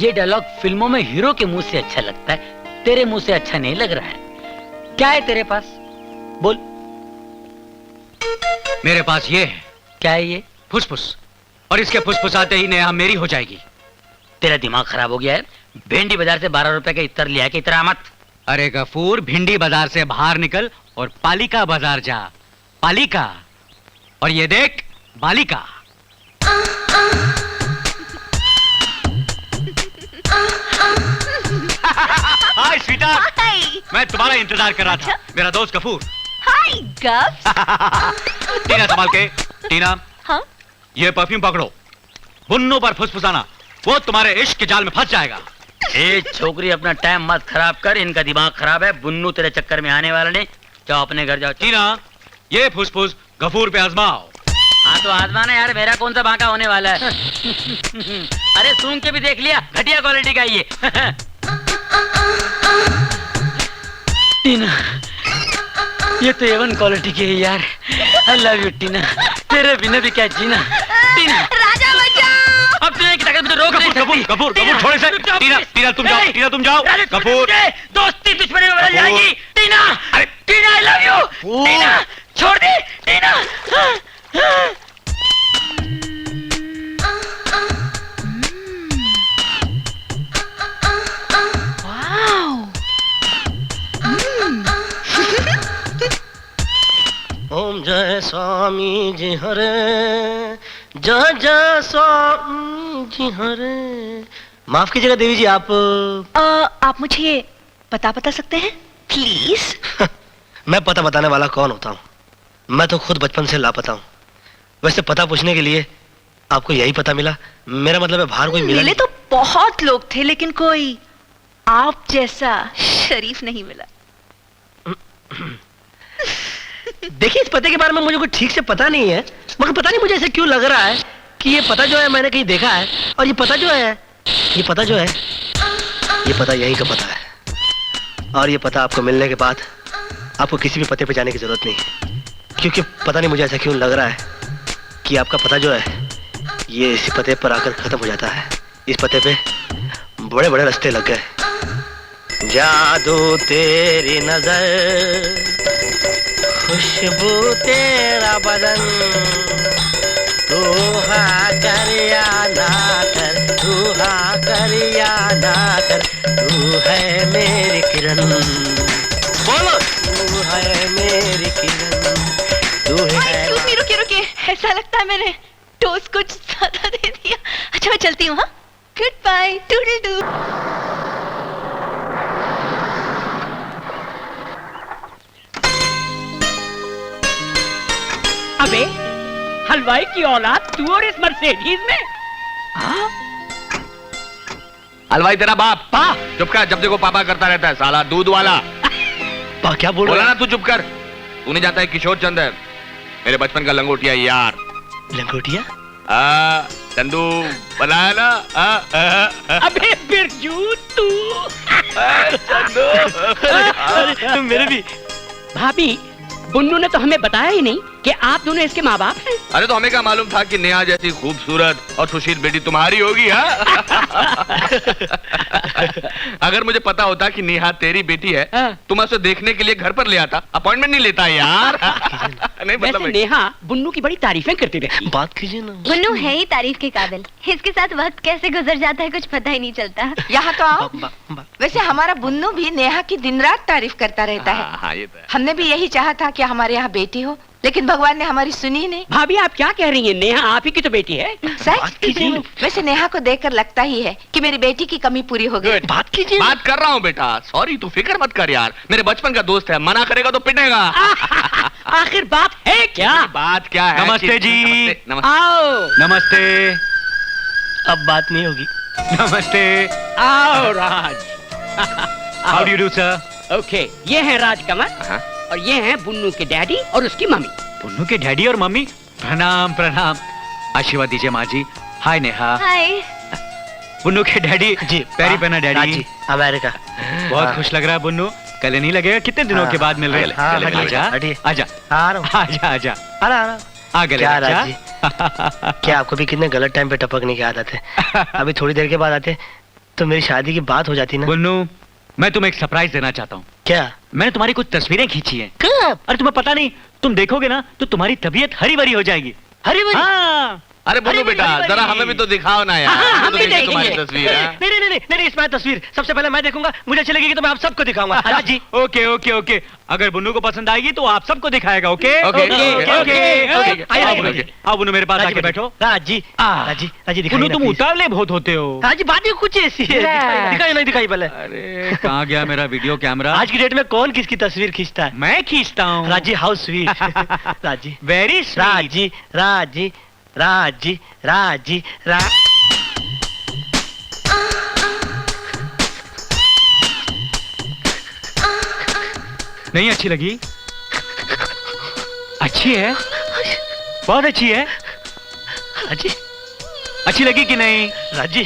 ये डायलॉग फिल्मों में हीरो के मुंह से अच्छा लगता है, तेरे मुंह से अच्छा नहीं लग रहा है। क्या है तेरे पास? बोल। मेरे पास ये है। क्या है ये? फुसफुस, और इसके फुसफुसाते ही नेहा मेरी हो जाएगी। तेरा दिमाग खराब हो गया है? भेंडी बाजार से 12 रुपए का इत्र लिया के इतरा मत। अरे गफूर, भिंडी बाजार से बाहर निकल और पालिका बाजार जा। पालिका, और ये देख बालिका। हाय स्वीटहार्ट, मैं तुम्हारा इंतजार कर रहा था। मेरा दोस्त गफूर। हाय गफ। टीना संभाल के। टीना, हाँ? ये परफ्यूम पकड़ो, बुन्नू पर फुसफुसाना, वो तुम्हारे इश्क के जाल में फंस जाएगा। ए छोकरी, अपना टाइम मत खराब कर, इनका दिमाग खराब है। बुन्नू तेरे चक्कर में आने वाला नहीं। जाओ अपने घर जाओ। टीना, ये फुसफुस गफूर पे आजमाओ। हाँ तो आजमाना यार, मेरा कौन सा बांका होने वाला है। अरे सूंघ के भी देख लिया, घटिया क्वालिटी का ये। टीना, ये तो A1 क्वालिटी की है यार। आई लव यू टीना, तेरे बिना भी क्या जीना। टीना, राजा बचाओ। अब तूने की ताकत मुझे रोक नहीं सकती। गफूर छोड़ इसे। टीना, टीना तुम जाओ, टीना तुम जाओ। गफूर, दोस्ती दुश्मनी में बदल जाएगी। टीना, अरे टीना, आई लव यू। टीना, छोड़ दे। टीना, ओम जय स्वामी जी हरे, जय जय स्वामी जी हरे। माफ कीजिएगा देवी जी, आप मुझे ये पता बता सकते हैं प्लीज? मैं पता बताने वाला कौन होता हूँ? मैं तो खुद बचपन से लापता हूँ। वैसे पता पूछने के लिए आपको यही पता मिला? मेरा मतलब है बाहर कोई मिला मिले तो बहुत लोग थे, लेकिन कोई आप जैसा शरीफ नहीं मिला। देखिए, इस पते के बारे में मुझे कुछ ठीक से पता नहीं है, मगर पता नहीं मुझे ऐसे क्यों लग रहा है कि ये पता जो है मैंने कहीं देखा है, और ये पता जो है ये पता यहीं का पता है। और ये पता आपको मिलने के बाद आपको किसी भी पते पे जाने की जरूरत नहीं, क्योंकि पता नहीं मुझे ऐसा क्यों लग रहा है कि आपका पता जो है ये इसी पते पर आकर खत्म हो जाता है। इस पते पे बड़े बड़े रास्ते लग गए। जादू तेरी नजर, खुशबू तेरा बदन, तू हाँ कर या ना कर, तू हाँ कर या ना कर, तू है मेरी किरण। बोलो, तू है मेरी किरण, तू है। रुकिए, ऐसा लगता है मैंने डोज कुछ ज्यादा दे दिया। अच्छा मैं चलती हूँ। हाँ, गुड बाय, टूडल डू। अबे हलवाई की औलाद, तू और इस मर्सिडीज में? हाँ? हलवाई तेरा बाप। चुप कर, जब देखो पापा करता रहता है साला दूध वाला। क्या बोल बोला ना तू चुप कर। तू नहीं जानता है किशोर चंद है मेरे बचपन का लंगोटिया यार। लंगोटिया? चंदू बनाया ना। अबे बिरजू तू। चंदू मेरे भी। भाभी, बुन्नू ने तो हमें बताया ही नहीं कि आप दोनों इसके माँ बाप हैं। अरे तो हमें क्या मालूम था कि नेहा जैसी खूबसूरत और सुशील बेटी तुम्हारी होगी। अगर मुझे पता होता कि नेहा तेरी बेटी है तो मैं उसे देखने के लिए घर पर ले आता। अपॉइंटमेंट नहीं लेता यार। नहीं वैसे मतलब नेहा बुन्नू की बड़ी तारीफें करती रहती है। बात कीजिए ना। बुन्नू है ही तारीफ के काबिल। इसके साथ वक्त कैसे गुजर जाता है कुछ पता ही नहीं चलता। यहाँ तो आओ। वैसे हमारा बुन्नू भी नेहा की दिन रात तारीफ करता रहता है। ये तो है। हमने भी यही चाहा था कि हमारे यहाँ बेटी हो, लेकिन भगवान ने हमारी सुनी नहीं। भाभी आप क्या कह रही हैं? नेहा आप ही की तो बेटी है। सच? वैसे नेहा को देखकर लगता ही है कि मेरी बेटी की कमी पूरी हो गई। बात कीजिए। बात कर रहा हूँ बेटा। सॉरी, तू फिक्र मत कर यार, मेरे बचपन का दोस्त है, मना करेगा तो पिटेगा। आखिर बात है क्या? बात क्या है? नमस्ते जी। नमस्ते। आओ। नमस्ते। अब बात नहीं होगी। नमस्ते। आओ Raj. How do you do sir? Okay, ये है राजकमल और ये हैं बुन्नू के डैडी और उसकी मम्मी। बुन्नू के डैडी और मम्मी, प्रणाम प्रणाम। आशीर्वाद दीजिए माँ जी। हाय नेहा। हाय। बुन्नू के डैडी जी। पैरी पहना डैडी। अमेरिका। बहुत खुश लग रहा है बुन्नू। गले नहीं लगेगा? कितने दिनों के बाद मिल रहे हैं। आजा आजा आजा आजा। आ गले क्या आजा। क्या आपको भी कितने गलत टाइम पे टपकने की आदत है? अभी थोड़ी देर के बाद आते तो मेरी शादी की बात हो जाती ना। बुन्नू, मैं तुम्हें एक सरप्राइज देना चाहता हूँ। क्या? मैंने तुम्हारी कुछ तस्वीरें खींची हैं। कब? अरे तुम्हें पता नहीं, तुम देखोगे ना तो तुम्हारी तबीयत हरी भरी हो जाएगी। हरी भरी? हाँ। अरे बोलो बेटा, जरा हमें भी तो दिखाओ ना यार। हाँ, हमें हम तो भी देखिए तुम्हारी देखेंगे। तस्वीर। हाँ? नहीं, इसमें तस्वीर सबसे पहले मैं देखूंगा, मुझे अच्छी लगेगी तो मैं आप सबको दिखाऊंगा। Raj ji. Okay okay okay, अगर बुन्नू को पसंद आएगी तो आप सबको दिखाएगा। Okay okay, okay. आओ बुन्नू, मेरे पास आके बैठो। राज जी दिखाइए। बुन्नू, तुम उतावले बहुत होते हो। राज जी, बात ही कुछ ऐसी है। दिखाई नहीं दिखाई पहले। अरे कहाँ गया मेरा वीडियो कैमरा? आज की डेट में कौन किसकी तस्वीर खींचता है? मैं खींचता हूँ। Raj ji, how sweet. Raj ji, very Raj ji, Raj ji, Raj ji, Raj ji, Raj. नहीं अच्छी लगी? अच्छी है, बहुत अच्छी है। राज जी, अच्छी लगी कि नहीं? राज जी,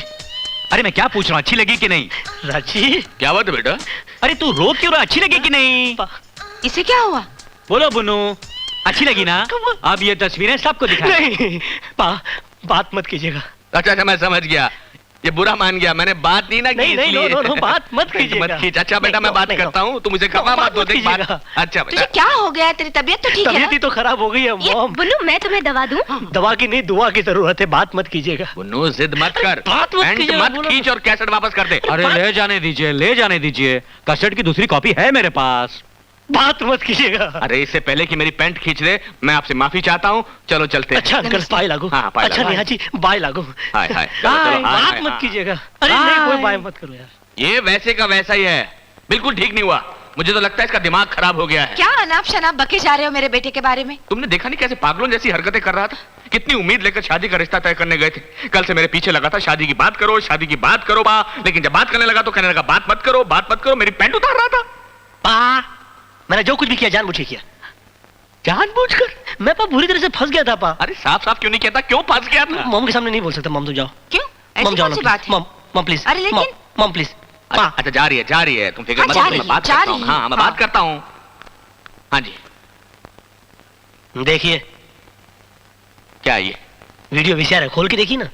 अरे मैं क्या पूछ रहा हूँ, अच्छी लगी कि नहीं? राज जी, क्या बात है बेटा? अरे तू रो क्यों रहा? अच्छी लगी कि नहीं? इसे क्या हुआ? बोलो बुन्नू, अच्छी लगी ना? अब ये तस्वीरें सबको दिखाएं। नहीं, बात मत कीजिएगा। अच्छा, मैं समझ गया, ये बुरा मान गया, मैंने बात नहीं ना की। नहीं, नो, बात मत कीजिएगा। मत खींच। अच्छा बेटा, मैं बात करता हूँ, तुम मुझे खपा मत दो। देख बात। अच्छा तुझे बेटा, क्या हो गया? तेरी तबीयत तो ठीक है तबीयत ही तो खराब हो गई है मॉम। बुन्नू, मैं तुम्हें दवा दूं? दवा की नहीं, दुआ की जरूरत है। बात मत कीजिएगा। बुन्नू जिद मत कर, बात मत पैंट कीजिएगा, मत बोलो। खींच और कैसेट वापस कर दे। अरे ले जाने दीजिए, ले जाने दीजिए, कैसेट की दूसरी कॉपी है मेरे पास। बात मत कीजिएगा। अरे इससे पहले कि मेरी पैंट खींच दे, मैं आपसे माफी चाहता हूँ। चलो चलते हैं। अच्छा अंकल, बाय लागू। हाँ, बाय अच्छा लागू। नेहा जी, बाय लागू। हाय हाय, चलो, चलो, हाय, बात हाय, मत हाँ। कीजिएगा। अरे नहीं, कोई बाय मत करो यार। ये वैसे का वैसा ही है, बिल्कुल ठीक नहीं हुआ। मुझे तो लगता है इसका दिमाग खराब हो गया है। क्या अनाप शनाप बके जा रहे हो मेरे बेटे के बारे में? तुमने देखा नहीं कैसे पागलों जैसी हरकतें कर रहा था? कितनी उम्मीद लेकर शादी का रिश्ता तय करने गए थे। कल से मेरे पीछे लगा था, शादी की बात करो, शादी की बात करो बा। लेकिन जब बात करने लगा तो कहने लगा बात मत करो, बात मत करो। मेरी पैंट उतार रहा था। पा, मैंने जो कुछ भी किया जानबूझ के किया। जानबूझकर? मैं पा बुरी तरह से फंस गया था पा। अरे साफ साफ क्यों नहीं कहता, क्यों फंस गया था? मॉम के सामने नहीं बोल सकता। मॉम तो जाओ। क्यों? मॉम ऐसी जाओ कौन सी ना बात है? Mom please. अरे लेकिन- मॉम प्लीज। अच्छा जा रही है, तुम फिक्र हाँ, मत जा करो, रही मैं है, बात जा करता हूँ। रही है। हाँ, मैं हाँ। बात करता हूँ। हाँ जी, देखिए क्या ये वीडियो वीसीआर है, खोल के देखिए ना।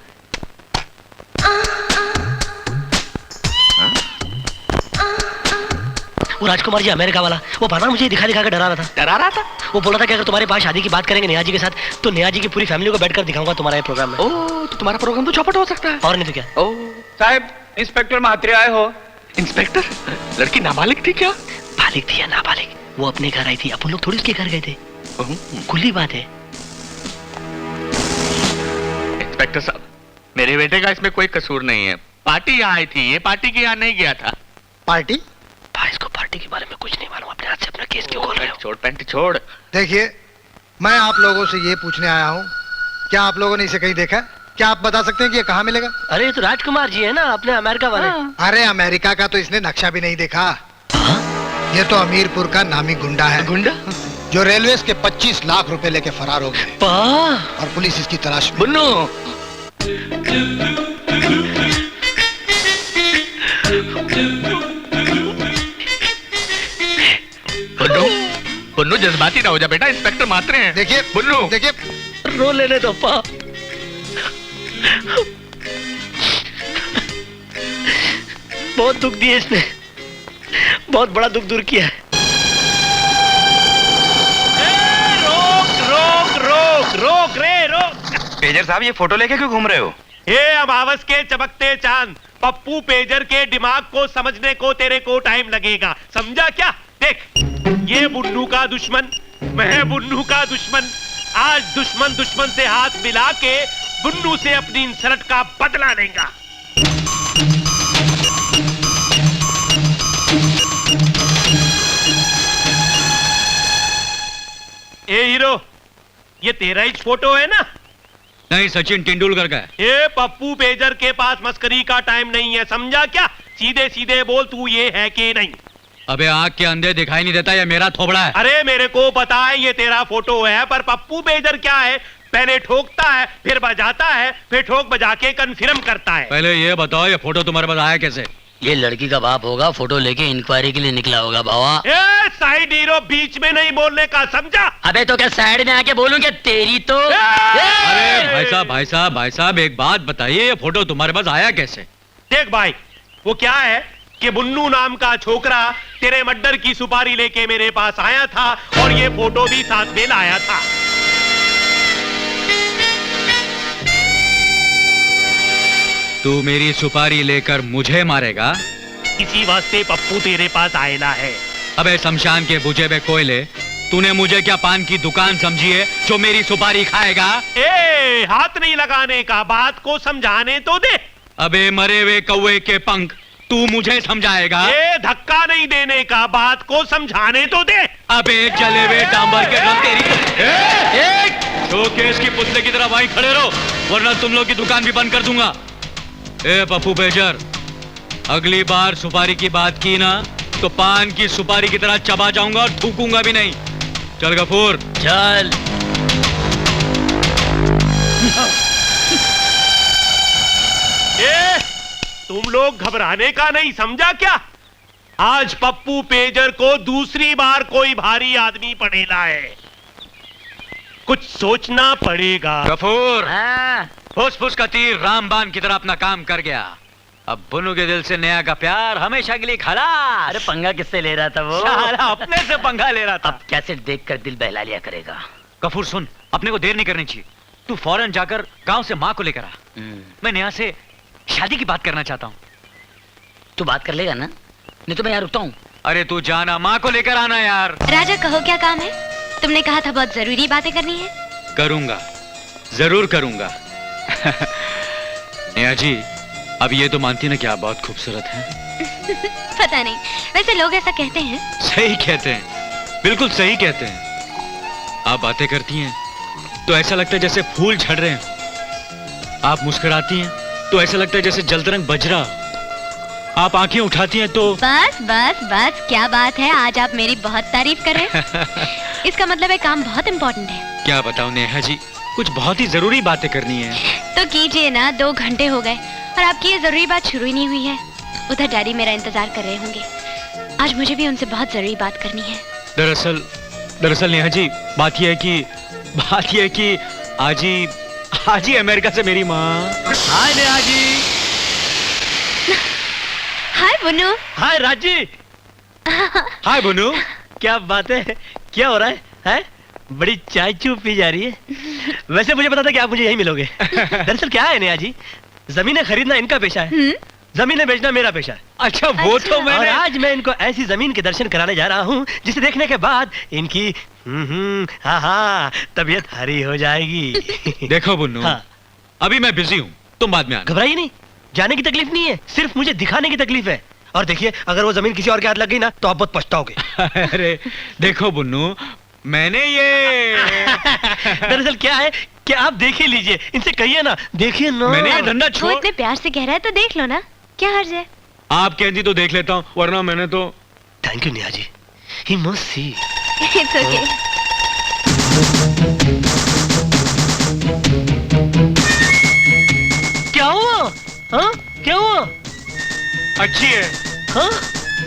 वो राजकुमार जी अमेरिका वाला, वो बार मुझे दिखा दिखा के डरा रहा था। डरा रहा था? वो बोला था कि अगर तुम्हारे पास शादी की बात करेंगे नेहा जी के साथ तो नेहा जी की पूरी फैमिली को बैठकर दिखाऊंगा तुम्हारा ये प्रोग्राम में। ओह, तो तुम्हारा प्रोग्राम तो चौपट हो सकता है। और नहीं तो क्या। ओह साहब, इंस्पेक्टर महात्रे आए हो। इंस्पेक्टर, लड़की नाबालिग थी क्या? बालिग थी या नाबालिग, वो अपने घर आई थी, अपन लोग थोड़ी उसके घर गए थे। ओह, खुली बात है। इंस्पेक्टर साहब, मेरे बेटे का इसमें कोई कसूर नहीं है। पार्टी यहाँ आई थी, ये पार्टी के यहाँ नहीं गया था। पार्टी? भाई इसको पार्टी के बारे में कुछ नहीं मालूम, अपने हाथ से अपना केस क्यों खोल रहे हो? छोड़ पैंट छोड़। देखिए, मैं आप लोगों से ये पूछने आया हूँ, क्या आप लोगों ने इसे कहीं देखा है? क्या आप बता सकते हैं कि ये कहाँ मिलेगा? अरे ये तो राजकुमार जी है ना, अपने अमेरिका वाले। अरे अमेरिका का तो इसने नक्शा भी नहीं देखा। ये तो अमीरपुर का नामी गुंडा है। गुंडा? जो रेलवे के 25 लाख रुपए लेके फरार हो गए और पुलिस इसकी तलाश में। बुन्नू, बुन्नू जज्बाती ना हो जा बेटा, इंस्पेक्टर मात्र हैं। देखिए बुन्नू, देखिए, रो लेने दो पा। बहुत दुख दिया इसने, बहुत बड़ा दुख दूर किया है। रोक रे रोक। पेजर साहब, ये फोटो लेके क्यों घूम रहे हो? ये अमावस के चमकते चांद पप्पू पेजर के दिमाग को समझने को तेरे को टाइम लगेगा, समझा क्या? देख, ये बुन्नू का दुश्मन, मैं बुन्नू का दुश्मन। आज दुश्मन दुश्मन से हाथ मिला के बुन्नू से अपनी इंसल्ट का बदला लेगा। ए हीरो, ये तेरा ही फोटो है ना? नहीं, सचिन तेंदुलकर का है। ये पप्पू पेजर के पास मस्करी का टाइम नहीं है, समझा क्या? सीधे सीधे बोल, तू ये है कि नहीं? अबे आँख के अंधे दिखाई नहीं देता, ये मेरा थोबड़ा है। अरे मेरे को पता है ये तेरा फोटो है, पर पप्पू पेजर क्या है? पहले ठोकता है, फिर बजाता है, फिर ठोक बजा के कन्फर्म करता है। पहले ये बताओ, ये फोटो तुम्हारे पास आया कैसे? ये लड़की का बाप होगा, फोटो लेके इंक्वायरी के लिए निकला होगा बाबा। ए साइड हीरो बीच में नहीं बोलने का, समझा? अबे तो क्या साइड में आके बोलूंगे तेरी तो। अरे भाई साहब एक बात बताइए, ये फोटो तुम्हारे पास आया कैसे? देख भाई, वो क्या है कि बुन्नू नाम का छोकरा तेरे मर्डर की सुपारी लेके मेरे पास आया था और ये फोटो भी साथ में लाया था। तू मेरी सुपारी लेकर मुझे मारेगा? इसी वास्ते पप्पू तेरे पास आएला है। अबे शमशान के बुझे हुए कोयले, तूने मुझे क्या पान की दुकान समझी है जो मेरी सुपारी खाएगा? ए, हाथ नहीं लगाने का, बात को समझाने तो दे। अबे मरे हुए कौवे के पंख, तू मुझे समझाएगा? ए, धक्का नहीं देने का, बात को समझाने तो दे। अबे जले हुए डांबर के रंग तेरी शोकेस की पुतले की तरह वहीं खड़े रहो, वरना तुम लोग की दुकान भी बंद कर दूंगा। ए पप्पू बेजर, अगली बार सुपारी की बात की ना तो पान की सुपारी की तरह चबा जाऊंगा और थूकूंगा भी नहीं। चल गफूर चल। ए, तुम लोग घबराने का नहीं समझा क्या? आज पप्पू पेजर को दूसरी बार कोई भारी आदमी पड़ेला है, कुछ सोचना पड़ेगा। गफूर, फुस फुस का तीर रामबान की तरह अपना काम कर गया। अब बुन्नू के दिल से नया का प्यार हमेशा के लिए खलास। अरे पंगा किससे ले रहा था वो? साला अपने से पंगा ले रहा था। अब कैसे देखकर दिल बहला लिया करेगा। गफूर सुन, अपने को देर नहीं करनी चाहिए। तू फौरन जाकर गांव से माँ को लेकर आ। मैं नेहा से शादी की बात करना चाहता हूँ। तू बात कर लेगा ना? नहीं तो मैं यहाँ रुकता हूँ। अरे तू जाना, माँ को लेकर आना यार। राजा कहो क्या काम है? तुमने कहा था बहुत जरूरी बातें करनी है। करूंगा, जरूर करूंगा। नेहा जी, अब ये तो मानती ना कि आप बहुत खूबसूरत हैं। पता नहीं, वैसे लोग ऐसा कहते हैं। सही कहते हैं, बिल्कुल सही कहते हैं। आप बातें करती हैं तो ऐसा लगता है जैसे फूल झड़ रहे हैं। आप मुस्कुराती हैं तो ऐसा लगता है जैसे जलतरंग बज रहा। आप आंखें उठाती हैं तो बस बस बस, क्या बात है, आज आप मेरी बहुत तारीफ कर रहे हैं। इसका मतलब है काम बहुत इम्पोर्टेंट है। क्या बताऊं नेहा जी, कुछ बहुत ही जरूरी बातें करनी है। तो कीजिए ना, 2 घंटे हो गए और आपकी ये जरूरी बात शुरू ही नहीं हुई है। उधर डैडी मेरा इंतजार कर रहे होंगे। आज मुझे भी उनसे बहुत जरूरी बात करनी है। दरअसल नेहा जी, बात यह है कि आज ही अमेरिका से मेरी माँ। हाय नेहा जी। हाय बुन्नू। हाय राजी। हाय बुन्नू। क्या बात है, क्या हो रहा है? हैं? बड़ी चाय चूप पी जा रही है। वैसे मुझे पता था कि आप मुझे यहीं मिलोगे। दरअसल क्या है नेहा जी, जमीनें खरीदना इनका पेशा है, जमीनें बेचना मेरा पेशा है। अच्छा, वो तो मैंने। और आज मैं इनको ऐसी जमीन के दर्शन कराने जा रहा हूँ जिसे देखने के बाद इनकी हाँ तबीयत हरी हो जाएगी। देखो बुन्नू, हाँ। अभी मैं बिजी हूँ, तुम बाद में आना। घबराइए नहीं, जाने की तकलीफ नहीं है, सिर्फ मुझे दिखाने की तकलीफ है। और देखिए, अगर वो जमीन किसी और के हाथ लग गई ना तो आप बहुत पछताओगे। अरे देखो बुन्नू, मैंने ये दरअसल क्या है कि आप देख ही लीजिए, इनसे कहिए ना, देखिए ना। मैंने ये धंधा वो छोड़। इतने प्यार से कह रहा है तो देख लो ना, क्या हर्ज है? आप कहती तो देख लेता हूँ, वरना मैंने तो। Thank you Neha ji, he must see. It's okay. क्या हुआ? हाँ? क्या हुआ? अच्छी है। हाँ?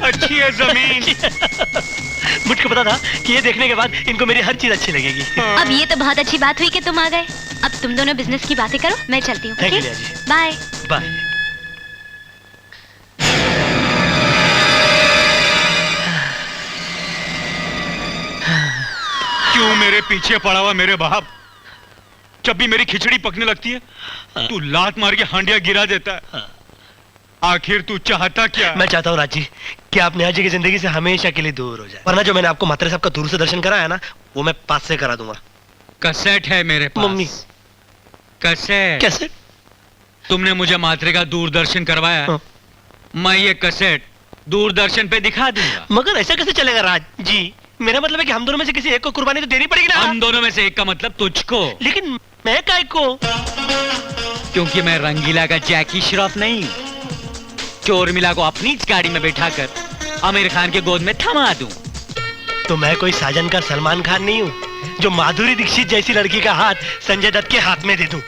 अच्छी है जमीन। मुझको पता था कि ये देखने के बाद इनको मेरी हर चीज अच्छी लगेगी। अब ये तो बहुत अच्छी बात हुई कि तुम आ गए। अब तुम दोनों बिजनेस की बातें करो, मैं चलती हूँ। Thank you, okay? Neha ji. Bye. Bye. क्यों मेरे पीछे पड़ा हुआ मेरे बाप? जब भी मेरी खिचड़ी पकने लगती है तू लात मार के हांडिया गिरा देता है। आखिर तू चाहता क्या? मैं चाहता हूँ राजी कि आप नेहा जी की जिंदगी से हमेशा के लिए दूर हो जाए, वरना जो मैंने आपको मात्रे साहब का दूर से दर्शन कराया ना, वो मैं पास से करा दूंगा। कैसेट है मेरे पास। मम्मी। कैसेट? कैसे? तुमने मुझे मात्रे का दूरदर्शन करवाया। हाँ। मैं ये कैसेट दूरदर्शन पे दिखा दूंगा। मगर ऐसा कैसे चलेगा राज जी? मेरा मतलब है कि हम दोनों में से किसी एक को कुर्बानी तो देनी पड़ेगी ना। हम दोनों में से एक का मतलब तुझको। लेकिन मैं काय को? क्योंकि मैं रंगीला का जैकी श्रॉफ नहीं, चोरमिला को अपनी गाड़ी में बैठाकर आमिर खान के गोद में थमा दूं। तो मैं कोई साजन का सलमान खान नहीं हूँ जो माधुरी दीक्षित जैसी लड़की का हाथ संजय दत्त के हाथ में दे दूं।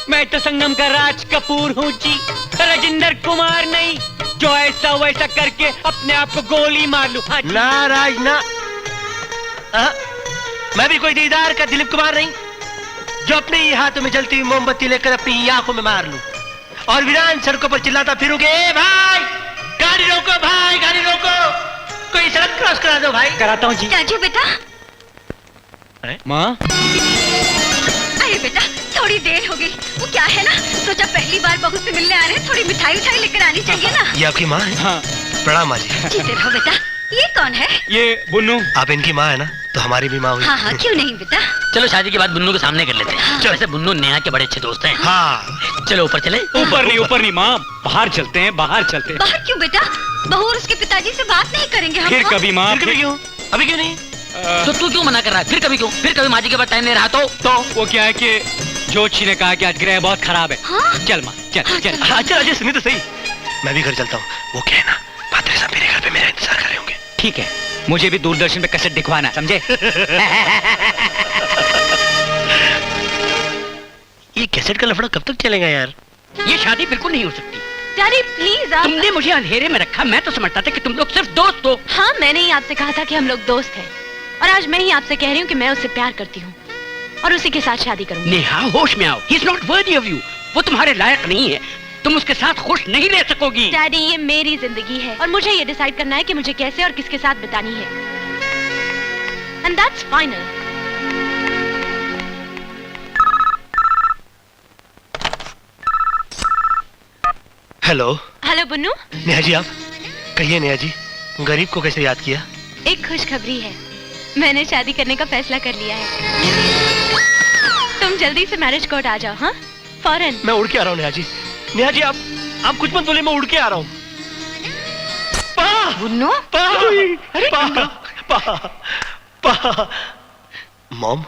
मैं तो संगम का राज कपूर हूँ जी। राजेंद्र कुमार नहीं, जो ऐसा वैसा करके अपने आप को गोली मार लूं। हाँ जी। नाराज ना। मैं भी कोई दीदार का दिलीप कुमार नहीं, जो अपने ही हाथों में जलती हुई मोमबत्ती लेकर अपनी ही आंखों में मार लूं और वीरान सड़कों पर चिल्लाता फिरूंगे, ए भाई गाड़ी रोको, भाई गाड़ी रोको, कोई सड़क क्रॉस करा दो भाई। कराता हूँ जी। राजू बेटा। माँ। अरे बेटा थोड़ी देर हो गई, वो क्या है ना, सोचा पहली बार बहू से मिलने आ रहे हैं, थोड़ी मिठाई उठाई लेकर आनी चाहिए ना। ये आपकी माँ है? हाँ। प्रणाम माँ जी। जीते रहो बेटा। ये कौन है? ये बुन्नू। आप इनकी माँ है ना, तो हमारी भी माँ हुई। हाँ हाँ क्यों नहीं बेटा। चलो शादी के बाद बुन्नू के सामने कर लेते हैं। वैसे बुन्नू नेहा के बड़े अच्छे दोस्त हैं। हाँ। चलो ऊपर चले। ऊपर नहीं माँ, बाहर चलते हैं, बाहर चलते हैं। बाहर क्यों बेटा? बहू और उसके पिताजी से बात नहीं करेंगे हम? फिर कभी माँ। फिर कभी क्यों? अभी क्यों नहीं? तो तू क्यों मना कर रहा है? फिर कभी क्यों? फिर कभी माँ जी के पास टाइम नहीं रहा तो वो क्या है कि जोशी ने कहा कि आज ग्रह बहुत खराब है। हाँ? चल माँ चल चल। अच्छा अजय सुनिए तो सही, मैं भी घर चलता हूँ। वो क्या है ना, पात्रे साहब मेरे घर पे मेरा इंतजार कर रहे होंगे। ठीक है, मुझे भी दूरदर्शन पे कैसेट दिखवाना, समझे? ये कैसेट का लफड़ा कब तक चलेगा यार? ये शादी बिल्कुल नहीं हो सकती। डैडी प्लीज आप। तुमने मुझे अंधेरे में रखा, मैं तो समझता था कि तुम लोग सिर्फ दोस्त हो। हाँ मैंने ही आपसे कहा था कि हम लोग दोस्त हैं, और आज मैं ही आपसे कह रही हूँ कि मैं उससे प्यार करती हूँ और उसी के साथ शादी करूंगी। नेहा होश में आओ, he is not worthy of you. वो तुम्हारे लायक नहीं है, तुम उसके साथ खुश नहीं रह सकोगी। डैडी ये मेरी जिंदगी है और मुझे ये डिसाइड करना है कि मुझे कैसे और किसके साथ बितानी है, and that's final. Hello. Hello Bunnu. Neha ji आप कहिए। नेहा जी गरीब को कैसे याद किया? एक खुशखबरी है, मैंने शादी करने का फैसला कर लिया है। तुम जल्दी से मैरिज कोर्ट आ जाओ। हाँ फौरन। मैं उड़ के आ रहा हूँ नेहा जी। नेहा जी आप कुछ मत बोले, मैं उड़ के आ रहा हूँ। बुन्नू। मॉम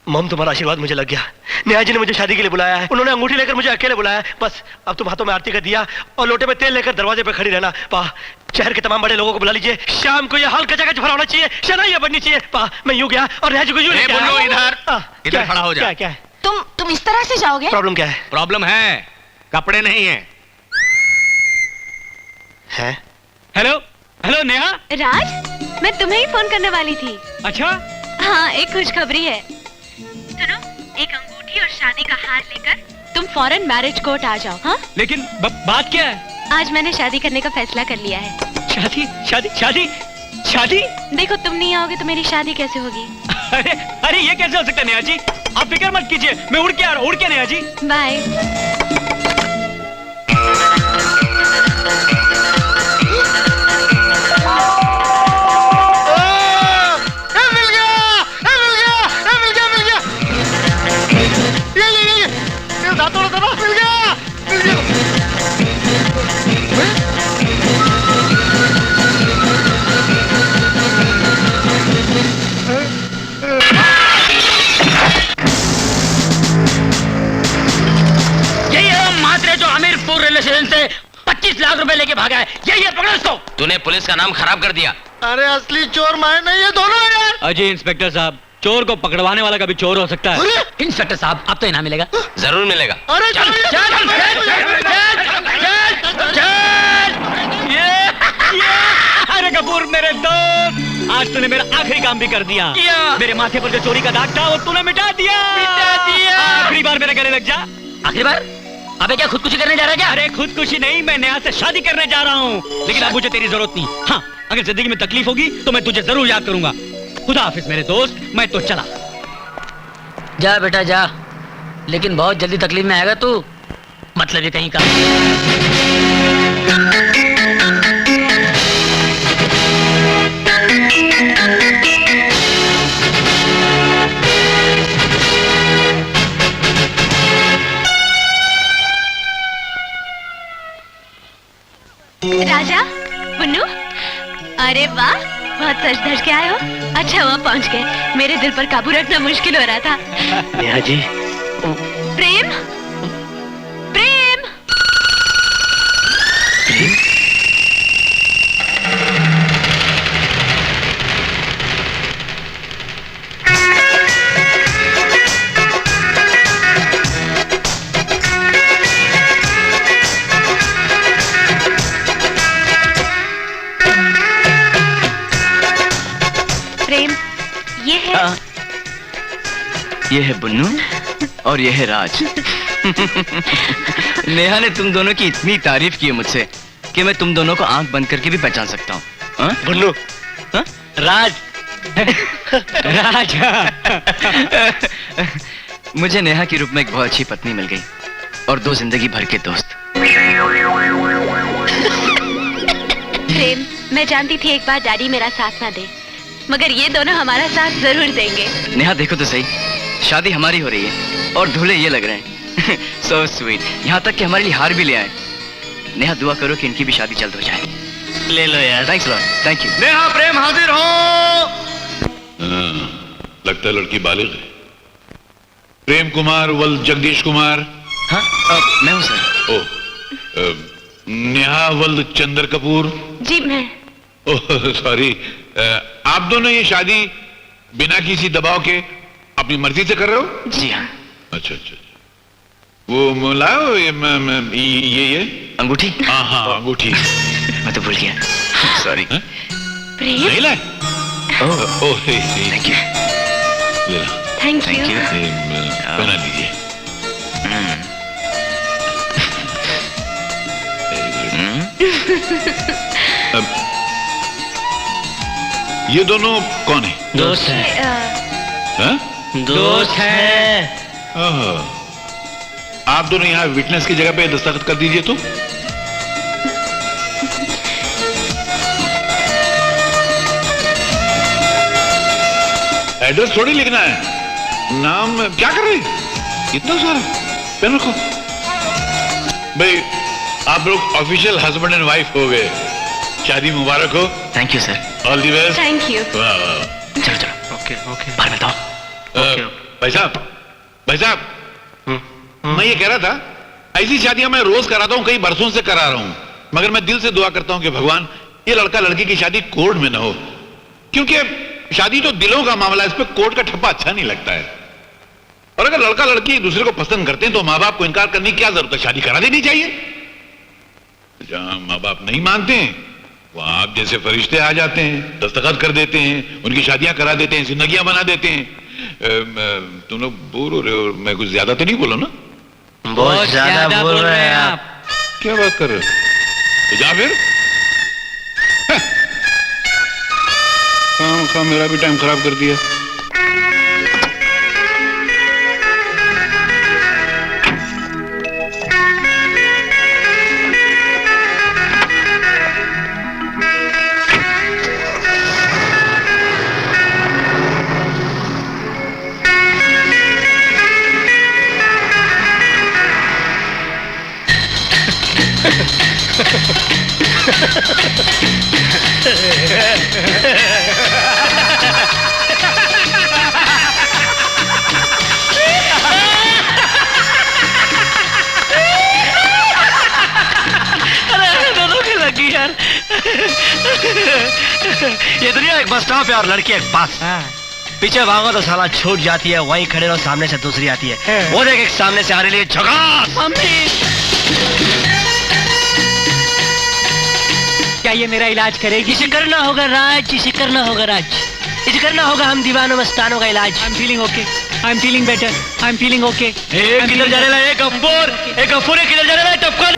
मॉम तुम्हारा आशीर्वाद मुझे लग गया। नेहा जी ने मुझे शादी के लिए बुलाया है, उन्होंने अंगूठी लेकर मुझे अकेले बुलाया है। बस अब तुम हाथों में आरती का दिया और लोटे में तेल लेकर दरवाजे पे खड़ी रहना। पा शहर के तमाम बड़े लोगों को बुला लीजिए, शाम को यह हाल का जगह होना चाहिए, शनाइयां बननी चाहिए। पा मैं यूं गया और नेहा जी को यूं लेके आया। इधर खड़ा हो जा। क्या है? तुम इस तरह से जाओगे? प्रॉब्लम क्या है? प्रॉब्लम है, कपड़े नहीं है। Hello hello Neha. राज मैं तुम्हें ही फोन करने वाली थी। अच्छा हाँ एक खुशखबरी है। सुनो, एक अंगूठी और शादी का हार लेकर तुम फौरन मैरिज कोर्ट आ जाओ। हाँ लेकिन बात क्या है? आज मैंने शादी करने का फैसला कर लिया है। शादी शादी शादी शादी? देखो तुम नहीं आओगे तो मेरी शादी कैसे होगी? अरे ये कैसे हो सकता है नेहा जी? आप फिक्र मत कीजिए, मैं उड़ के आ रहा हूँ। उड़ के Neha ji. Bye. Railway station से 25 लाख रुपए लेके भागा है। यही है, पकड़ो इसको। तूने पुलिस का नाम खराब कर दिया। अरे असली चोर मैं नहीं, ये दोनों है यार। अजय इंस्पेक्टर साहब, चोर को पकड़वाने वाला कभी चोर हो सकता है। इंस्पेक्टर साहब अब तो इनाम मिलेगा। जरूर मिलेगा। अरे चल अरे कपूर मेरे दोस्त, आज तूने मेरा आखिरी काम भी कर दिया। मेरे माथे पर जो चोरी का दाग था वो तूने मिटा दिया। आखिरी बार मेरे गले लग जा। आखिरी बार? अबे क्या खुदकुशी करने जा रहा है क्या? अरे खुदकुशी नहीं, मैं नेहा से शादी करने जा रहा हूँ, लेकिन अब मुझे तेरी जरूरत नहीं। हाँ अगर जिंदगी में तकलीफ होगी तो मैं तुझे जरूर याद करूंगा। खुदा हाफिज मेरे दोस्त, मैं तो चला। जा बेटा जा, लेकिन बहुत जल्दी तकलीफ में आएगा तू, मतलब ये कहीं का। राजा, बुन्नू, अरे वाह, बहुत सज धज के आए हो। अच्छा हुआ पहुंच गए, मेरे दिल पर काबू रखना मुश्किल हो रहा था। नेहा जी। प्रेम, प्रेम, प्रेम? ये है बुन्नू और ये है राज। नेहा ने तुम दोनों की इतनी तारीफ की है मुझसे कि मैं तुम दोनों को आंख बंद करके भी पहचान सकता हूँ। बुन्नू, राज। राज। मुझे नेहा के रूप में एक बहुत अच्छी पत्नी मिल गई और 2 जिंदगी भर के दोस्त। प्रेम, मैं जानती थी एक बार डैडी मेरा साथ ना दे, मगर ये दोनों हमारा साथ जरूर देंगे। नेहा देखो तो सही, शादी हमारी हो रही है और दूल्हे ये लग रहे हैं। So sweet। यहाँ तक कि हमारे लिए हार भी ले आए। नेहा दुआ करो कि इनकी भी शादी जल्द हो जाए। ले लो यार। Thanks lord, thank you. Neha Prem हाजिर हो। लगता है लड़की बालिग है। प्रेम कुमार वल जगदीश कुमार। हाँ, मैं हूँ सर। ओह, नेहा वल चंद्र कपूर। जी मैं। ओह सॉरी, आप दोनों ये शादी बिना किसी दबाव के अपनी मर्जी से कर रहे हो? जी हाँ। अच्छा अच्छा, वो लाओ ये अंगूठी। हाँ हाँ अंगूठी। मैं तो भूल गया, सॉरी। प्रेम? नहीं लाए? Oh thank you. ले लो। Thank you. बना लीजिए। अब ये दोनों कौन है? दोस्त हैं। हाँ? दोस्त हैं। आप दोनों यहाँ विटनेस की जगह पे दस्तखत कर दीजिए तो। एड्रेस थोड़ी लिखना है, नाम क्या कर रहे हैं? इतना सारा पेन रखो। भाई आप लोग ऑफिशियल हस्बैंड एंड वाइफ हो गए, शादी मुबारक हो। Thank you sir. All the best. Thank you. वाह वाह। चलो चलो, ओके ओके। बाहर मिलता हूँ। भाई साहब मैं ये कह रहा था, ऐसी शादियां मैं रोज कराता हूं, कई बरसों से करा रहा हूं, मगर मैं दिल से दुआ करता हूं कि भगवान ये लड़का लड़की की शादी कोर्ट में ना हो, क्योंकि शादी तो दिलों का मामला है, इस पे कोर्ट का ठप्पा अच्छा नहीं लगता है। और अगर लड़का लड़की एक दूसरे को पसंद करते हैं तो माँ बाप को इनकार करने की क्या जरूरत है, शादी करा देनी चाहिए। जहां माँ बाप नहीं मानते हैं वहां आप जैसे फरिश्ते आ जाते हैं, दस्तखत कर देते हैं, उनकी शादियां करा देते हैं, जिंदगियां बना देते हैं। तुम लोग बोर हो रहे हो, मैं कुछ ज्यादा तो नहीं बोला ना? बहुत ज्यादा बोल रहे हैं आप। क्या बात कर रहे हो? तो जा फिर। काम मेरा भी टाइम खराब कर दिया। ये दुनिया एक बस स्टॉप है और लड़की एक बस। पीछे भागो तो साला छूट जाती है, वहीं खड़े रहो सामने से दूसरी आती है। वो देख एक सामने से आ रही है झकास। क्या ये मेरा इलाज करेगी? इसे करना होगा राज, इसे करना होगा राज, इसे करना होगा हम दीवानों मस्तानों का इलाज। आई am feeling okay, I am feeling better, I am feeling okay. एक किधर जाने लगा, एक गफ्फूर, एक किधर जाने लगा, टपका